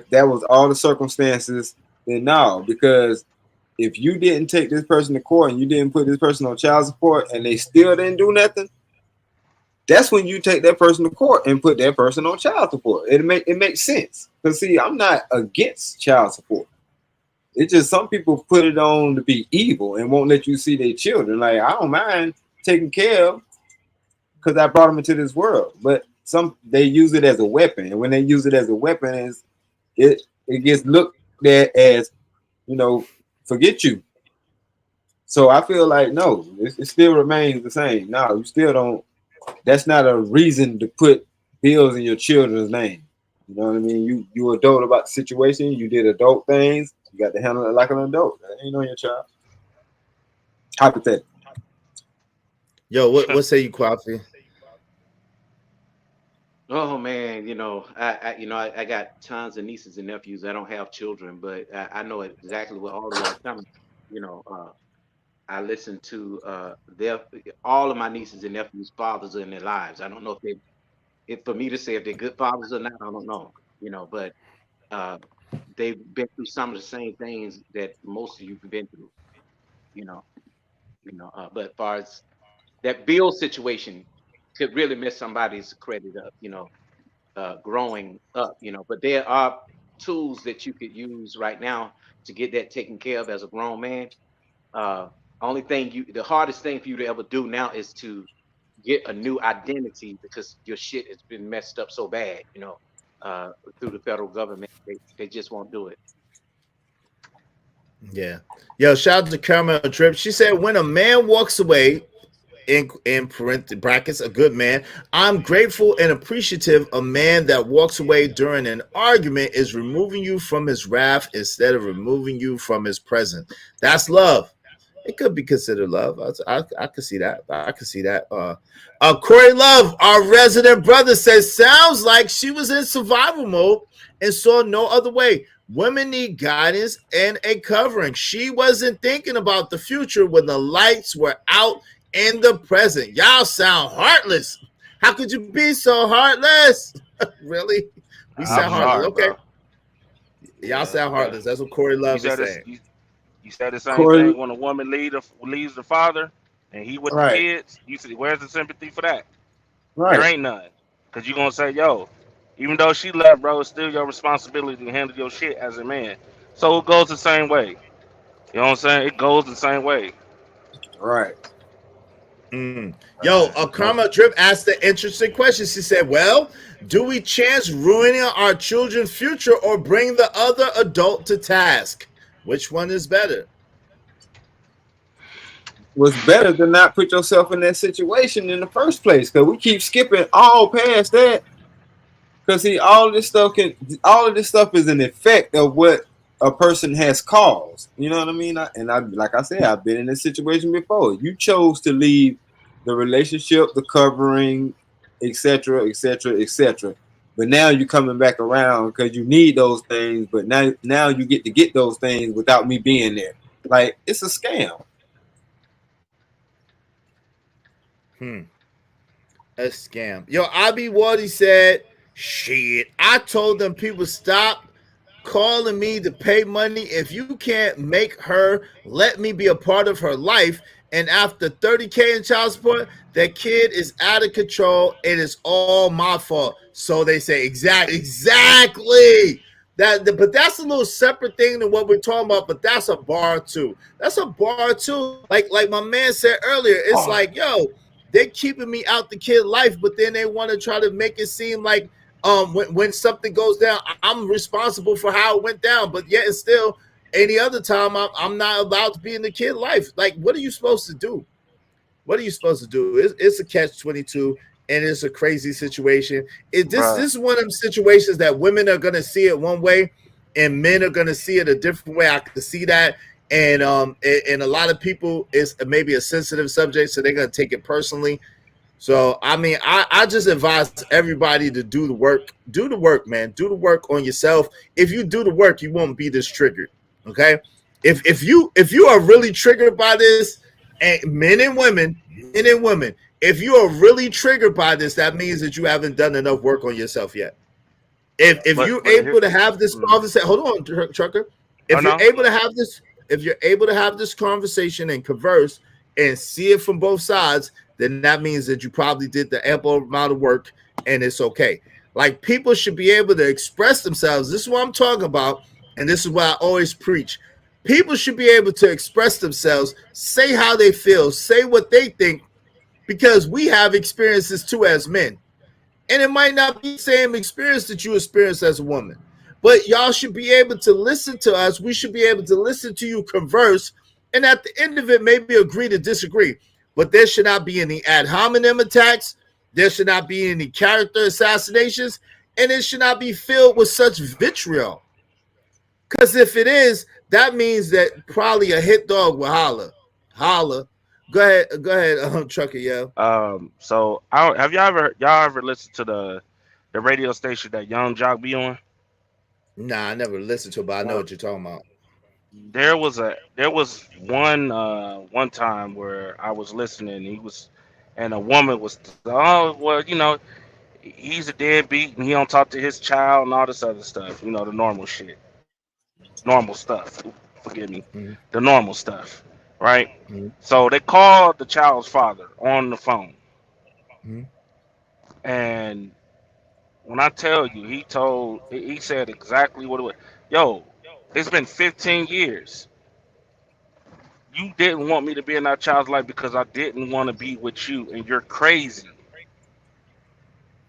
that was all the circumstances, then no, because if you didn't take this person to court and you didn't put this person on child support and they still didn't do nothing, that's when you take that person to court and put that person on child support. It makes sense. Because see, I'm not against child support. It's just some people put it on to be evil and won't let you see their children. Like I don't mind taking care of because I brought them into this world. But they use it as a weapon, and when they use it as a weapon, it gets looked at as, you know, forget you. So I feel like no, it still remains the same. No, you still don't. That's not a reason to put bills in your children's name. You know what I mean? You adult about the situation. You did adult things. You got to handle it like an adult. That ain't on your child. Hypothetical. Yo, what say you, Coffee? Oh man, I got tons of nieces and nephews. I don't have children, but I know exactly what all of y'all coming. You know, I listen to their all of my nieces and nephews' fathers in their lives. I don't know if for me to say if they're good fathers or not, I don't know. But uh, they've been through some of the same things that most of you've been through. You know, but as far as that bill situation could really mess somebody's credit up. Growing up. But there are tools that you could use right now to get that taken care of as a grown man. Uh, the hardest thing for you to ever do now is to get a new identity because your shit has been messed up so bad, through the federal government. They just won't do it. Yeah. Yo, shout out to Caramel Drip. She said, when a man walks away, in brackets, a good man, I'm grateful and appreciative. A man that walks away during an argument is removing you from his wrath instead of removing you from his presence. That's love. It could be considered love. I could see that. I could see that. Corey Love, our resident brother, says, sounds like she was in survival mode and saw no other way. Women need guidance and a covering. She wasn't thinking about the future when the lights were out in the present. Y'all sound heartless. How could you be so heartless? Really? We sound heartless. Okay. Bro. Y'all sound heartless. That's what Corey Love is saying. You said the same Corey, thing when a woman leaves the father and he with the right, kids. You say, where's the sympathy for that? There right. ain't none. Because you're going to say, yo, even though she left, bro, it's still your responsibility to handle your shit as a man. So it goes the same way. You know what I'm saying? It goes the same way. Right. Yo, Karma Drip asked the interesting question. She said, well, do we chance ruining our children's future or bring the other adult to task? Which one is better? What's better than not put yourself in that situation in the first place? Because we keep skipping all past that. Because see, all of this stuff is an effect of what a person has caused. You know what I mean? Like I said, I've been in this situation before. You chose to leave the relationship, the covering, etc., etc., etc. But now you're coming back around because you need those things. But now you get to get those things without me being there. Like, it's a scam. A scam. Yo, Abi Wardy said, shit, I told them people stop calling me to pay money. If you can't make her let me be a part of her life, and after $30K in child support, that kid is out of control. It is all my fault. So they say, exactly. But that's a little separate thing than what we're talking about. But that's a bar too. That's a bar too. Like my man said earlier, it's like, yo, they're keeping me out the kid life, but then they want to try to make it seem like when something goes down, I'm responsible for how it went down. But yet and still, any other time, I'm not allowed to be in the kid life. Like, what are you supposed to do? What are you supposed to do? It's a catch-22, and it's a crazy situation. This is one of them situations that women are gonna see it one way, and men are gonna see it a different way. I can see that, and a lot of people, it's maybe a sensitive subject, so they're gonna take it personally. So I mean, I just advise everybody to do the work. Do the work, man. Do the work on yourself. If you do the work, you won't be this triggered. Okay. If you are really triggered by this, and men and women, if you are really triggered by this, that means that you haven't done enough work on yourself yet. If you're able to have this conversation, hold on, Trucker. If you're able to have this conversation and converse and see it from both sides, then that means that you probably did the ample amount of work and it's okay. Like, people should be able to express themselves. This is what I'm talking about, and this is what I always preach. People should be able to express themselves, say how they feel, say what they think, because we have experiences too as men. And it might not be the same experience that you experience as a woman. But y'all should be able to listen to us. We should be able to listen to you converse. And at the end of it, maybe agree to disagree. But there should not be any ad hominem attacks. There should not be any character assassinations. And it should not be filled with such vitriol. Because if it is, that means that probably a hit dog will holler. Holler. Go ahead, Trucker, yeah. So have y'all ever listened to the radio station that Young Jock be on? Nah, I never listened to it, but I know what you're talking about. There was one time where I was listening. And a woman was, oh well, he's a deadbeat and he don't talk to his child and all this other stuff. The normal shit, normal stuff. Forgive me, the normal stuff, right? So they called the child's father on the phone, and when I tell you, he said exactly what it was. Yo, it's been 15 years. You didn't want me to be in that child's life because I didn't want to be with you, and you're crazy.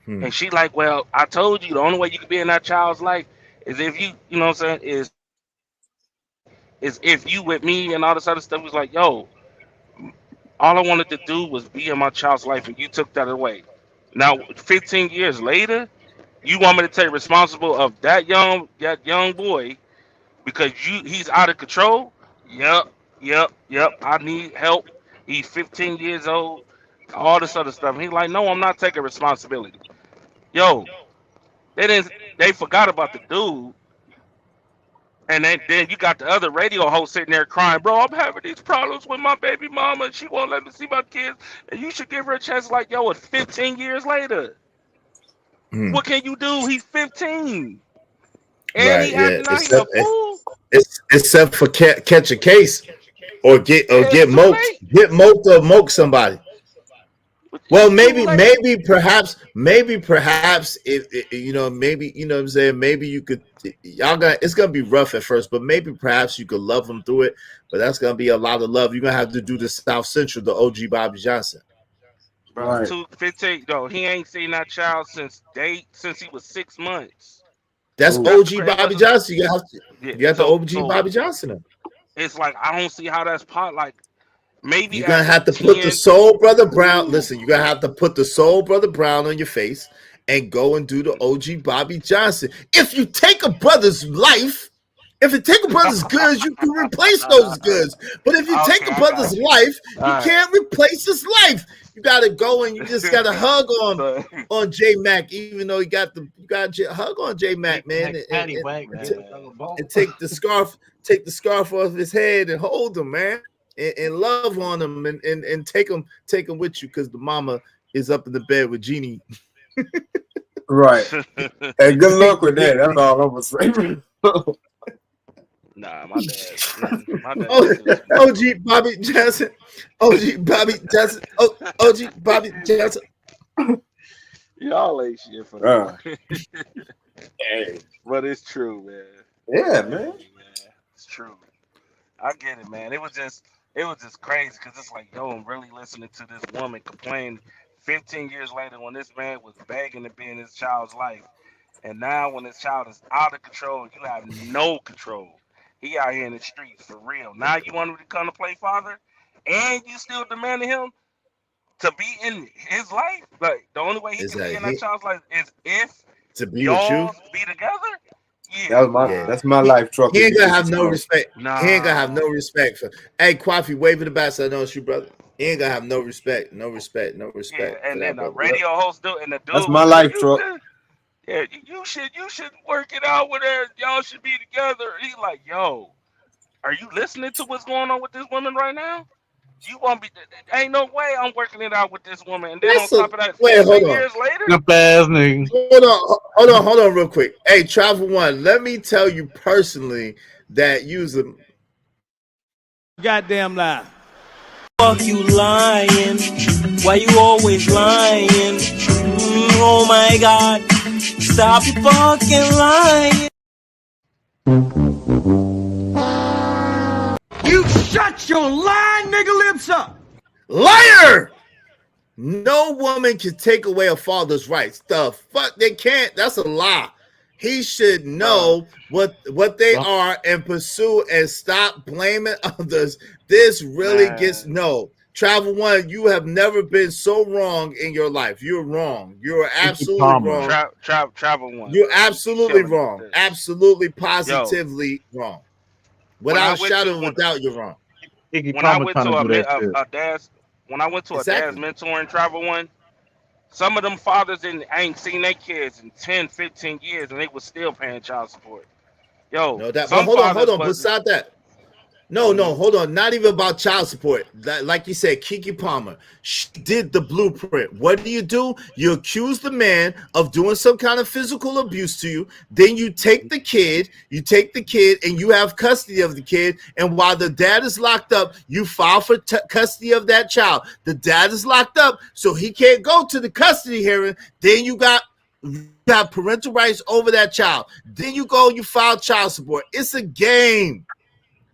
And she like, well, I told you the only way you can be in that child's life is if you know what I'm saying, is if you with me and all this other stuff. He was like, yo, all I wanted to do was be in my child's life, and you took that away. Now, 15 years later, you want me to take responsible of that young boy because he's out of control? Yep. I need help. He's 15 years old. All this other stuff. And he's like, no, I'm not taking responsibility. Yo, they forgot about the dude. And then you got the other radio host sitting there crying, bro, I'm having these problems with my baby mama and she won't let me see my kids. And you should give her a chance. Like, yo, it's 15 years later. What can you do? He's 15. And right, he acting like he's a fool. Except for catch a case or get moked. Get moked or moke somebody. Well, maybe perhaps if maybe what I'm saying, maybe you could it's gonna be rough at first, but maybe perhaps you could love them through it, but that's gonna be a lot of love. You're gonna have to do the South Central, the OG Bobby Johnson. Bro, right. 215, no, he ain't seen that child since he was 6 months. That's OG Bobby Johnson. You got the OG Bobby Johnson. It's like I don't see how that's like. Maybe you're gonna have to put the Soul Brother Brown. Listen, you're gonna have to put the Soul Brother Brown on your face and go and do the OG Bobby Johnson. If you take a brother's life, if you take a brother's goods, you can replace those goods. But if you take a brother's life, you can't replace his life. You gotta go and you just gotta hug on J Mac, even though you got hug on J Mac, man, and take the scarf off his head and hold him, man. And love on them and take them with you because the mama is up in the bed with Jeannie. Right. Hey, good luck with that. That's all I'm gonna say. Nah, my dad. OG Bobby Johnson. OG Bobby Johnson. OG Bobby Johnson. Y'all ain't shit for that. Hey, but it's true, man. Yeah, man. It's true. I get it, man. It was just crazy because it's like, yo, I'm really listening to this woman complain 15 years later when this man was begging to be in his child's life. And now when his child is out of control, you have no control. He out here in the streets for real. Now you want him to come to play father and you still demanding him to be in his life? Like, the only way he can be in that child's life is if to be y'all with you. Be together? Yeah. That's my life, Truck. He ain't gonna have no respect. Nah. He ain't gonna have no respect for. Hey, Kwafi, waving the bat, so I know it's you, brother. He ain't gonna have no respect. Yeah, and then the radio host do, and the dude. That's my life, Truck. Yeah, you should work it out with her. Y'all should be together. He like, yo, are you listening to what's going on with this woman right now? You want me? Ain't no way I'm working it out with this woman. And then on top of that, hold on. Years later, hold on, real quick. Hey, Travel One, let me tell you personally that you's a goddamn lie. Fuck you lying? Why you always lying? Oh my God! Stop fucking lying. You shut your lying nigga lips up. Liar! No woman can take away a father's rights. The fuck they can't. That's a lie. He should know what they are and pursue and stop blaming others. This really gets no. Travel One, you have never been so wrong in your life. You're wrong. You're absolutely wrong. Travel One. You're absolutely wrong. Absolutely, positively wrong. Without shadow of a doubt, you're wrong. When I went to a dad's mentoring Travel One, some of them fathers ain't seen their kids in 10, 15 years, and they was still paying child support. Yo, no, that. But hold on. Beside that, no, hold on. Not even about child support. Like you said, Keke Palmer, she did the blueprint. What do? You accuse the man of doing some kind of physical abuse to you. Then you take the kid, and you have custody of the kid. And while the dad is locked up, you file for custody of that child. The dad is locked up, so he can't go to the custody hearing. Then you got parental rights over that child. Then you file child support. It's a game.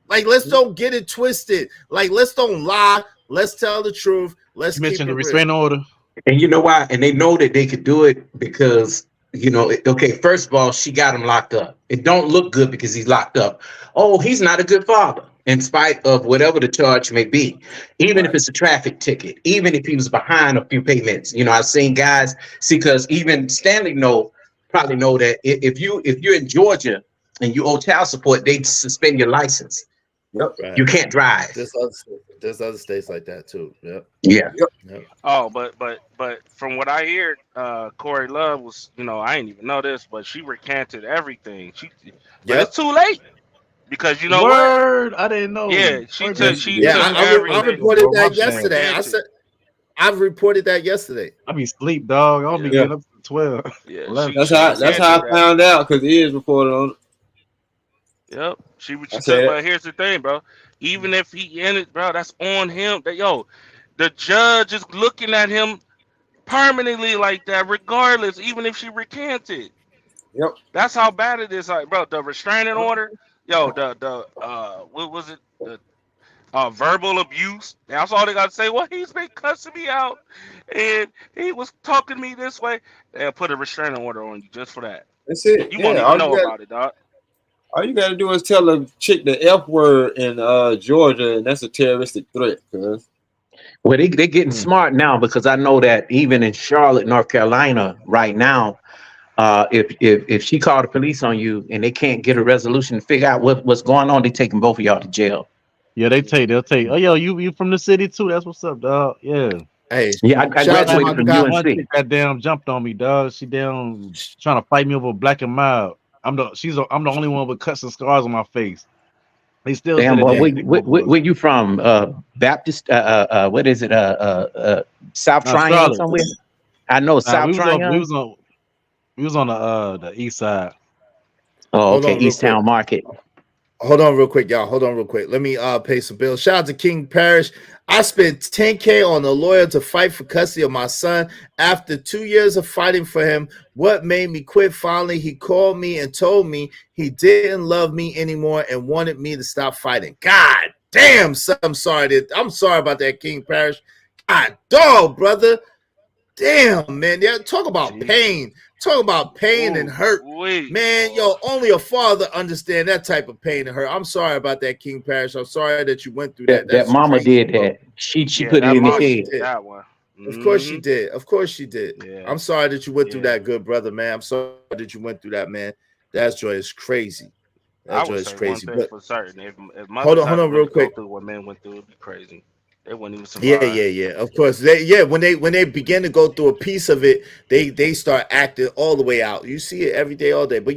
Like, let's don't get it twisted. Like, let's don't lie. Let's tell the truth. Let's mention the restraining order. And you know why? And they know that they could do it because, okay, first of all, she got him locked up. It don't look good because he's locked up. Oh, he's not a good father, in spite of whatever the charge may be. Even if it's a traffic ticket, even if he was behind a few payments. I've seen guys, because even Stanley probably know that if you're in Georgia and you owe child support, they suspend your license. Yep. Right. You can't drive. There's other states like that too. Yep. Yeah. Yep. Oh, but from what I hear, Corey Love was, I didn't even know this, but she recanted everything. It's too late because Word, I didn't know. Yeah, I reported that yesterday. I've reported that yesterday. I be sleep, dog. I'll be getting up to 12. Yeah, that's how I found out because it is reported on. Yep. She said, but here's the thing, bro. Even if he ended, bro, that's on him. The judge is looking at him permanently like that, regardless, even if she recanted. Yep. That's how bad it is. Like, bro, the restraining order, what was it? The verbal abuse. That's all they gotta say. Well, he's been cussing me out and he was talking to me this way. They'll put a restraining order on you just for that. That's it. You won't even know about it, dog. All you gotta do is tell a chick the F word in Georgia, and that's a terroristic threat. Cause well, they're getting smart now, because I know that even in Charlotte, North Carolina, right now, if she called the police on you and they can't get a resolution to figure out what's going on, they taking both of y'all to jail. Yeah, they'll take. Oh, yo, you from the city too? That's what's up, dog. Yeah. Hey, yeah, I graduated from UNC. That damn jumped on me, dog. She damn trying to fight me over black and mild. I'm the only one with cuts and scars on my face. They still damn boy. Where you from? Baptist? What is it? South Triangle somewhere? I know South Triangle. We was on the east side. Oh, okay, East Town Market. Hold on real quick, y'all. Hold on real quick. Let me pay some bills. Shout out to King Parish. I spent $10K on a lawyer to fight for custody of my son. After 2 years of fighting for him, what made me quit? Finally, he called me and told me he didn't love me anymore and wanted me to stop fighting. God damn, son, I'm sorry about that, King Parish. God dog, brother. Damn, man. Yeah, talk about pain. Talk about pain and hurt. Man, only a father understand that type of pain and hurt. I'm sorry about that, King Parish. I'm sorry that you went through that. That mama did that. She put it in the head. That one. Of course she did. Of course she did. Yeah. I'm sorry that you went through that, good brother, man. I'm sorry that you went through that, man. That joy is crazy. That joy is crazy. But for certain, if hold on real quick. Through what men went through, it'd be crazy. They wouldn't even survive. Yeah. Of course, when they begin to go through a piece of it, they start acting all the way out. You see it every day, all day. But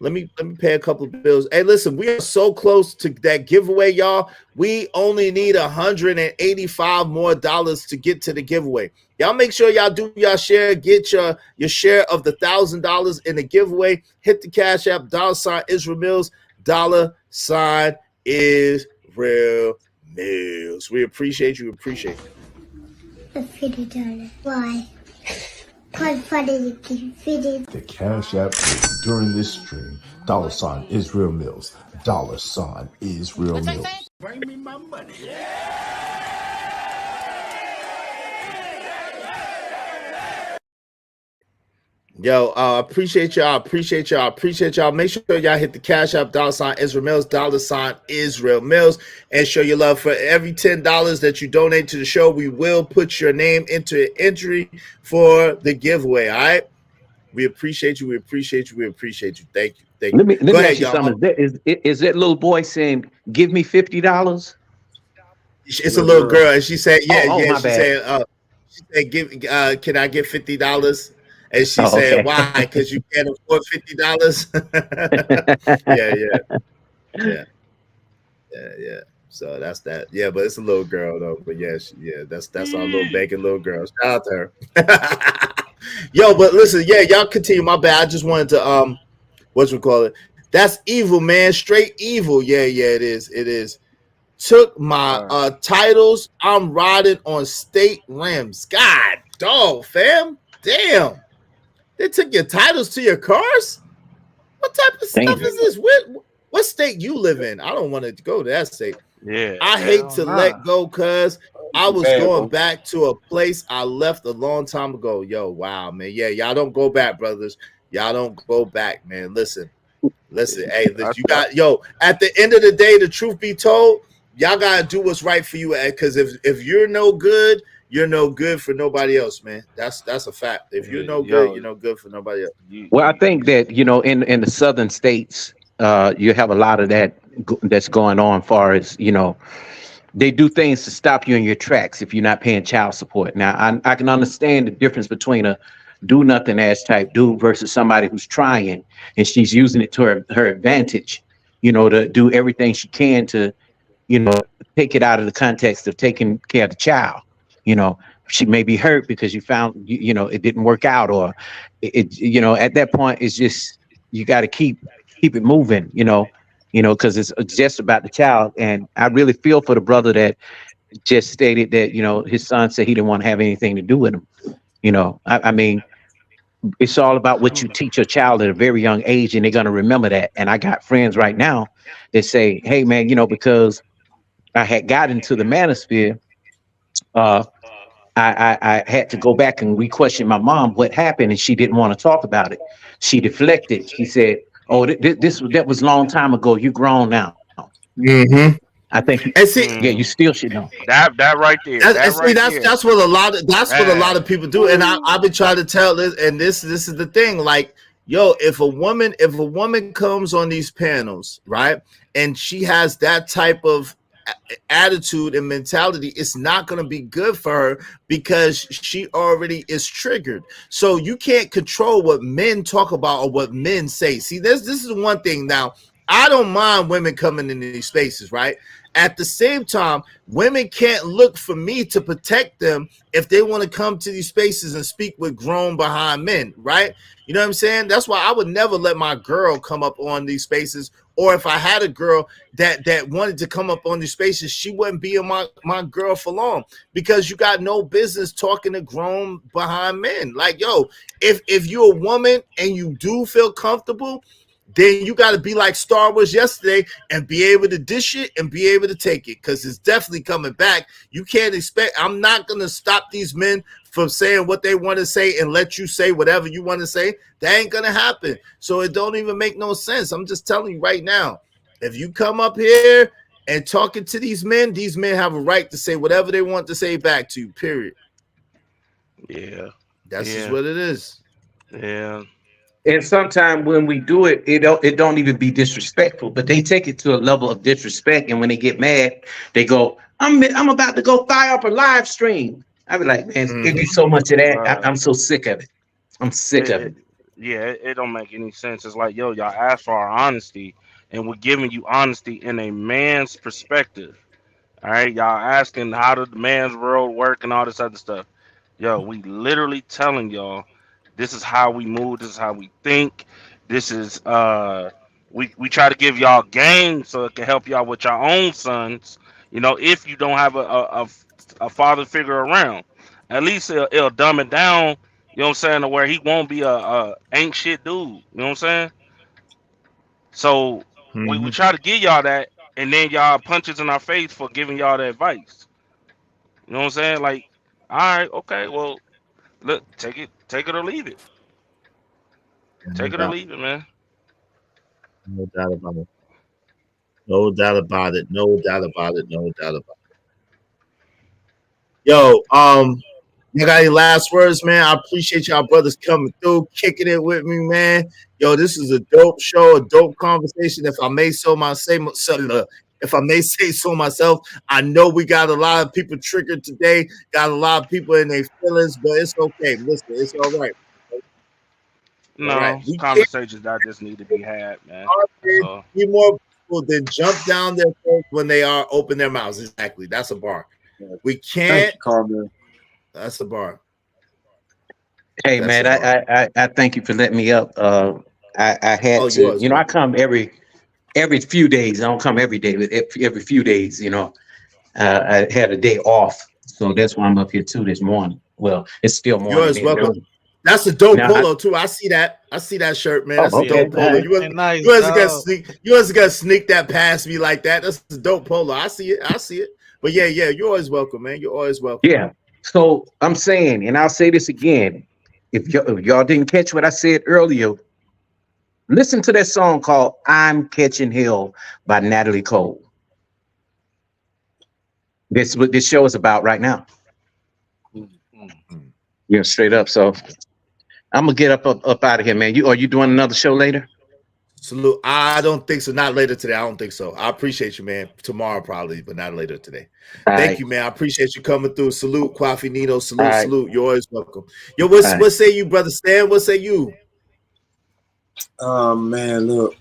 let me pay a couple of bills. Hey, listen, we are so close to that giveaway, y'all. We only need $185 more to get to the giveaway. Y'all make sure y'all do y'all share. Get your share of the $1,000 in the giveaway. Hit the Cash App $Israel Millz $Israel Millz. We appreciate you. Why? The Cash App during this stream, $Israel Millz, $Israel Millz. Bring me my money. Yo, appreciate y'all. Appreciate y'all. Appreciate y'all. Make sure y'all hit the Cash App, $Israel Mills, $Israel Mills, and show your love. For every $10 that you donate to the show, we will put your name into an entry for the giveaway. All right. We appreciate you. We appreciate you. We appreciate you. Thank you. Thank you. Let Go me ask ahead, you y'all. something. Is that little boy saying, "Give me $50"? It's a little girl, and she said, Oh, "Yeah, oh, yeah." my She bad. said, "Give, can I get $50?" And she Oh, said, okay. "Why? Because you can't afford $50." Yeah, yeah, yeah, yeah. So that's that. Yeah, but it's a little girl though. But yeah, that's our little bacon little girl. Shout out to her. Yo, but listen, yeah, y'all continue. My bad. I just wanted to what's we call it? That's evil, man. Straight evil. Yeah, yeah, it is. It is. Took my titles. I'm riding on state rims. God, dog, fam. Damn. They took your titles to your cars? What type of stuff Damn. is this? What state you live in? I don't want to go to that state. Yeah, I hate hell to nah. let go because I was Bad, going bro. back to a place I left a long time ago. Yo, wow, man. Yeah, y'all don't go back, brothers. Y'all don't go back, man. Listen, hey, listen, you got at the end of the day, the truth be told, y'all gotta do what's right for you. Because if you're no good, you're no good for nobody else, man. That's a fact. If you're no good, Yo, you're no good for nobody else. Well, I think that in the southern states, you have a lot of that that's going on. Far as they do things to stop you in your tracks if you're not paying child support. Now, I can understand the difference between a do nothing ass type dude versus somebody who's trying and she's using it to her advantage. To do everything she can to you know, take it out of the context of taking care of the child. You know, she may be hurt because you found, it didn't work out, or at that point, it's just you got to keep it moving. Because it's just about the child. And I really feel for the brother that just stated that his son said he didn't want to have anything to do with him. I mean, it's all about what you teach your child at a very young age, and they're gonna remember that. And I got friends right now that say, "Hey, man, because I had got into the manosphere, uh, I had to go back and re-question my mom what happened, and she didn't want to talk about it. She deflected. She said, "Oh, that was a long time ago. You're grown now." Mm-hmm. I think, And see, yeah, you still should know. That right there. and That see, right that's there. that's what a lot of Man. people do. And I've been trying to tell this, and this is the thing. Like, yo, if a woman comes on these panels, right, and she has that type of attitude and mentality, it's not going to be good for her because she already is triggered. So you can't control what men talk about or what men say. See, this is one thing. Now, I don't mind women coming in these spaces, right? At the same time, women can't look for me to protect them if they want to come to these spaces and speak with grown behind men, right? You know what I'm saying? That's why I would never let my girl come up on these spaces. Or if I had a girl that wanted to come up on these spaces, she wouldn't be my girl for long, because you got no business talking to grown behind men. Like, yo, if you're a woman and you do feel comfortable, then you got to be like Star Wars yesterday and be able to dish it and be able to take it, because it's definitely coming back. You can't expect, I'm not going to stop these men from saying what they want to say and let you say whatever you want to say. That ain't going to happen. So it don't even make no sense. I'm just telling you right now, if you come up here and talking to these men have a right to say whatever they want to say back to you, period. Yeah. That's just Yeah. what it is. Yeah. And sometimes when we do it, it don't even be disrespectful, but they take it to a level of disrespect. And when they get mad, they go, "I'm about to go fire up a live stream." I be like, man, it be so much of that. I'm so sick of it. I'm sick It, of it, it. yeah, it don't make any sense. It's like, yo, y'all asked for our honesty, and we're giving you honesty in a man's perspective. All right, y'all asking how does the man's world work and all this other stuff. Yo, we literally telling y'all this is how we move, this is how we think. This is we try to give y'all game so it can help y'all with your own sons. If you don't have a father figure around, at least it'll dumb it down. You know what I'm saying? To where he won't be a ain't shit dude. You know what I'm saying? So we try to give y'all that, and then y'all punches in our face for giving y'all the advice. You know what I'm saying? Like, all right, okay, well, look, take it or leave it. No Take it or doubt, leave it, man. no doubt about it. No doubt about it. No doubt about it. No doubt about it. Yo, you got any last words, man? I appreciate y'all brothers coming through, kicking it with me, man. Yo, this is a dope show, a dope conversation. If I may if I may say so myself, I know we got a lot of people triggered today, got a lot of people in their feelings, but it's okay. Listen, it's all right. All right. No, We can't conversations that just need to be had, man. That's argue all. be more people than jump down their throats when they are open their mouths. Exactly. That's a bar. We Thank can't. you, Carmen. That's a bar. Hey That's man, a bar. I thank you for letting me up. I Oh, had to, yours, I welcome. come every few days. I don't come every day, but every few days, I had a day off, so that's why I'm up here too this morning. Well, it's still morning Yours, in welcome. Durham. That's a dope Now, polo too. I see that. I see that shirt, man. oh, That's a okay, dope all polo. right. You wasn't gonna sneak. You wasn't gonna sneak that past me like that. That's a dope polo. I see it. I see it. But yeah, you're always welcome, man. You're always welcome. Yeah. So I'm saying, and I'll say this again: if y'all didn't catch what I said earlier, listen to that song called "I'm Catching Hell" by Natalie Cole. This what this show is about right now. Yeah, straight up. So I'm gonna get up out of here, man. Are you doing another show later? Salute. I don't think so. Not later today. I don't think so. I appreciate you, man. Tomorrow probably, but not later today. All Thank right. you, man. I appreciate you coming through. Salute, Kwafi Nino. All Salute, right. salute. You're always welcome. Yo, All right. what say you, brother Stan? What say you? Man, look.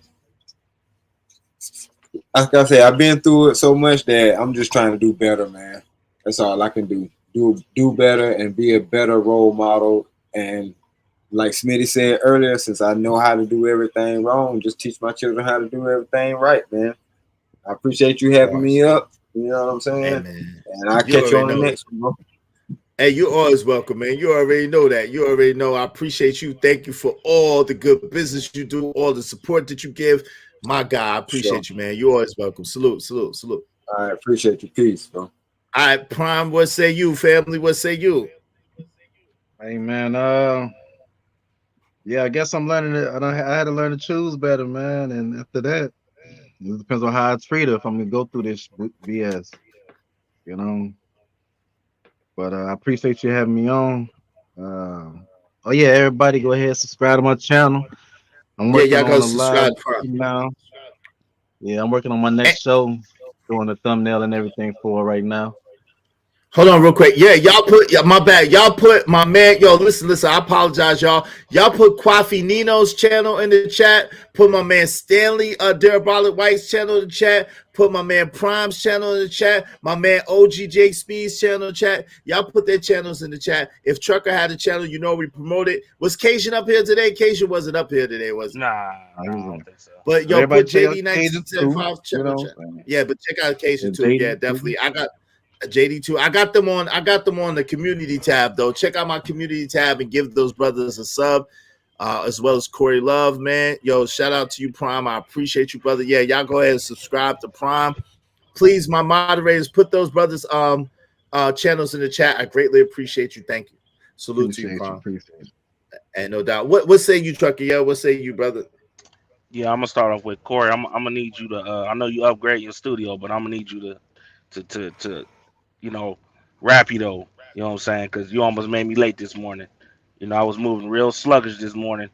Like I say, I've been through it so much that I'm just trying to do better, man. That's all I can do. Do better and be a better role model. And like Smitty said earlier, since I know how to do everything wrong, just teach my children how to do everything right, man. I appreciate you having me up. You know what I'm saying? Hey, man. And I'll You catch you already on the know. next one, bro. Hey, you're always welcome, man. You already know that. You already know. I appreciate you. Thank you for all the good business you do, all the support that you give. My God, I appreciate you, man. You're always welcome. Salute, salute, salute. I appreciate you. Peace, bro. All right, Prime, what say you, family? What say you? Hey man, yeah, I guess I'm learning it. I had to learn to choose better, man. And after that, it depends on how I treat her if I'm gonna go through this BS, you know. But I appreciate you having me on. Oh yeah, everybody go ahead and subscribe to my channel. I'm Yeah, working y'all go on a live subscribe to Prime. now. Yeah, I'm working on my next show, doing the thumbnail and everything for it right now. Hold on real quick. Yeah, my bad. Y'all put my man, listen, I apologize, y'all. Y'all put Kwafi Nino's channel in the chat. Put my man Stanley Darabolic White's channel in the chat. Put my man Prime's channel in the chat. My man OGJ Speed's channel in the chat. Y'all put their channels in the chat. If Trucker had a channel, we promote it. Was Cation up here today? Cation wasn't up here today, was it? Nah, I don't think so. But yo, everybody put check out JD Cages too, 1975 channel chat. Yeah, but check out Cation and too. Yeah, JD definitely. I got JD2. I got them on the community tab though. Check out my community tab and give those brothers a sub, as well as Corey Love, man. Yo, shout out to you, Prime. I appreciate you, brother. Yeah, y'all go ahead and subscribe to Prime. Please, my moderators, put those brothers channels in the chat. I greatly appreciate you. Thank you. Salute to you, Prime. Appreciate you. And no doubt. What say you, Trucker? Yeah, what say you, brother? Yeah, I'm gonna start off with Corey. I'm gonna need you to. I know you upgrade your studio, but I'm gonna need you to rap you though. You know what I'm saying? Because you almost made me late this morning. I was moving real sluggish this morning,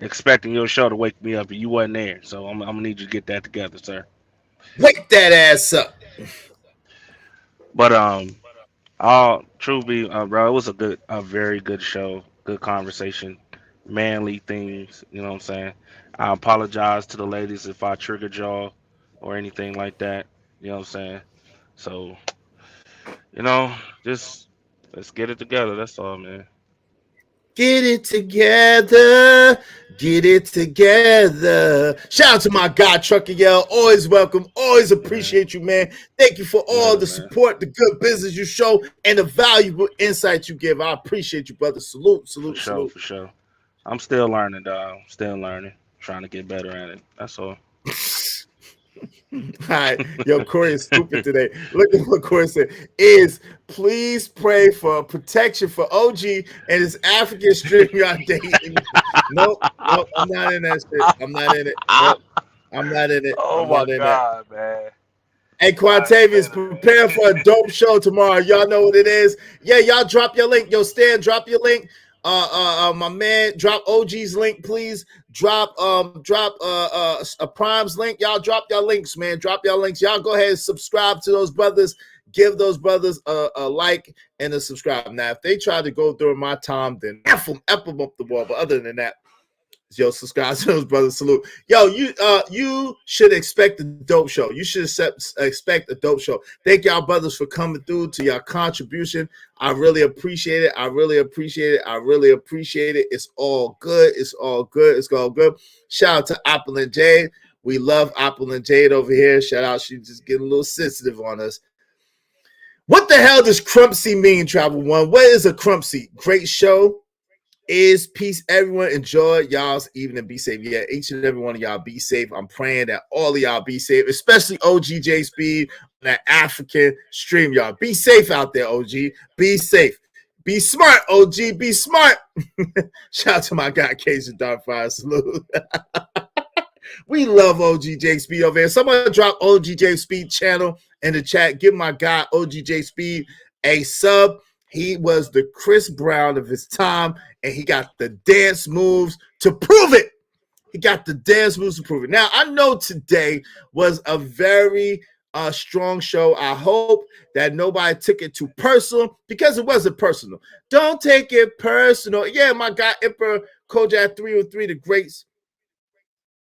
expecting your show to wake me up, and you wasn't there. So I'm gonna need you to get that together, sir. Wake that ass up. But all true be, bro, it was a very good show, good conversation, manly things. You know what I'm saying? I apologize to the ladies if I triggered y'all or anything like that. You know what I'm saying? So, just let's get it together. That's all, man. Get it together. Get it together. Shout out to my guy, Trucker Yell. Always welcome. Always appreciate you, man. Thank you for all the support, the good business you show, and the valuable insights you give. I appreciate you, brother. Salute, salute, salute. For sure. I'm still learning, dog. Still learning. Trying to get better at it. That's all. All right. Yo, Corey is stupid today. Look at what Corey said. Please pray for protection for OG and his African StreamYard dating. Nope, nope. I'm not in that shit. I'm not in it. Nope. I'm not in it. Oh I'm my not in that. God, man. Hey, Quantavious, prepare for a dope show tomorrow. Y'all know what it is. Yeah, y'all drop your link. Yo, Stan, drop your link. My man, drop OG's link, please. Drop a Prime's link. Y'all drop your links, man. Drop your links. Y'all go ahead and subscribe to those brothers. Give those brothers a like and a subscribe. Now, if they try to go during my time, then F them up the wall. But other than that, yo, subscribe to those brothers. Salute. Yo, you should expect a dope show. You should expect a dope show. Thank y'all brothers for coming through to your contribution. I really appreciate it. I really appreciate it. I really appreciate it. It's all good. It's all good. It's all good. Shout out to Apple and Jade. We love Apple and Jade over here. Shout out. She's just getting a little sensitive on us. What the hell does Crumpsy mean, Travel One? What is a Crumpsy? Great show. Is peace, everyone. Enjoy y'all's evening. Be safe. Yeah, each and every one of y'all be safe. I'm praying that all of y'all be safe, especially OGJ Speed on that African stream. Y'all be safe out there, OG. Be safe. Be smart, OG. Be smart. Shout out to my guy, Cajun Dark Fire. Salute. We love OGJ Speed over here. Someone drop OGJ Speed channel in the chat. Give my guy OGJ Speed a sub. He was the Chris Brown of his time, and he got the dance moves to prove it. He got the dance moves to prove it. Now, I know today was a very strong show. I hope that nobody took it too personal, because it wasn't personal. Don't take it personal. Yeah, my guy, Emperor Kojak 303, the greats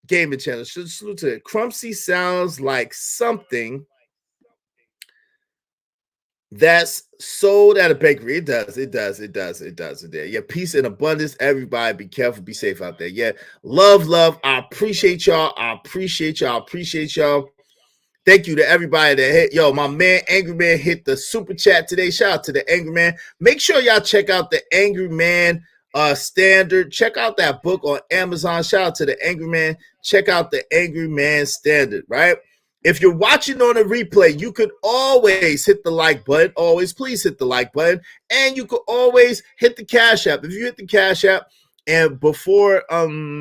gaming channel. Should salute to it. Crumpsy sounds like something that's sold at a bakery. It does. Yeah, peace and abundance. Everybody be careful. Be safe out there. Yeah, love. I appreciate y'all. Appreciate y'all. Thank you to everybody that hit. Yo, my man Angry Man hit the super chat today. Shout out to the Angry Man. Make sure y'all check out the Angry Man Standard. Check out that book on Amazon. Shout out to the Angry Man. Check out the Angry Man Standard, right? If you're watching on a replay, you could always hit the like button. Always, please hit the like button. And you could always hit the Cash App. If you hit the Cash App and before the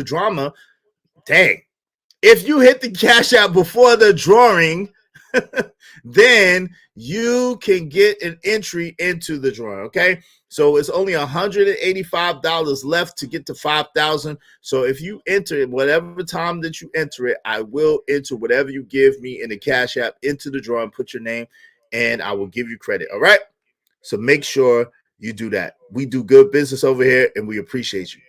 drama, dang. If you hit the Cash App before the drawing, then you can get an entry into the drawing, okay? So it's only $185 left to get to 5,000. So if you enter it, whatever time that you enter it, I will enter whatever you give me in the Cash App into the drawing, put your name, and I will give you credit, all right? So make sure you do that. We do good business over here, and we appreciate you.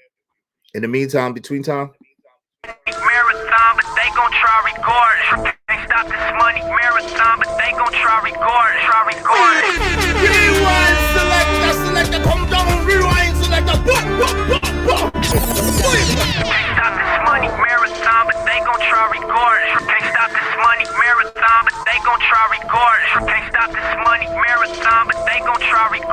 In the meantime, between time, marathon, but they gon' try record. They stop this money marathon, but they gon' try record. Rewind, selector, come down, rewind, selector. Can't stop this money marathon, but they gon' try record. Can't stop this money marathon, but they gon' try record. Can't stop this money marathon, but they gon' try record.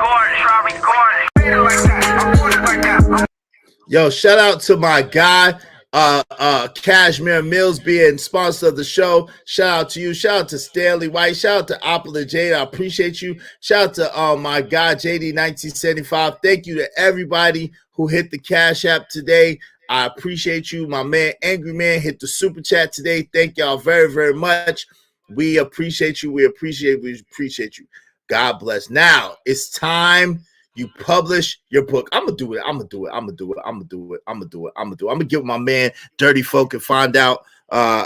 Yo, shout out to my guy, Cashmere Millz, being sponsor of the show. Shout out to you. Shout out to Stanley White. Shout out to Apple and Jade. I appreciate you. Shout out to my guy, JD1975. Thank you to everybody who hit the Cash App today. I appreciate you. My man, Angry Man, hit the super chat today. Thank y'all very, very much. We appreciate you. We appreciate you. God bless. Now it's time you publish your book. I'm gonna do it. I'm gonna get with my man Dirty Folk and find out.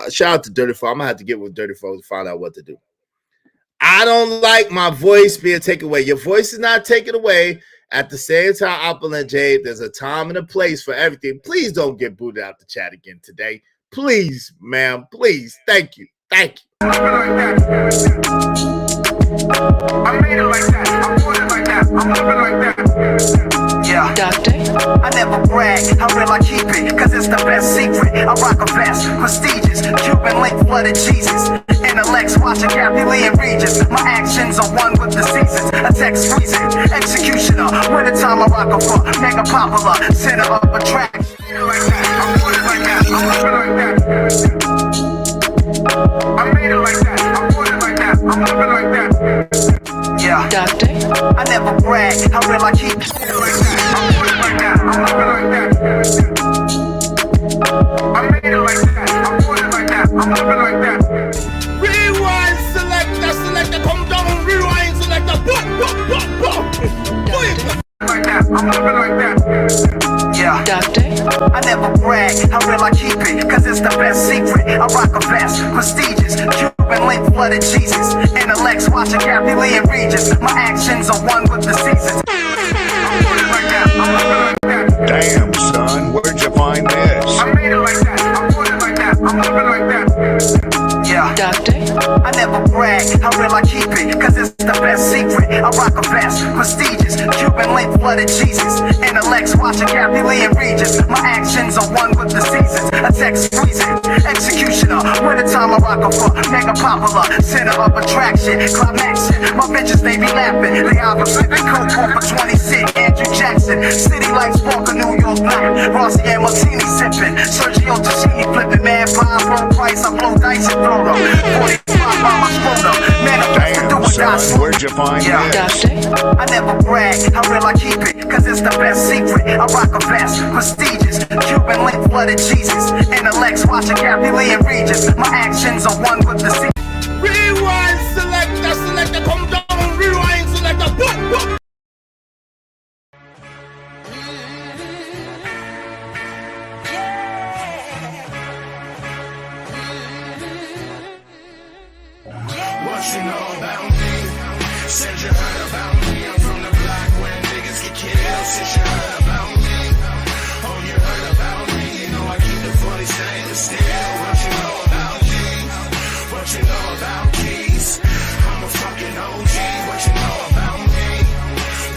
Shout out to Dirty Folk. I'm gonna have to get with Dirty Folk to find out what to do. I don't like my voice being taken away. Your voice is not taken away. At the same time, Apple and Jade, there's a time and a place for everything. Please don't get booted out the chat again today. Please, ma'am. Please. Thank you. I made it like that. I want it like that. I'm living like that. Yeah. Doctor? I never brag. How real I keep it? Cause it's the best secret. I rock a vest. Prestigious. Cuban link flooded Jesus. Intellects watching Kathy Lee and Regis. My actions are one with the seasons. A text freezing. Executioner. Winter time I rock a fuck. Mega popular. Center of attraction. I want it like that. I'm living like that. I made it like that. I want it like that. I'm living like that. Yeah. Yeah, doctor. I never brag, how real I keep it like that. I'm put it like that. I'm living like that. I made it like that. I'm put it like that. I'm living like that. Rewind selector, come down, rewind selector, like that. I'm living like that. Yeah, doctor. I never brag, how real I keep it, cause it's the best secret. I rock a vest, prestigious, Cuban link flooded Jesus. Intellects watching Kathy Lee and Regis. My actions are one with the seasons. I'm put it like that. I'm living like that. Damn, son, where'd you find this? I made it like that. I'm put it like that. I'm living like that. Yeah, doctor. I never brag, how real I keep it, cause it's the best secret. I rock a vest, prestigious, Cuban link flooded Jesus. Intellects watching Kathy Lee and Regis. My actions are one with the seasons. A text freezing, executioner. Wintertime I rock a fuck, mega popular, center of attraction, climaxing. My bitches they be laughing. They either flipping coke off for 26. Andrew Jackson, city lights sparkle New York night. Rossi and Martini sipping, Sergio Tacchini flipping. Man, 5 low price, I blow dice and throw them. 45 by my scrotum. Man, damn, son, where'd you find this? I never brag, how real I keep it, cause it's the best secret. I rock a vest, prestigious, Cuban link flooded Jesus. Intellects watching Kathy Lee and Regis. My actions are one with the sea. Rewind selector, come down, rewind selector, What you know about me? Said you heard about me. I'm from the block where niggas get killed. Since you heard about me, oh you heard about me. You know I keep the 40 stainless steel. What you know about me? What you know about keys? I'm a fucking OG. What you know about me?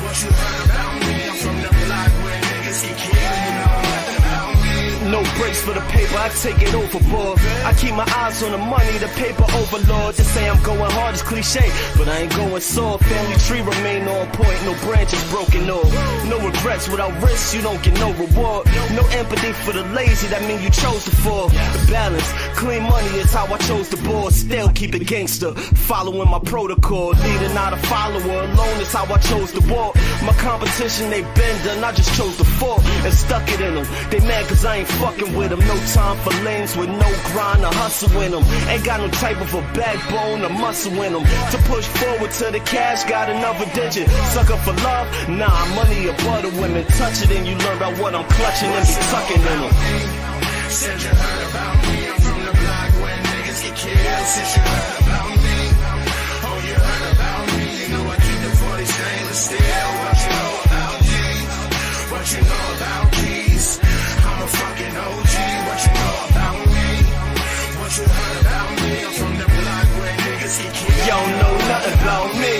What you heard about me? I'm from the block where niggas get killed. You know nothing about me. No breaks for the paper, I take it overboard. I keep my eyes on the money, the paper overlord. To say I'm going hard is cliche, but I ain't going soft. Family tree remain on point, no branches broken off. No regrets, without risks, you don't get no reward. No empathy for the lazy, that mean you chose to fall. The balance, clean money is how I chose the board. Still keep it gangster, following my protocol. Leading out a follower, alone is how I chose to walk. My competition, they been done, I just chose to fall and stuck it in them. They mad cause I ain't fucking with them. No time for lanes with no grind or hustle in them. Ain't got no type of a backbone or muscle in them. To push forward to the cash, got another digit. Sucker for love? Nah, money or butter women. Touch it and you learn about what I'm clutching and be sucking in them. Said you heard about me. I'm from the block where niggas get killed. Since you heard about me, oh you heard about me. You know I keep the 40 stainless steel. What you know about me? What you know about keys? I'm a fucking OG. What you know about me? What you heard about me? I'm from the block where niggas get killed. Y'all know nothing about me.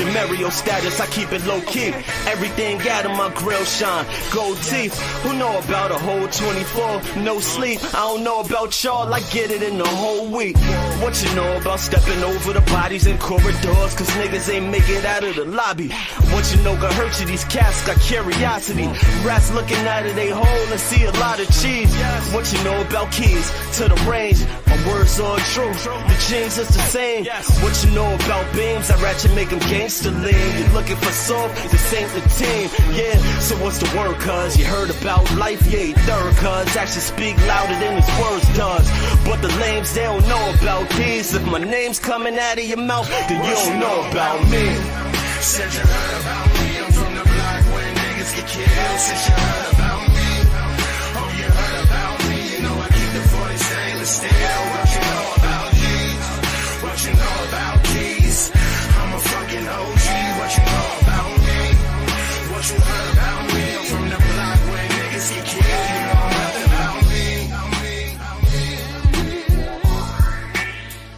Jamario status, I keep it low key. Everything out of my grill shine. Gold teeth, who know about a whole 24? No sleep, I don't know about y'all. I get it in the whole week. What you know about stepping over the bodies in corridors? Cause niggas ain't make it out of the lobby. What you know gonna hurt you? These cats got curiosity. Rats looking out of they hole and see a lot of cheese. What you know about keys to the range? My words are true. The jeans is the same. What you know about beams? I ratchet make them gangster lean. You looking for soft? This ain't the team. Yeah, so what's the word? Cause you heard about life, yeah, you third. Cause actions speak louder than his words does. But the lames, they don't know about these. If my name's coming out of your mouth, then you don't know about me. Said you heard about me. I'm from the block where niggas get killed. Since you heard about me.